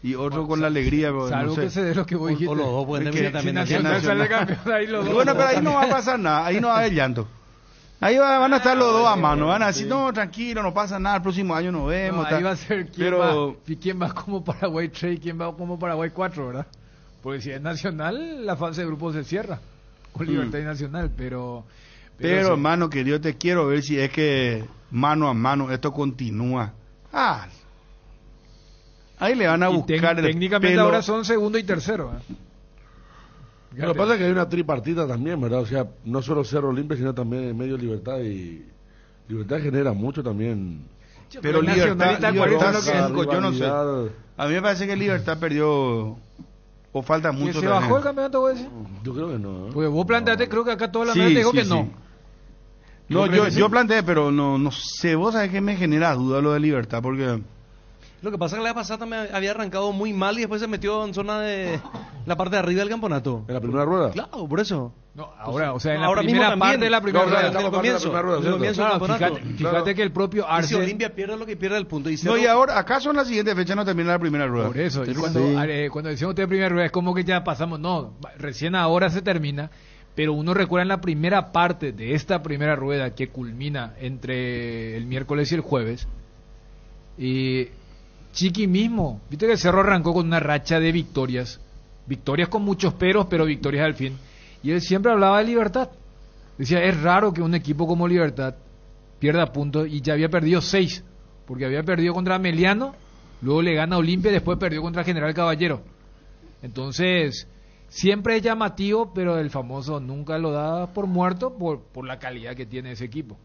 Y otro con la alegría. Salvo que se dé lo que vos dijiste. O los dos pueden terminar también. Nacional sale campeón, ahí los dos. Bueno, pero ahí no va a pasar nada. Ahí no va a haber llanto. Ahí van a estar los dos a mano. Van a decir, no, tranquilo, no pasa nada. El próximo año nos vemos. No, ahí va a ser quién va como Paraguay 3 y quién va como Paraguay 4, ¿verdad? Porque si es Nacional, la fase de grupos se cierra. Con Libertad y Nacional, pero sí. Hermano, que yo te quiero ver si es que mano a mano esto continúa. Ahí le van a buscar técnicamente pelo. Ahora son segundo y tercero. Lo que pasa es que hay una tripartita también, ¿verdad? O sea, no solo Cerro Olimpia, sino también Medio Libertad, y Libertad genera mucho también. Pero Libertad yo no sé. A mí me parece que Libertad perdió o falta mucho. ¿Se bajó el campeonato, vos decís? Yo creo que no. Porque vos planteaste, creo que acá toda la gente dijo que no. No, yo planteé, pero no sé, vos sabés que me genera duda lo de Libertad, porque... Lo que pasa es que la vez pasada también había arrancado muy mal y después se metió en zona de la parte de arriba del campeonato. ¿En la primera rueda? Claro, por eso. No, ahora, o sea, en la ahora primera mismo parte de la primera rueda. Del comienzo del campeonato. Fíjate que el propio Arce... Si Olimpia pierde lo que pierde el punto. No, y ahora, ¿acaso en la siguiente fecha no termina la primera rueda? Por eso, y cuando decimos de primera rueda es como que ya pasamos, no, recién ahora se termina, pero uno recuerda en la primera parte de esta primera rueda que culmina entre el miércoles y el jueves, y Chiqui mismo, viste que el Cerro arrancó con una racha de victorias con muchos peros, pero victorias al fin, y él siempre hablaba de Libertad, decía, es raro que un equipo como Libertad pierda puntos, y ya había perdido 6, porque había perdido contra Meliano, luego le gana a Olimpia y después perdió contra General Caballero. Entonces siempre es llamativo, pero el famoso nunca lo da por muerto por la calidad que tiene ese equipo.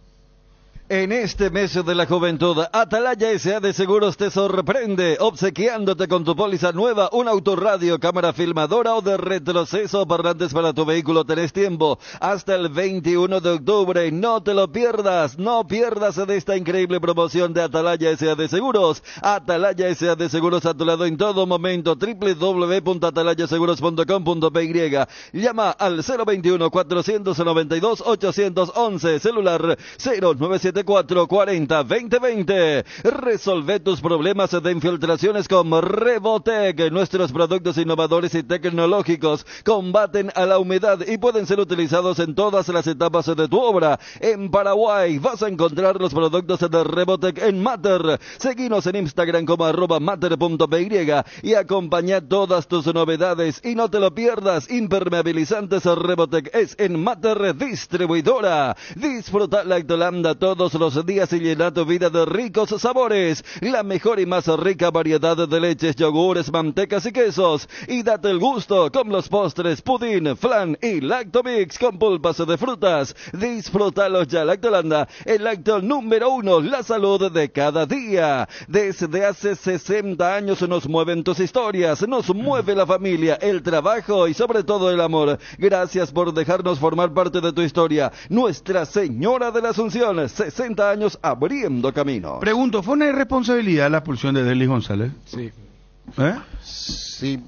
En este mes de la juventud, Atalaya S.A. de Seguros te sorprende, obsequiándote con tu póliza nueva un autorradio, cámara filmadora o de retroceso, parlantes para tu vehículo. Tenés tiempo hasta el 21 de octubre. No te lo pierdas, no pierdas de esta increíble promoción de Atalaya S.A. de Seguros. Atalaya S.A. de Seguros a tu lado en todo momento. www.atalayaseguros.com.py. Llama al 021-492-811, celular 097-440-2020. Resolve tus problemas de infiltraciones con Rebotec. Nuestros productos innovadores y tecnológicos combaten a la humedad y pueden ser utilizados en todas las etapas de tu obra. En Paraguay vas a encontrar los productos de Rebotec en Mater. Seguinos en Instagram como @mater.py y acompaña todas tus novedades y no te lo pierdas. Impermeabilizantes Rebotec es en Mater Distribuidora. Disfruta Lactolanda todos los días y llena tu vida de ricos sabores. La mejor y más rica variedad de leches, yogures, mantecas y quesos. Y date el gusto con los postres, pudín, flan y Lactomix con pulpas de frutas. Disfrútalos ya. Lactolanda, el lácteo número 1, la salud de cada día. Desde hace 60 años nos mueven tus historias, nos mueve la familia, el trabajo y sobre todo el amor. Gracias por dejarnos formar parte de tu historia. Nuestra Señora de la Asunción, 60 años abriendo camino. Pregunto, ¿fue una irresponsabilidad la expulsión de Delis González? Sí. Sí,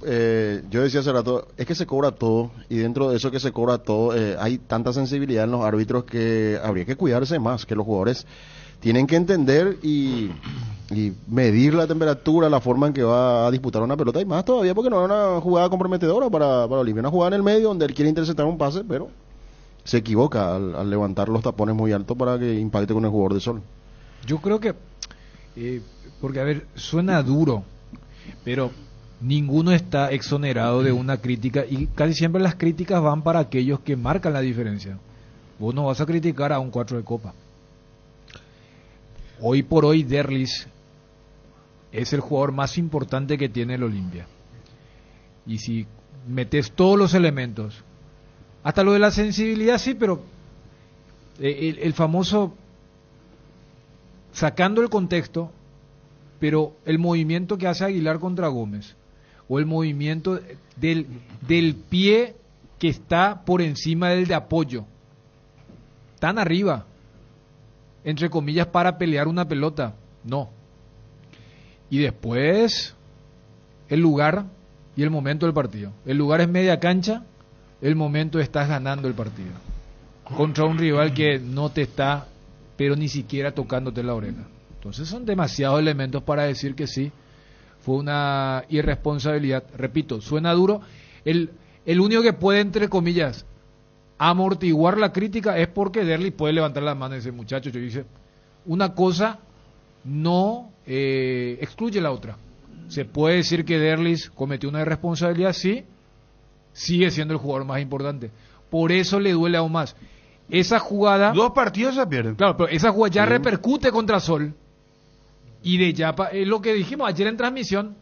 yo decía hace rato, es que se cobra todo, y dentro de eso que se cobra todo, hay tanta sensibilidad en los árbitros que habría que cuidarse más, que los jugadores tienen que entender y medir la temperatura, la forma en que va a disputar una pelota, y más todavía porque no es una jugada comprometedora para Olimpia, una jugada en el medio donde él quiere interceptar un pase, pero se equivoca al levantar los tapones muy altos para que impacte con el jugador de Sol. Yo creo que, porque a ver, suena duro, pero ninguno está exonerado de una crítica, y casi siempre las críticas van para aquellos que marcan la diferencia. Vos no vas a criticar a un 4 de copa. Hoy por hoy Derlis es el jugador más importante que tiene el Olimpia. Y si metes todos los elementos, hasta lo de la sensibilidad sí, pero el famoso, sacando el contexto, pero el movimiento que hace Aguilar contra Gómez, o el movimiento del pie que está por encima del de apoyo, tan arriba, entre comillas, para pelear una pelota, no. Y después el lugar y el momento del partido. El lugar es media cancha, el momento estás ganando el partido contra un rival que no te está, pero ni siquiera tocándote la oreja. Entonces son demasiados elementos para decir que sí, fue una irresponsabilidad. Repito, suena duro. El único que puede, entre comillas, amortiguar la crítica es porque Derlis puede levantar la mano y decir, muchachos, yo hice una cosa, no excluye la otra. Se puede decir que Derlis cometió una irresponsabilidad, sí, sigue siendo el jugador más importante. Por eso le duele aún más. Esa jugada... 2 partidos se pierden. Claro, pero esa jugada ya repercute contra Sol. Y de Yapa, es lo que dijimos ayer en transmisión.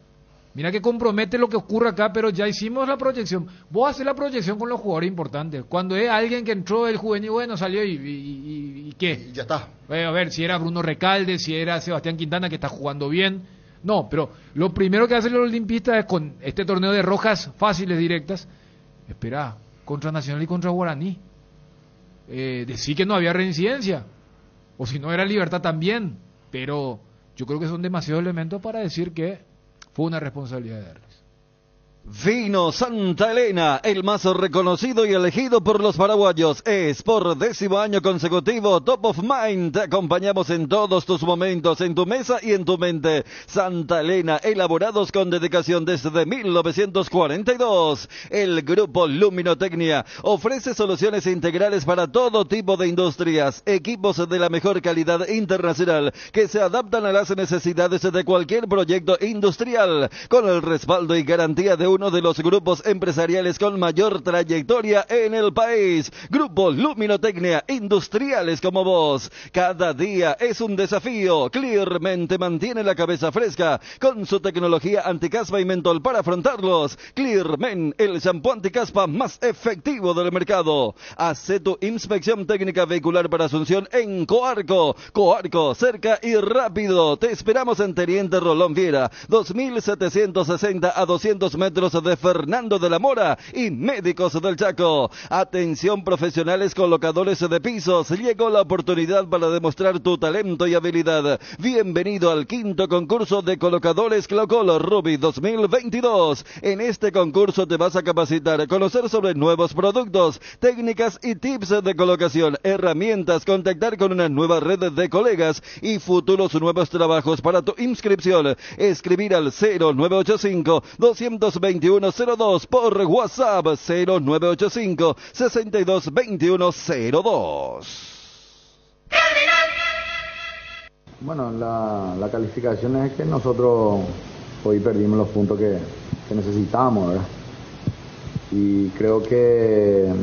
Mira que compromete lo que ocurre acá, pero ya hicimos la proyección. Vos haces la proyección con los jugadores importantes. Cuando es alguien que entró el juvenil, bueno, salió y ¿qué? Ya está. A ver, si era Bruno Recalde, si era Sebastián Quintana, que está jugando bien. No, pero lo primero que hacen los olimpistas es con este torneo de rojas fáciles, directas. Espera, contra Nacional y contra Guaraní. Decir que no había reincidencia. O si no era Libertad también. Pero yo creo que son demasiados elementos para decir que fue una responsabilidad de Derlis. Vino Santa Elena, el más reconocido y elegido por los paraguayos. Es por 10º año consecutivo Top of Mind. Te acompañamos en todos tus momentos, en tu mesa y en tu mente. Santa Elena, elaborados con dedicación desde 1942. El grupo Luminotecnia ofrece soluciones integrales para todo tipo de industrias. Equipos de la mejor calidad internacional que se adaptan a las necesidades de cualquier proyecto industrial. Con el respaldo y garantía de uno de los grupos empresariales con mayor trayectoria en el país. Grupo Luminotecnia, industriales como vos. Cada día es un desafío. Clearmen te mantiene la cabeza fresca con su tecnología anticaspa y mentol para afrontarlos. Clearmen, el shampoo anticaspa más efectivo del mercado. Hace tu inspección técnica vehicular para Asunción en Coarco. Coarco, cerca y rápido. Te esperamos en Teniente Rolón Viera, 2760 a 200 metros de Fernando de la Mora y Médicos del Chaco. Atención profesionales colocadores de pisos. Llegó la oportunidad para demostrar tu talento y habilidad. Bienvenido al 5º concurso de colocadores Clocol Ruby 2022. En este concurso te vas a capacitar, conocer sobre nuevos productos, técnicas y tips de colocación, herramientas, contactar con una nueva red de colegas y futuros nuevos trabajos. Para tu inscripción, escribir al 0985-221-02 por WhatsApp 0985-6221-02. Bueno, la calificación es que nosotros hoy perdimos los puntos que necesitábamos, ¿verdad? Y creo que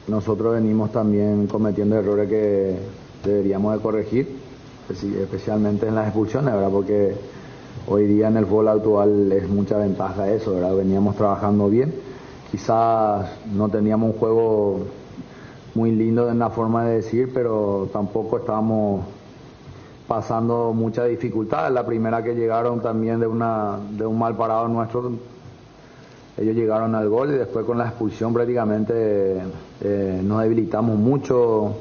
nosotros venimos también cometiendo errores que deberíamos de corregir, especialmente en las expulsiones, ¿verdad? Porque hoy día en el fútbol actual es mucha ventaja eso, ¿verdad? Veníamos trabajando bien, quizás no teníamos un juego muy lindo en la forma de decir, pero tampoco estábamos pasando mucha dificultad. La primera que llegaron también de un mal parado nuestro, ellos llegaron al gol y después con la expulsión prácticamente nos debilitamos mucho,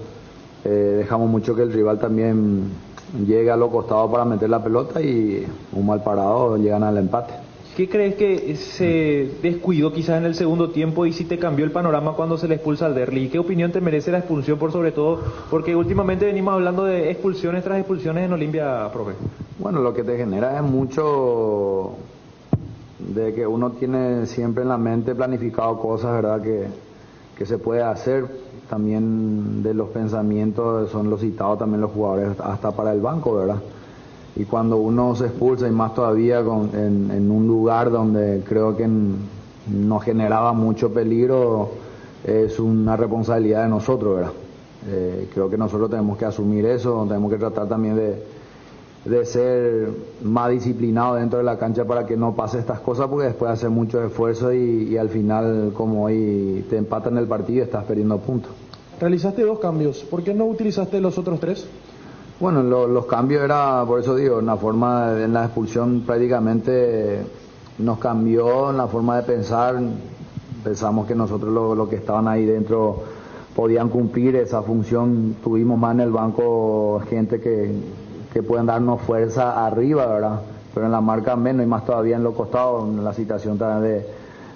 dejamos mucho que el rival también llegue a los costados para meter la pelota y un mal parado llegan al empate. ¿Qué crees que se descuidó quizás en el segundo tiempo y si te cambió el panorama cuando se le expulsa al Derlis? ¿Qué opinión te merece la expulsión por sobre todo? Porque últimamente venimos hablando de expulsiones tras expulsiones en Olimpia, profe. Bueno, lo que te genera es mucho de que uno tiene siempre en la mente planificado cosas, ¿verdad? Que se puede hacer. También de los pensamientos son los citados también los jugadores hasta para el banco, ¿verdad? y cuando uno se expulsa y más todavía en un lugar donde creo que no generaba mucho peligro, es una responsabilidad de nosotros, ¿verdad? Creo que nosotros tenemos que asumir eso, tenemos que tratar también de ser más disciplinados dentro de la cancha para que no pase estas cosas, porque después hace mucho esfuerzo y al final, como hoy te empatan el partido, estás perdiendo puntos. Realizaste 2 cambios, ¿por qué no utilizaste los otros 3? Bueno, los cambios era, por eso digo, en la expulsión prácticamente nos cambió en la forma de pensar. Pensamos que nosotros los que estaban ahí dentro podían cumplir esa función. Tuvimos más en el banco gente que pueden darnos fuerza arriba, ¿verdad? Pero en la marca menos, y más todavía en los costados, en la situación también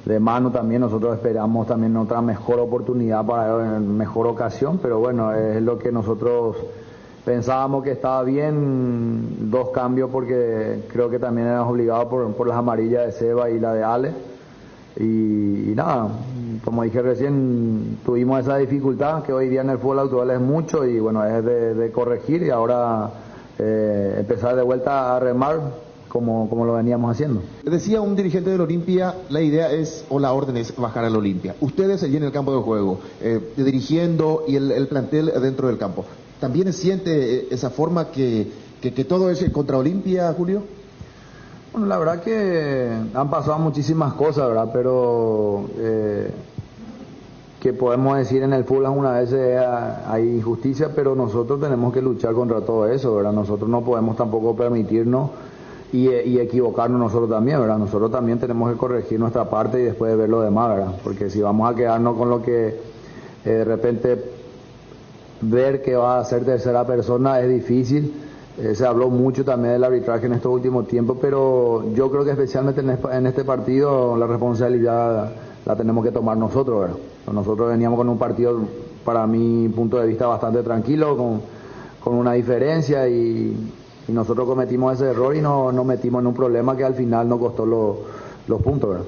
de mano también. Nosotros esperamos también otra mejor oportunidad para mejor ocasión, pero bueno, es lo que nosotros pensábamos que estaba bien. 2 cambios porque creo que también éramos obligados por las amarillas de Seba y la de Ale. Y nada, como dije recién, tuvimos esa dificultad que hoy día en el fútbol actual es mucho, y bueno, es de corregir y ahora empezar de vuelta a remar como lo veníamos haciendo. Decía un dirigente del Olimpia, la idea es, o la orden es bajar al Olimpia. Ustedes allí en el campo de juego, dirigiendo y el plantel dentro del campo, ¿también siente esa forma que todo es contra Olimpia, Julio? Bueno, la verdad que han pasado muchísimas cosas, ¿verdad? Pero que podemos decir en el fútbol alguna vez hay injusticia, pero nosotros tenemos que luchar contra todo eso, ¿verdad? Nosotros no podemos tampoco permitirnos y equivocarnos nosotros también, ¿verdad? Nosotros también tenemos que corregir nuestra parte y después ver lo demás, ¿verdad? Porque si vamos a quedarnos con lo que de repente ver que va a ser tercera persona es difícil. Se habló mucho también del arbitraje en estos últimos tiempos, pero yo creo que especialmente en este partido la responsabilidad la tenemos que tomar nosotros, ¿verdad? Nosotros veníamos con un partido, para mi punto de vista, bastante tranquilo, con una diferencia, y nosotros cometimos ese error y nos metimos en un problema que al final nos costó los puntos, ¿verdad?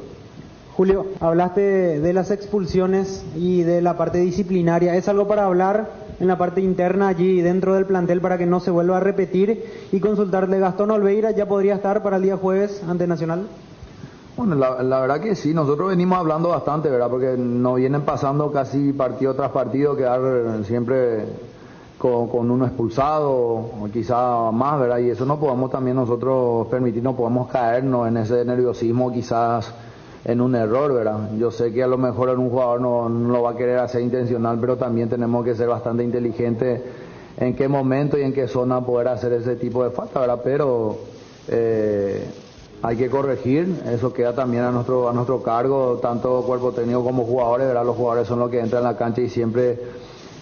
Julio, hablaste de las expulsiones y de la parte disciplinaria. ¿Es algo para hablar en la parte interna allí dentro del plantel para que no se vuelva a repetir y consultarle? Gastón Olveira ya podría estar para el día jueves ante Nacional. Bueno, la verdad que sí, nosotros venimos hablando bastante, ¿verdad? Porque nos vienen pasando casi partido tras partido, quedar siempre con uno expulsado o quizá más, ¿verdad? Y eso no podemos también nosotros permitirnos, podemos caernos en ese nerviosismo, quizás en un error, ¿verdad? Yo sé que a lo mejor en un jugador no lo va a querer hacer intencional, pero también tenemos que ser bastante inteligentes en qué momento y en qué zona poder hacer ese tipo de falta, ¿verdad? Pero hay que corregir, eso queda también a nuestro cargo, tanto cuerpo técnico como jugadores, ¿verdad? Los jugadores son los que entran en la cancha y siempre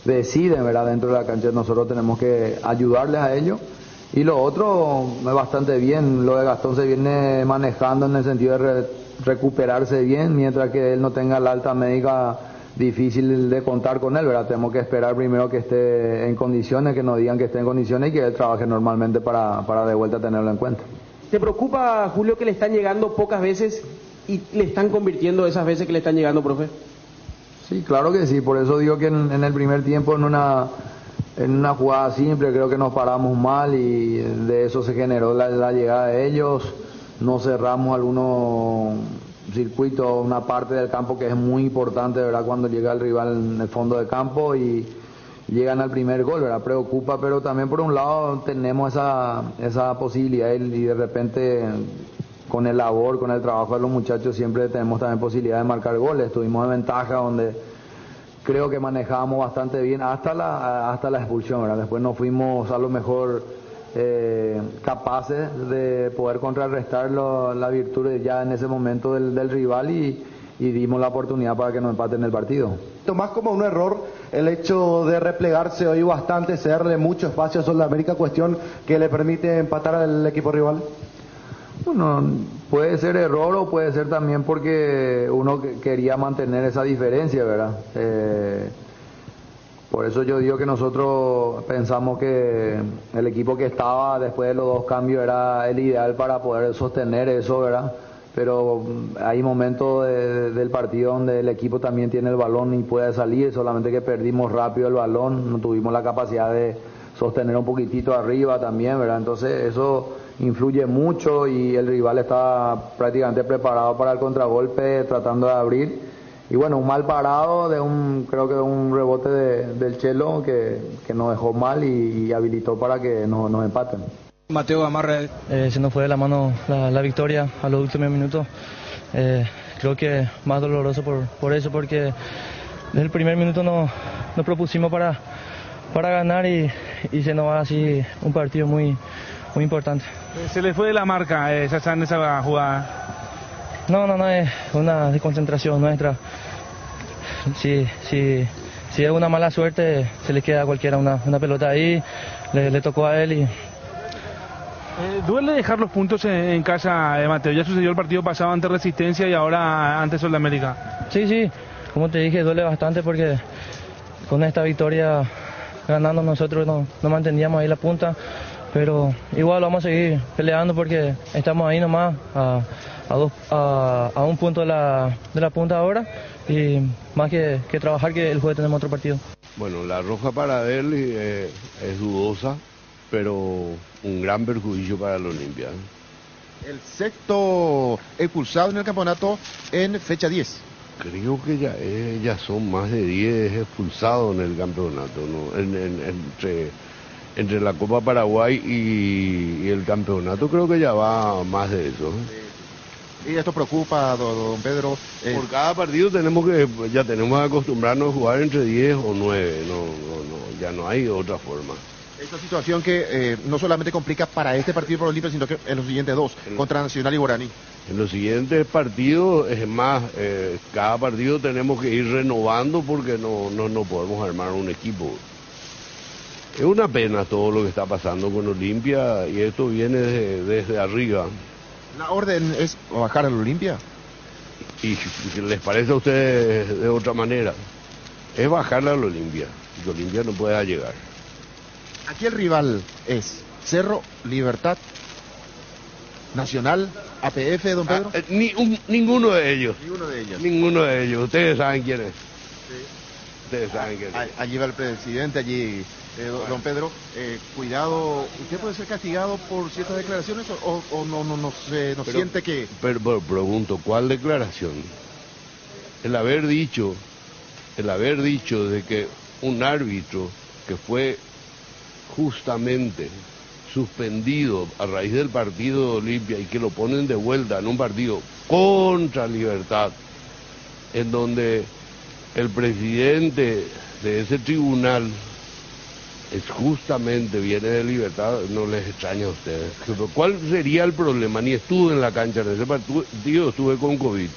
deciden, ¿verdad? Dentro de la cancha nosotros tenemos que ayudarles a ellos. Y lo otro es bastante bien, lo de Gastón se viene manejando en el sentido de recuperarse bien, mientras que él no tenga la alta médica, difícil de contar con él, ¿verdad? Tenemos que esperar primero que esté en condiciones, que nos digan que esté en condiciones y que él trabaje normalmente para de vuelta tenerlo en cuenta. ¿Te preocupa, Julio, que le están llegando pocas veces y le están convirtiendo esas veces que le están llegando, profe? Sí, claro que sí, por eso digo que en el primer tiempo en una jugada simple creo que nos paramos mal y de eso se generó la llegada de ellos. No cerramos algunos circuitos, una parte del campo que es muy importante, ¿verdad? Cuando llega el rival en el fondo de campo y llegan al primer gol, ¿verdad? Preocupa, pero también por un lado tenemos esa posibilidad y de repente con el labor, con el trabajo de los muchachos siempre tenemos también posibilidad de marcar goles. Tuvimos de ventaja donde creo que manejábamos bastante bien hasta la expulsión, ¿verdad? Después no fuimos a lo mejor capaces de poder contrarrestar la virtud ya en ese momento del rival y dimos la oportunidad para que nos empaten el partido. Tomás como un error el hecho de replegarse hoy bastante, cederle mucho espacio a Sudamérica, cuestión que le permite empatar al equipo rival. Bueno, puede ser error o puede ser también porque uno quería mantener esa diferencia, ¿verdad? Por eso yo digo que nosotros pensamos que el equipo que estaba después de los 2 cambios era el ideal para poder sostener eso, ¿verdad? Pero hay momentos del partido donde el equipo también tiene el balón y puede salir, solamente que perdimos rápido el balón, no tuvimos la capacidad de sostener un poquitito arriba también, ¿verdad? Entonces eso influye mucho y el rival está prácticamente preparado para el contragolpe, tratando de abrir. Y bueno, un mal parado creo que de un rebote del Chelo que nos dejó mal y habilitó para que nos empaten. Mateo Gamarra. Se nos fue de la mano la victoria a los últimos minutos. Creo que más doloroso por eso, porque desde el primer minuto nos propusimos para ganar y se nos va así un partido muy importante. Se le fue de la marca en esa jugada. No, es una desconcentración nuestra. Si es una mala suerte, se le queda a cualquiera una pelota ahí, le tocó a él y... ¿Duele dejar los puntos en casa, Mateo? Ya sucedió el partido pasado ante Resistencia y ahora ante Sol de América. Sí, como te dije, duele bastante porque con esta victoria ganando nosotros nos manteníamos ahí la punta, pero igual vamos a seguir peleando porque estamos ahí nomás a un punto de la punta ahora y más que trabajar, que el jueves tenemos otro partido. Bueno, la roja para él es dudosa, pero un gran perjuicio para el Olimpia. El sexto expulsado en el campeonato en fecha 10. Creo que ya son más de 10 expulsados en el campeonato, ¿no? Entre la Copa Paraguay y el campeonato creo que ya va más de eso. ¿Y esto preocupa, don Pedro? Por cada partido tenemos que acostumbrarnos a jugar entre 10 o 9, ya no hay otra forma. Esta situación que no solamente complica para este partido por Olimpia, sino que en los siguientes dos, contra Nacional y Guaraní. En los siguientes partidos, es más, cada partido tenemos que ir renovando porque no podemos armar un equipo. Es una pena todo lo que está pasando con Olimpia y esto viene desde arriba. ¿La orden es bajar al Olimpia? Y si les parece a ustedes de otra manera, es bajarle al Olimpia, y Olimpia no pueda llegar. Aquí el rival es Cerro, Libertad, Nacional, APF, don Pedro. Ninguno de ellos. Ninguno de ellos. Ustedes saben quién es. Sí. Ustedes saben quién es. Allí va el presidente, allí don Pedro. Cuidado, ¿usted puede ser castigado por ciertas declaraciones o no siente que...? Pero pregunto, ¿cuál declaración? El haber dicho de que un árbitro que fue justamente suspendido a raíz del partido de Olimpia y que lo ponen de vuelta en un partido contra Libertad, en donde el presidente de ese tribunal viene de Libertad, no les extraña a ustedes. ¿Cuál sería el problema? Ni estuve en la cancha en ese partido, estuve con COVID.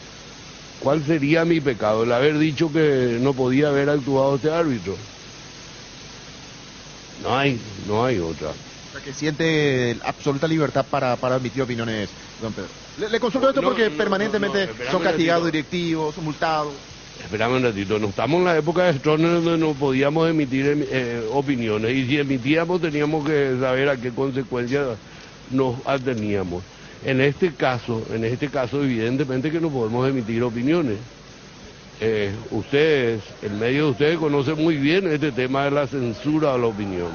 ¿Cuál sería mi pecado? El haber dicho que no podía haber actuado este árbitro. No hay otra. O sea, que siente absoluta libertad para emitir opiniones, don Pedro. Le consulto esto porque permanentemente son castigados directivos, son multados. Esperame un ratito, no estamos en la época de Stroner donde no podíamos emitir opiniones, y si emitíamos teníamos que saber a qué consecuencias nos ateníamos. En este caso evidentemente que no podemos emitir opiniones. El medio de ustedes conoce muy bien este tema de la censura a la opinión,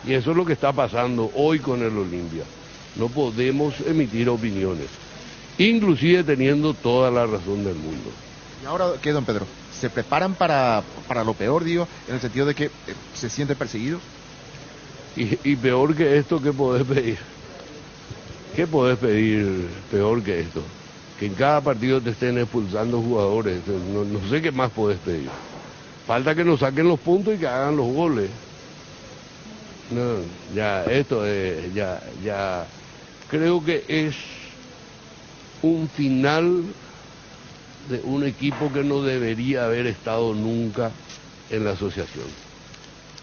y eso es lo que está pasando hoy con el Olimpia. No podemos emitir opiniones, inclusive teniendo toda la razón del mundo. ¿Y ahora qué, don Pedro? ¿Se preparan para lo peor, digo, en el sentido de que se sienten perseguidos? Y peor que esto, ¿qué podés pedir? ¿Qué podés pedir peor que esto? Que en cada partido te estén expulsando jugadores. No sé qué más podés pedir. Falta que nos saquen los puntos y que hagan los goles. No, ya esto es, ya creo que es un final de un equipo que no debería haber estado nunca en la asociación.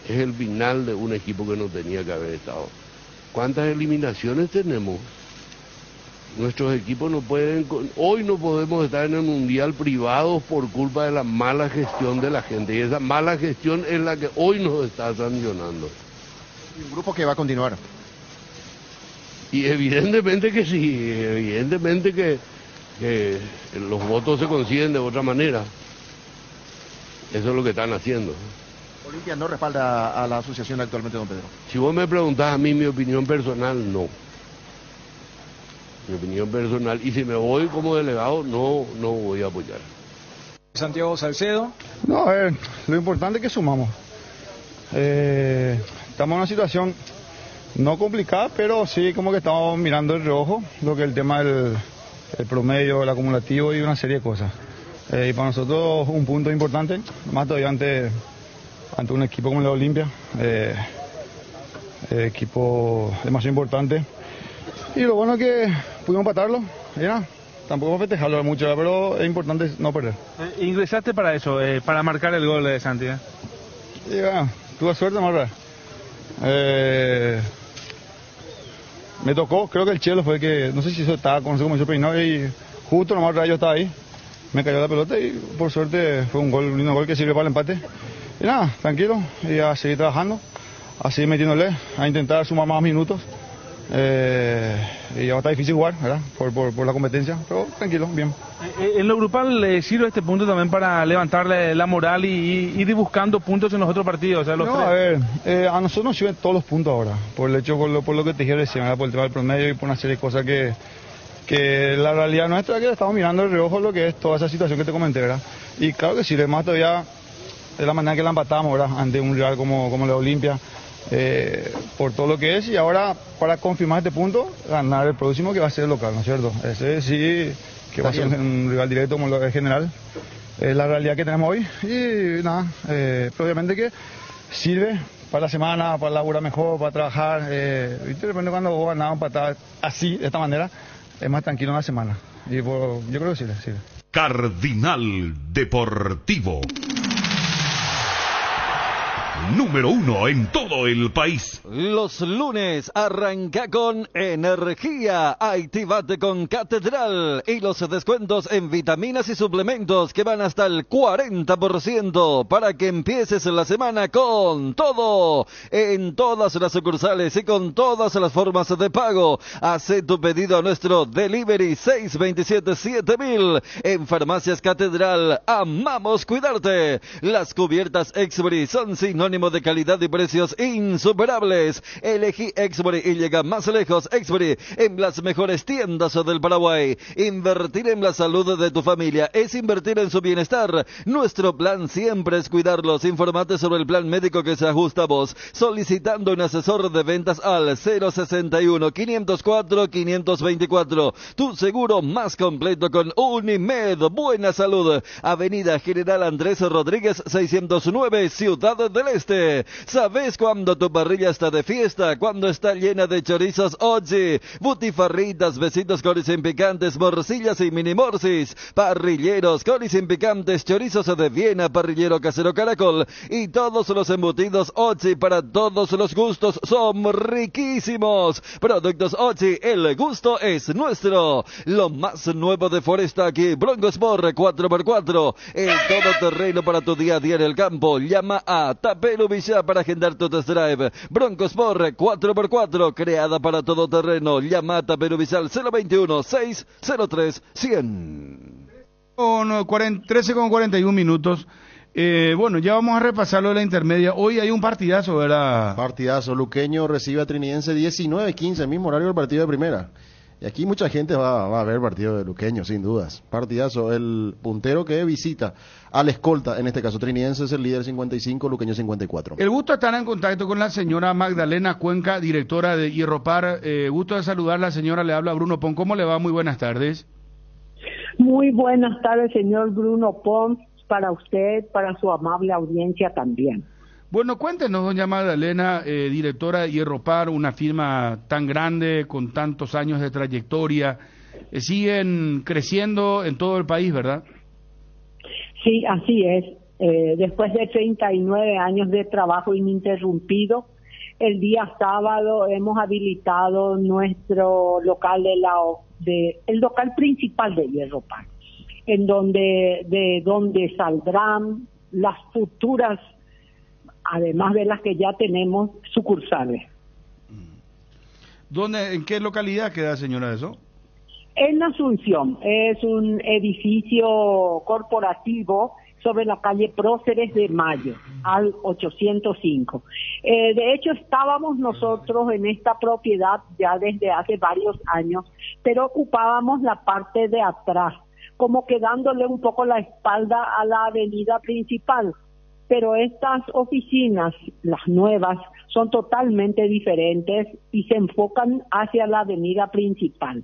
Es el final de un equipo que no tenía que haber estado. ¿Cuántas eliminaciones tenemos? Nuestros equipos hoy no podemos estar en el mundial privados por culpa de la mala gestión de la gente, y esa mala gestión es la que hoy nos está sancionando. Y un grupo que va a continuar. Y evidentemente que sí, evidentemente que los votos se consiguen de otra manera. Eso es lo que están haciendo. Olimpia no respalda a la asociación actualmente, don Pedro. Si vos me preguntás a mí mi opinión personal, no. Mi opinión personal, y si me voy como delegado, no voy a apoyar. Santiago Salcedo. No, a ver, lo importante es que sumamos. Estamos en una situación no complicada, pero sí como que estamos mirando el reojo, lo que es el tema del el promedio, el acumulativo y una serie de cosas. Y para nosotros un punto importante, más todavía ante un equipo como la Olimpia, equipo demasiado importante. Y lo bueno es que pudimos empatarlo, y nada, tampoco festejarlo mucho, pero es importante no perder. Ingresaste para eso, para marcar el gol de Santi. Y bueno, tuve suerte, Marra. Me tocó, creo que el Chelo fue el que, no sé si eso estaba, no sé cómo hizo peinado, y justo nomás yo estaba ahí, me cayó la pelota y por suerte fue un lindo gol que sirve para el empate. Y nada, tranquilo, y a seguir trabajando, a seguir metiéndole, a intentar sumar más minutos. Y ya está difícil jugar, ¿verdad? Por la competencia, pero tranquilo, bien. En lo grupal le sirve este punto también para levantarle la moral y ir buscando puntos en los otros partidos. O sea, los a ver, a nosotros nos sirven todos los puntos ahora, por el hecho, por lo que te dije recién, ¿verdad? Por el tema del promedio y por una serie de cosas que la realidad nuestra es que estamos mirando el reojo lo que es toda esa situación que te comenté, ¿verdad? Y claro que sirve más todavía de la manera que la empatamos, ¿verdad? Ante un rival como la Olimpia. Por todo lo que es, y ahora para confirmar este punto, ganar el próximo que va a ser el local, ¿no es cierto? Ese sí que va a ser un rival directo como lo es general, es la realidad que tenemos hoy, y nada, pero obviamente que sirve para la semana, para laburar mejor, para trabajar, y de repente cuando vos ganás un patada así, de esta manera, es más tranquilo en la semana, y yo creo que sirve. Cardinal Deportivo. Número 1 en todo el país. Los lunes arranca con energía. Actívate con Catedral y los descuentos en vitaminas y suplementos que van hasta el 40% para que empieces la semana con todo. En todas las sucursales y con todas las formas de pago. Haz tu pedido a nuestro delivery 627-7000. En Farmacias Catedral, amamos cuidarte. Las cubiertas Exbury son sinónimo de calidad y precios insuperables. Elegí Exbury y llega más lejos. Exbury en las mejores tiendas del Paraguay. Invertir en la salud de tu familia es invertir en su bienestar. Nuestro plan siempre es cuidarlos. Informate sobre el plan médico que se ajusta a vos, solicitando un asesor de ventas al 061-504-524. Tu seguro más completo con Unimed. Buena salud. Avenida General Andrés Rodríguez 609, Ciudad del Este. ¿Sabes cuándo tu parrilla está de fiesta? Cuando está llena de chorizos Oggi, butifarritas, besitos coris sin picantes, morcillas y mini morcis, parrilleros, coris sin picantes, chorizos de Viena, parrillero casero Caracol y todos los embutidos Oggi para todos los gustos son riquísimos. Productos Oggi, el gusto es nuestro. Lo más nuevo de Foresta aquí, Bronco Sport 4x4, el todoterreno para tu día a día en el campo. Llama a Tapelu Villa para agendar tu test drive. Bronco Sport 4x4, creada para todo terreno. Llama a Tapelu Villa al 021-603-100. 13 con 41 minutos. Bueno, ya vamos a repasarlo de la intermedia. Hoy hay un partidazo, ¿verdad? Partidazo. Luqueño recibe a Trinidense 19-15, el mismo horario del partido de primera. Y aquí mucha gente va a ver el partido de Luqueño, sin dudas. Partidazo. El puntero que visita al escolta, en este caso Trinidense es el líder 55, Luqueño 54. El gusto de estar en contacto con la señora Magdalena Cuenca, directora de Hierropar. Gusto de saludarla, señora. Le habla Bruno Pon. ¿Cómo le va? Muy buenas tardes. Muy buenas tardes, señor Bruno Pons, para usted, para su amable audiencia también. Bueno, cuéntenos, doña Magdalena, directora de Hierropar, una firma tan grande, con tantos años de trayectoria, siguen creciendo en todo el país, ¿verdad? Sí, así es. Después de 39 años de trabajo ininterrumpido, el día sábado hemos habilitado nuestro local el local principal de Hierropar, de donde saldrán las futuras, además de las que ya tenemos, sucursales. ¿En qué localidad queda, señora, eso? En Asunción. Es un edificio corporativo sobre la calle Próceres de Mayo, al 805. De hecho, estábamos nosotros en esta propiedad ya desde hace varios años, pero ocupábamos la parte de atrás, como que dándole un poco la espalda a la avenida principal. Pero estas oficinas, las nuevas, son totalmente diferentes y se enfocan hacia la avenida principal.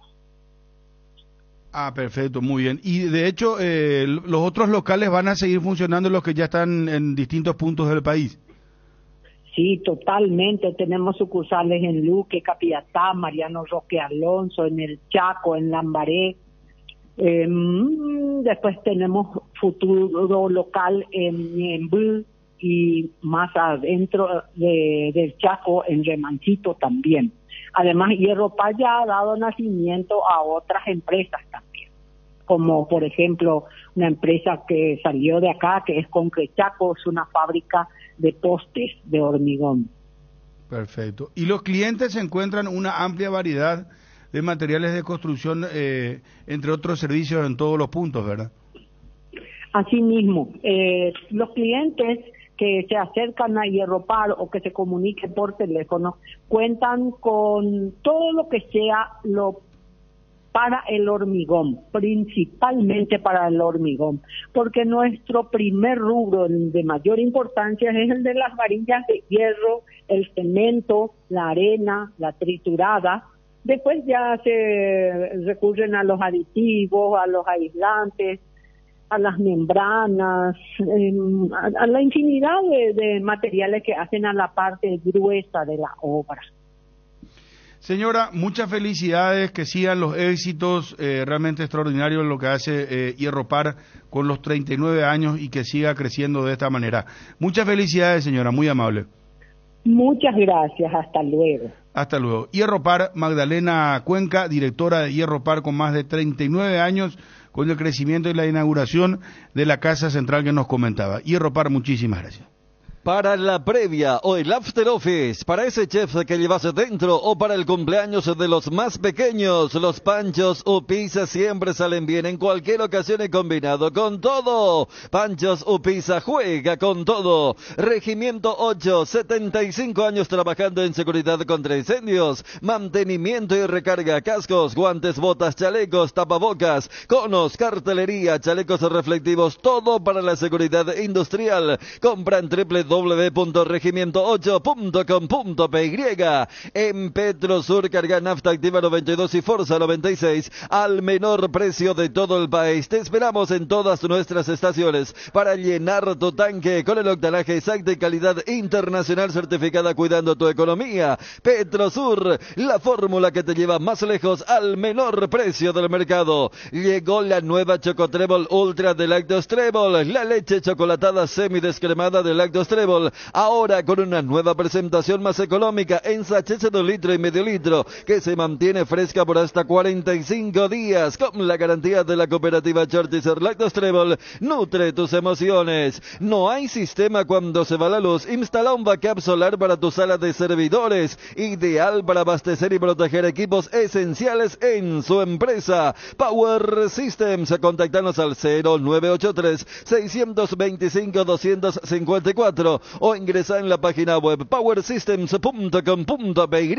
Ah, perfecto, muy bien. Y de hecho, los otros locales van a seguir funcionando, los que ya están en distintos puntos del país. Sí, totalmente. Tenemos sucursales en Luque, Capiatá, Mariano Roque Alonso, en el Chaco, en Lambaré. Después tenemos futuro local en Ñemby y más adentro del Chaco, en Remanchito también. Además, Hierro-Par ya ha dado nacimiento a otras empresas también, como por ejemplo una empresa que salió de acá, que es Concrechaco, es una fábrica de postes de hormigón. Perfecto. Y los clientes encuentran una amplia variedad de materiales de construcción, entre otros servicios en todos los puntos, ¿verdad? Asimismo, los clientes que se acercan a Hierro-Par o que se comuniquen por teléfono cuentan con todo lo que sea para el hormigón, principalmente para el hormigón, porque nuestro primer rubro de mayor importancia es el de las varillas de hierro, el cemento, la arena, la triturada. Después ya se recurren a los aditivos, a los aislantes, a las membranas, a la infinidad de materiales que hacen a la parte gruesa de la obra. Señora, muchas felicidades, que sigan los éxitos, realmente extraordinarios lo que hace Hierro-Par con los 39 años y que siga creciendo de esta manera. Muchas felicidades, señora, muy amable. Muchas gracias, hasta luego. Hasta luego. Hierro-Par, Magdalena Cuenca, directora de Hierro-Par con más de 39 años, con el crecimiento y la inauguración de la Casa Central que nos comentaba. Hierro-Par, muchísimas gracias. Para la previa o el after office, para ese chef que llevas dentro o para el cumpleaños de los más pequeños, los panchos o pizza siempre salen bien en cualquier ocasión y combinado con todo. Panchos o pizza juega con todo. Regimiento 8, 75 años trabajando en seguridad contra incendios, mantenimiento y recarga, cascos, guantes, botas, chalecos, tapabocas, conos, cartelería, chalecos reflectivos, todo para la seguridad industrial. Compra en www.regimiento8.com.py. En Petrosur carga nafta activa 92 y Forza 96 al menor precio de todo el país. Te esperamos en todas nuestras estaciones para llenar tu tanque con el octanaje exacto y calidad internacional certificada, cuidando tu economía. Petrosur, la fórmula que te lleva más lejos al menor precio del mercado. Llegó la nueva Chocotrébol Ultra de Lactos Trébol, la leche chocolatada semidescremada de Lactos Trébol, ahora con una nueva presentación más económica en sachets de 1,5 litros, que se mantiene fresca por hasta 45 días, con la garantía de la cooperativa Chortizer. Lactos Trébol nutre tus emociones. No hay sistema cuando se va la luz. Instala un backup solar para tu sala de servidores, ideal para abastecer y proteger equipos esenciales en su empresa. Power Systems, contactanos al 0983 625 254 o ingresa en la página web powersystems.com.py.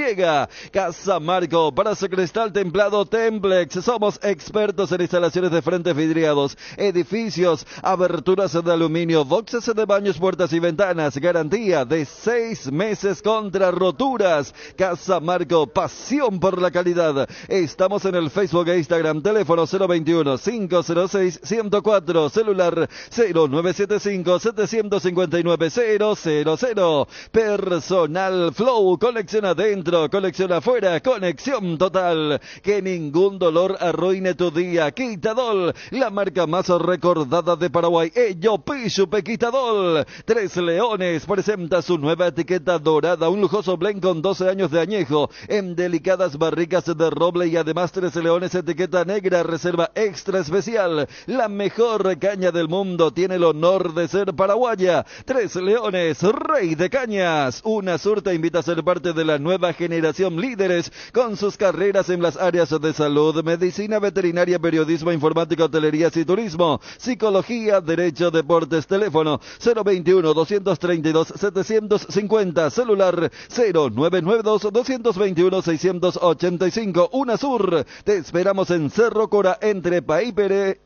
Casa Marco, para su cristal templado Templex. Somos expertos en instalaciones de frentes vidriados, edificios, aberturas de aluminio, boxes de baños, puertas y ventanas. Garantía de 6 meses contra roturas. Casa Marco, pasión por la calidad. Estamos en el Facebook e Instagram. Teléfono 021-506-104. Celular 0975-759-000. Personal Flow, colección adentro, colección afuera, conexión total. Que ningún dolor arruine tu día. Quitadol, la marca más recordada de Paraguay. Ello Pishupe Quitadol. Tres Leones presenta su nueva etiqueta dorada, un lujoso blend con 12 años de añejo, en delicadas barricas de roble, y además Tres Leones etiqueta negra, reserva extra especial. La mejor caña del mundo tiene el honor de ser paraguaya. Tres Leones Leones, Rey de Cañas. UNASUR te invita a ser parte de la nueva generación líderes con sus carreras en las áreas de salud, medicina veterinaria, periodismo, informática, hotelerías y turismo, psicología, derecho, deportes. Teléfono 021-232-750, celular 0992-221-685. UNASUR, te esperamos en Cerro Cora, entre Paípere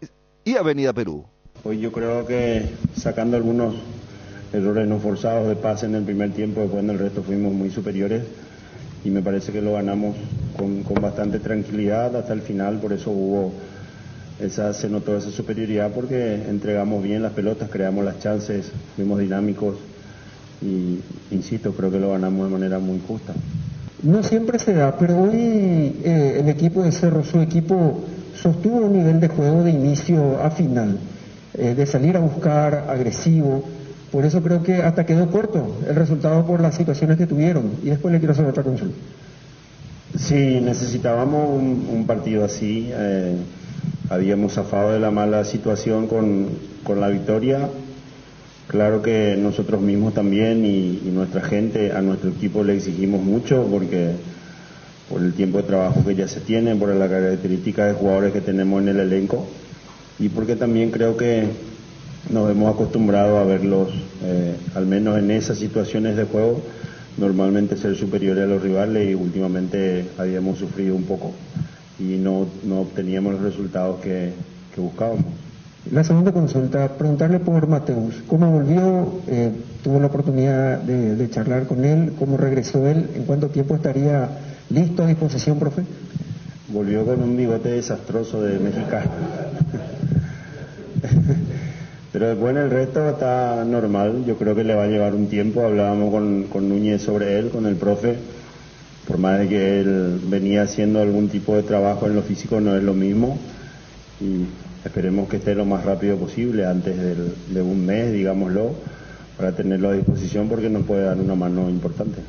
y Avenida Perú. Hoy yo creo que sacando algunos errores no forzados de pase en el primer tiempo, después en el resto fuimos muy superiores y me parece que lo ganamos con bastante tranquilidad hasta el final, por eso se notó esa superioridad, porque entregamos bien las pelotas, creamos las chances, fuimos dinámicos y, insisto, creo que lo ganamos de manera muy justa. No siempre se da, pero hoy el equipo de Cerro, su equipo, sostuvo un nivel de juego de inicio a final, de salir a buscar, agresivo. Por eso creo que hasta quedó corto el resultado por las situaciones que tuvieron. Y después le quiero hacer otra consulta. Sí, necesitábamos un partido así. Habíamos zafado de la mala situación con la victoria. Claro que nosotros mismos también y nuestra gente, a nuestro equipo le exigimos mucho, porque por el tiempo de trabajo que ya se tiene, por la característica de jugadores que tenemos en el elenco, y porque también creo que nos hemos acostumbrado a verlos, al menos en esas situaciones de juego, normalmente ser superiores a los rivales, y últimamente habíamos sufrido un poco y no obteníamos los resultados que buscábamos. La segunda consulta, preguntarle por Mateus. ¿Cómo volvió? ¿Tuvo la oportunidad de charlar con él? ¿Cómo regresó él? ¿En cuánto tiempo estaría listo, a disposición, profe? Volvió con un bigote desastroso de mexicano. Pero después en el resto está normal. Yo creo que le va a llevar un tiempo. Hablábamos con Núñez sobre él, con el profe. Por más de que él venía haciendo algún tipo de trabajo en lo físico, no es lo mismo. Y esperemos que esté lo más rápido posible, antes de un mes, digámoslo, para tenerlo a disposición, porque nos puede dar una mano importante.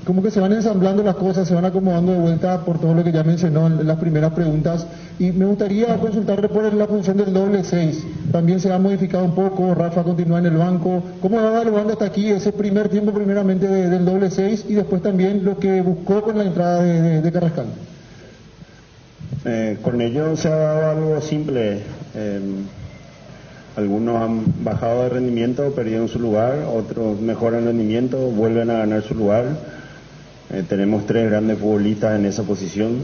Como que se van ensamblando las cosas, se van acomodando de vuelta por todo lo que ya mencionó en las primeras preguntas. Y me gustaría consultarle por la función del doble 6. También se ha modificado un poco, Rafa continúa en el banco. ¿Cómo va evaluando hasta aquí ese primer tiempo primeramente del doble 6 y después también lo que buscó con la entrada de Carrascal? Con ello se ha dado algo simple. Algunos han bajado de rendimiento, perdieron su lugar, otros mejoran rendimiento, vuelven a ganar su lugar. Tenemos 3 grandes futbolistas en esa posición.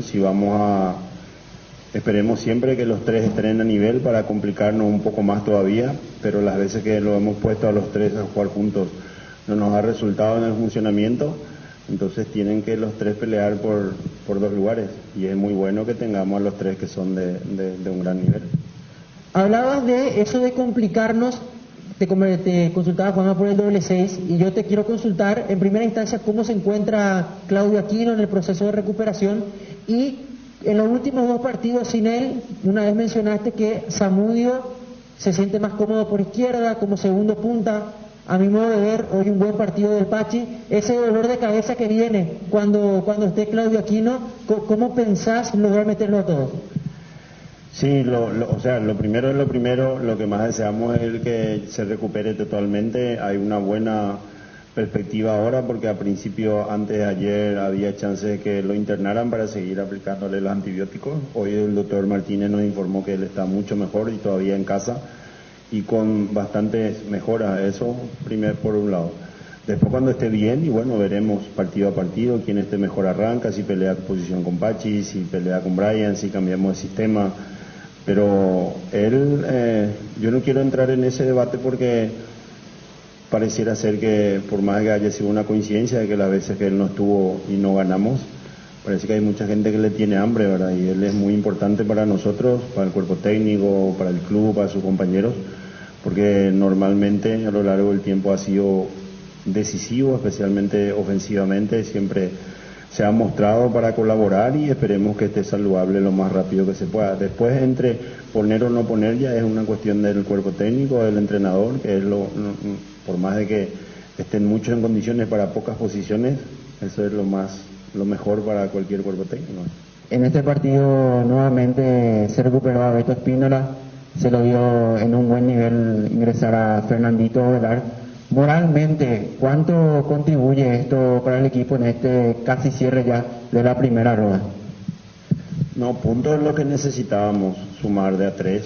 Esperemos siempre que los 3 estén a nivel para complicarnos un poco más todavía, pero las veces que lo hemos puesto a los 3 a jugar juntos no nos ha resultado en el funcionamiento. Entonces tienen que los 3 pelear por 2 lugares, y es muy bueno que tengamos a los 3 que son de un gran nivel. Hablabas de eso de complicarnos, te consultaba Juanma por el doble 6, y yo te quiero consultar en primera instancia cómo se encuentra Claudio Aquino en el proceso de recuperación, y en los últimos 2 partidos sin él, una vez mencionaste que Zamudio se siente más cómodo por izquierda como segundo punta. A mi modo de ver, hoy un buen partido del Pachi. Ese dolor de cabeza que viene cuando esté Claudio Aquino, ¿cómo pensás lograr meterlo a todos? Sí, lo primero es lo primero. Lo que más deseamos es el que se recupere totalmente. Hay una buena perspectiva ahora, porque a principio, antes de ayer, había chances de que lo internaran para seguir aplicándole los antibióticos. Hoy el doctor Martínez nos informó que él está mucho mejor y todavía en casa, y con bastantes mejoras. Eso por un lado. Después, cuando esté bien, y bueno, veremos partido a partido quién esté mejor arranca, si pelea posición con Pachi, si pelea con Brian, si cambiamos de sistema. Pero él, yo no quiero entrar en ese debate, porque pareciera ser que, por más que haya sido una coincidencia de que las veces que él no estuvo y no ganamos, parece que hay mucha gente que le tiene hambre, ¿verdad? Y él es muy importante para nosotros, para el cuerpo técnico, para el club, para sus compañeros, porque normalmente a lo largo del tiempo ha sido decisivo, especialmente ofensivamente, siempre se ha mostrado para colaborar, y esperemos que esté saludable lo más rápido que se pueda. Después, entre poner o no poner, ya es una cuestión del cuerpo técnico, del entrenador, que es por más de que estén muchos en condiciones para pocas posiciones, eso es lo mejor para cualquier cuerpo técnico. En este partido nuevamente se recuperó a Beto Espínola, se lo vio en un buen nivel ingresar a Fernandito Velar. moralmente, ¿cuánto contribuye esto para el equipo en este casi cierre ya de la primera rueda? No, puntos es lo que necesitábamos, sumar de a 3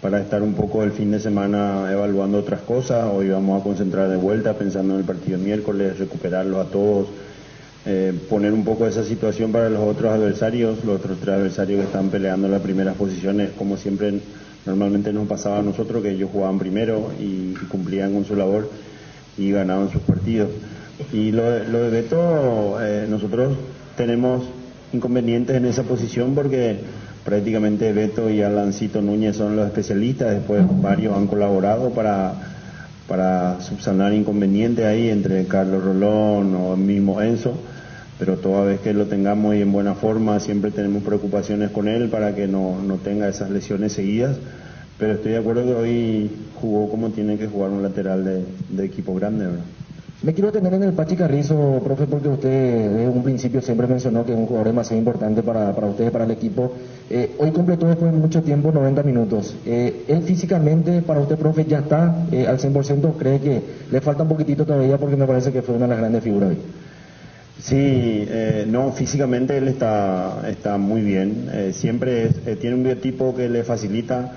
para estar un poco el fin de semana evaluando otras cosas. Hoy vamos a concentrar de vuelta pensando en el partido miércoles, recuperarlos a todos, poner un poco esa situación para los otros adversarios, los otros 3 adversarios que están peleando en las primeras posiciones, como siempre normalmente nos pasaba a nosotros, que ellos jugaban primero y cumplían con su labor y ganaban sus partidos. Y lo de Beto, nosotros tenemos inconvenientes en esa posición porque prácticamente Beto y Alancito Núñez son los especialistas, después varios han colaborado para subsanar inconvenientes ahí entre Carlos Rolón o el mismo Enzo, pero toda vez que lo tengamos y en buena forma siempre tenemos preocupaciones con él para que no tenga esas lesiones seguidas, pero estoy de acuerdo que hoy jugó como tiene que jugar un lateral de equipo grande, ¿verdad? Me quiero tener en el Pachi Carrizo, profe, porque usted desde un principio siempre mencionó que es un jugador demasiado importante para ustedes, para el equipo. Hoy completó después de mucho tiempo 90 minutos. ¿Él físicamente, para usted, profe, ya está al 100%? ¿Cree que le falta un poquitito todavía? Porque me parece que fue una de las grandes figuras hoy. Sí, no, físicamente él está muy bien. Siempre tiene un biotipo que le facilita.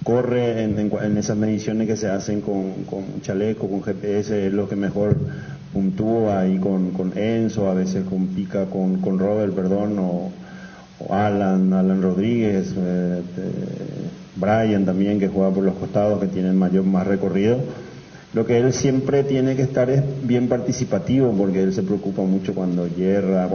Corre en esas mediciones que se hacen con chaleco, con GPS, es lo que mejor puntúa ahí con Enzo, a veces pica con Robert, perdón, o Alan Rodríguez, Brian también, que juega por los costados, que tienen más recorrido. Lo que él siempre tiene que estar es bien participativo, porque él se preocupa mucho cuando erra,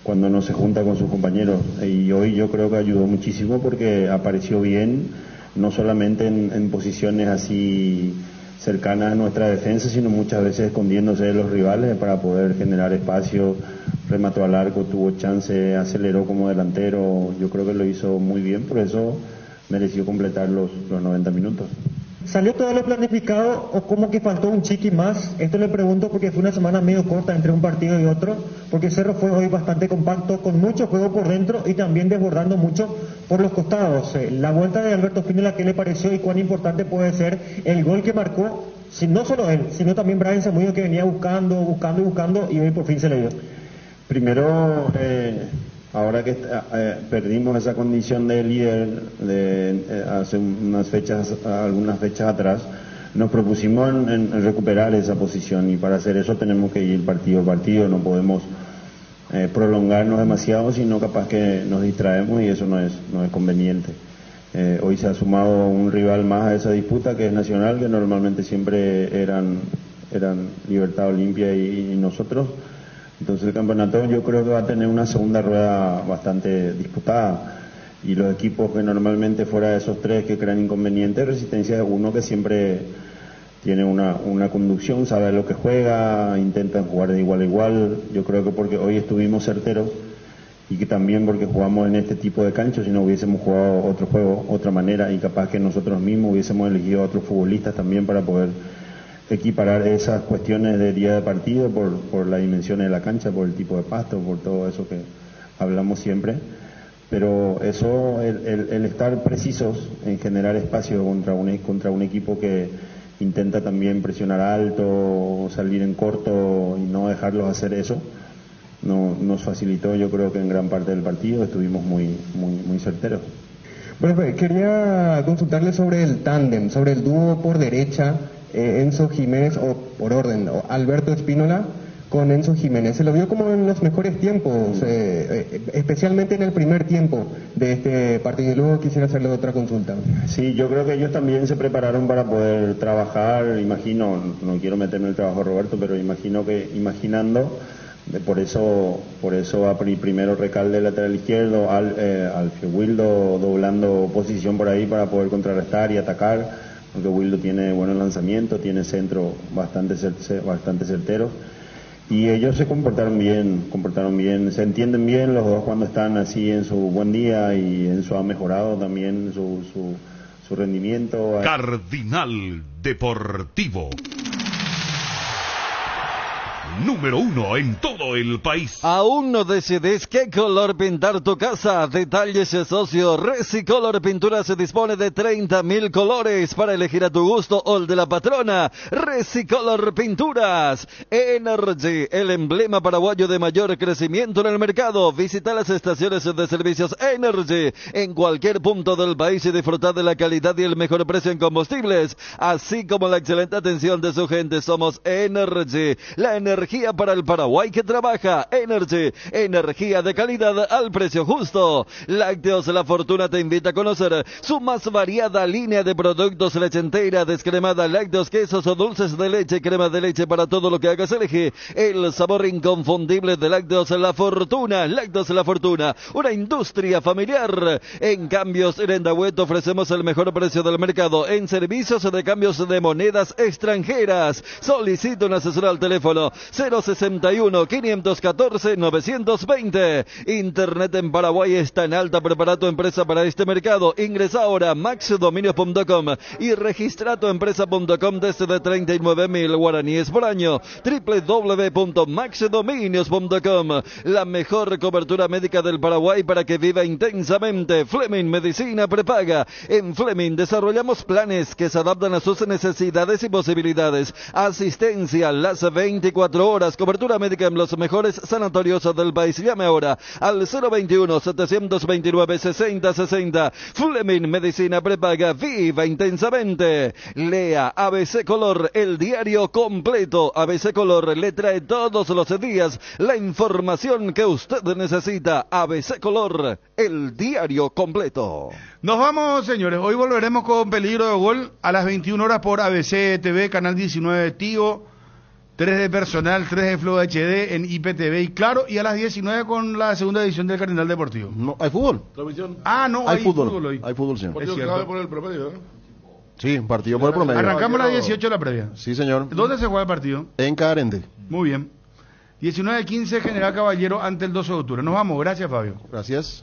cuando no se junta con sus compañeros, y hoy yo creo que ayudó muchísimo porque apareció bien, no solamente en posiciones así cercanas a nuestra defensa, sino muchas veces escondiéndose de los rivales para poder generar espacio, remató al arco, tuvo chance, aceleró como delantero. Yo creo que lo hizo muy bien, por eso mereció completar los 90 minutos. ¿Salió todo lo planificado o como que faltó un chiqui más? Esto le pregunto porque fue una semana medio corta entre un partido y otro, porque Cerro fue hoy bastante compacto, con mucho juego por dentro y también desbordando mucho por los costados. La vuelta de Alberto Spínola, ¿qué le pareció y cuán importante puede ser el gol que marcó? No solo él, sino también Brian Zamudio, que venía buscando y hoy por fin se le dio. Primero, ahora que perdimos esa condición de líder hace algunas fechas atrás, nos propusimos en recuperar esa posición, y para hacer eso tenemos que ir partido a partido, no podemos prolongarnos demasiado, sino capaz que nos distraemos y eso no es conveniente. Hoy se ha sumado un rival más a esa disputa, que es Nacional, que normalmente siempre eran Libertad Olimpia y nosotros. Entonces el campeonato yo creo que va a tener una segunda rueda bastante disputada, y los equipos que normalmente fuera de esos 3 que crean inconvenientes, Resistencia es uno que siempre tiene una conducción, sabe lo que juega, intentan jugar de igual a igual. Yo creo que porque hoy estuvimos certeros, y que también porque jugamos en este tipo de canchas, si no hubiésemos jugado otro juego, otra manera, y capaz que nosotros mismos hubiésemos elegido a otros futbolistas también para poder equiparar esas cuestiones de día de partido por las dimensiones de la cancha, por el tipo de pasto, por todo eso que hablamos siempre. Pero eso, el estar precisos en generar espacio contra un equipo que intenta también presionar alto, salir en corto y no dejarlos hacer eso, nos facilitó, yo creo que en gran parte del partido estuvimos muy certeros. Bueno, pues, quería consultarle sobre el tándem, sobre el dúo por derecha, Enzo Jiménez, o por orden, o Alberto Spínola con Enzo Jiménez. Se lo vio como en los mejores tiempos, especialmente en el primer tiempo de este partido, y luego quisiera hacerle otra consulta. Sí, yo creo que ellos también se prepararon para poder trabajar, imagino, no quiero meterme en el trabajo de Roberto, pero imaginando, por eso va primero Recalde lateral izquierdo, Alfio Wildo doblando posición por ahí para poder contrarrestar y atacar, porque Wildo tiene buenos lanzamientos, tiene centro bastante certeros, y ellos se comportaron bien, se entienden bien los dos cuando están así en su buen día, y Enzo ha mejorado también su rendimiento. Cardinal Deportivo. número 1 en todo el país. ¿Aún no decides qué color pintar tu casa? Detalles, socio. Resicolor Pintura se dispone de 30.000 colores para elegir a tu gusto o el de la patrona. Resicolor Pinturas. Energy, el emblema paraguayo de mayor crecimiento en el mercado. Visita las estaciones de servicios Energy en cualquier punto del país y disfrutar de la calidad y el mejor precio en combustibles, así como la excelente atención de su gente. Somos Energy, la energía para el Paraguay que trabaja. Energy, energía de calidad al precio justo. Lácteos La Fortuna te invita a conocer su más variada línea de productos: leche entera, descremada, lácteos, quesos o dulces de leche, crema de leche. Para todo lo que hagas elige el sabor inconfundible de Lácteos La Fortuna. Lácteos La Fortuna, una industria familiar. En Cambios Irendahuet ofrecemos el mejor precio del mercado en servicios de cambios de monedas extranjeras. Solicita un asesor al teléfono 061-514-920. Internet en Paraguay está en alta. Prepara tu empresa para este mercado. Ingresa ahora a maxdominios.com y registra tu empresa.com desde 39.000 guaraníes por año. www.maxdominios.com. La mejor cobertura médica del Paraguay para que viva intensamente. Fleming Medicina Prepaga. En Fleming desarrollamos planes que se adaptan a sus necesidades y posibilidades. Asistencia las 24 horas. Cobertura médica en los mejores sanatorios del país. Llame ahora al 021-729-6060. Fleming Medicina Prepaga. Viva intensamente. Lea ABC Color, el diario completo. ABC Color le trae todos los días la información que usted necesita. ABC Color, el diario completo. Nos vamos, señores. Hoy volveremos con Peligro de Gol a las 21 horas por ABC TV, Canal 19 de Tigo, 3 de Personal, 3 de Flow HD en IPTV y Claro, y a las 19 con la segunda edición del Cardenal Deportivo. No, ¿hay fútbol? No, hay fútbol hoy. Hay fútbol, sí. Es cierto. Por el promedio, ¿no? Sí, partido por el promedio. Arrancamos a las 18 la previa. Sí, señor. ¿Dónde se juega el partido? En Carente. Muy bien. 19-15 General Caballero ante el 12 de octubre. Nos vamos. Gracias, Fabio. Gracias.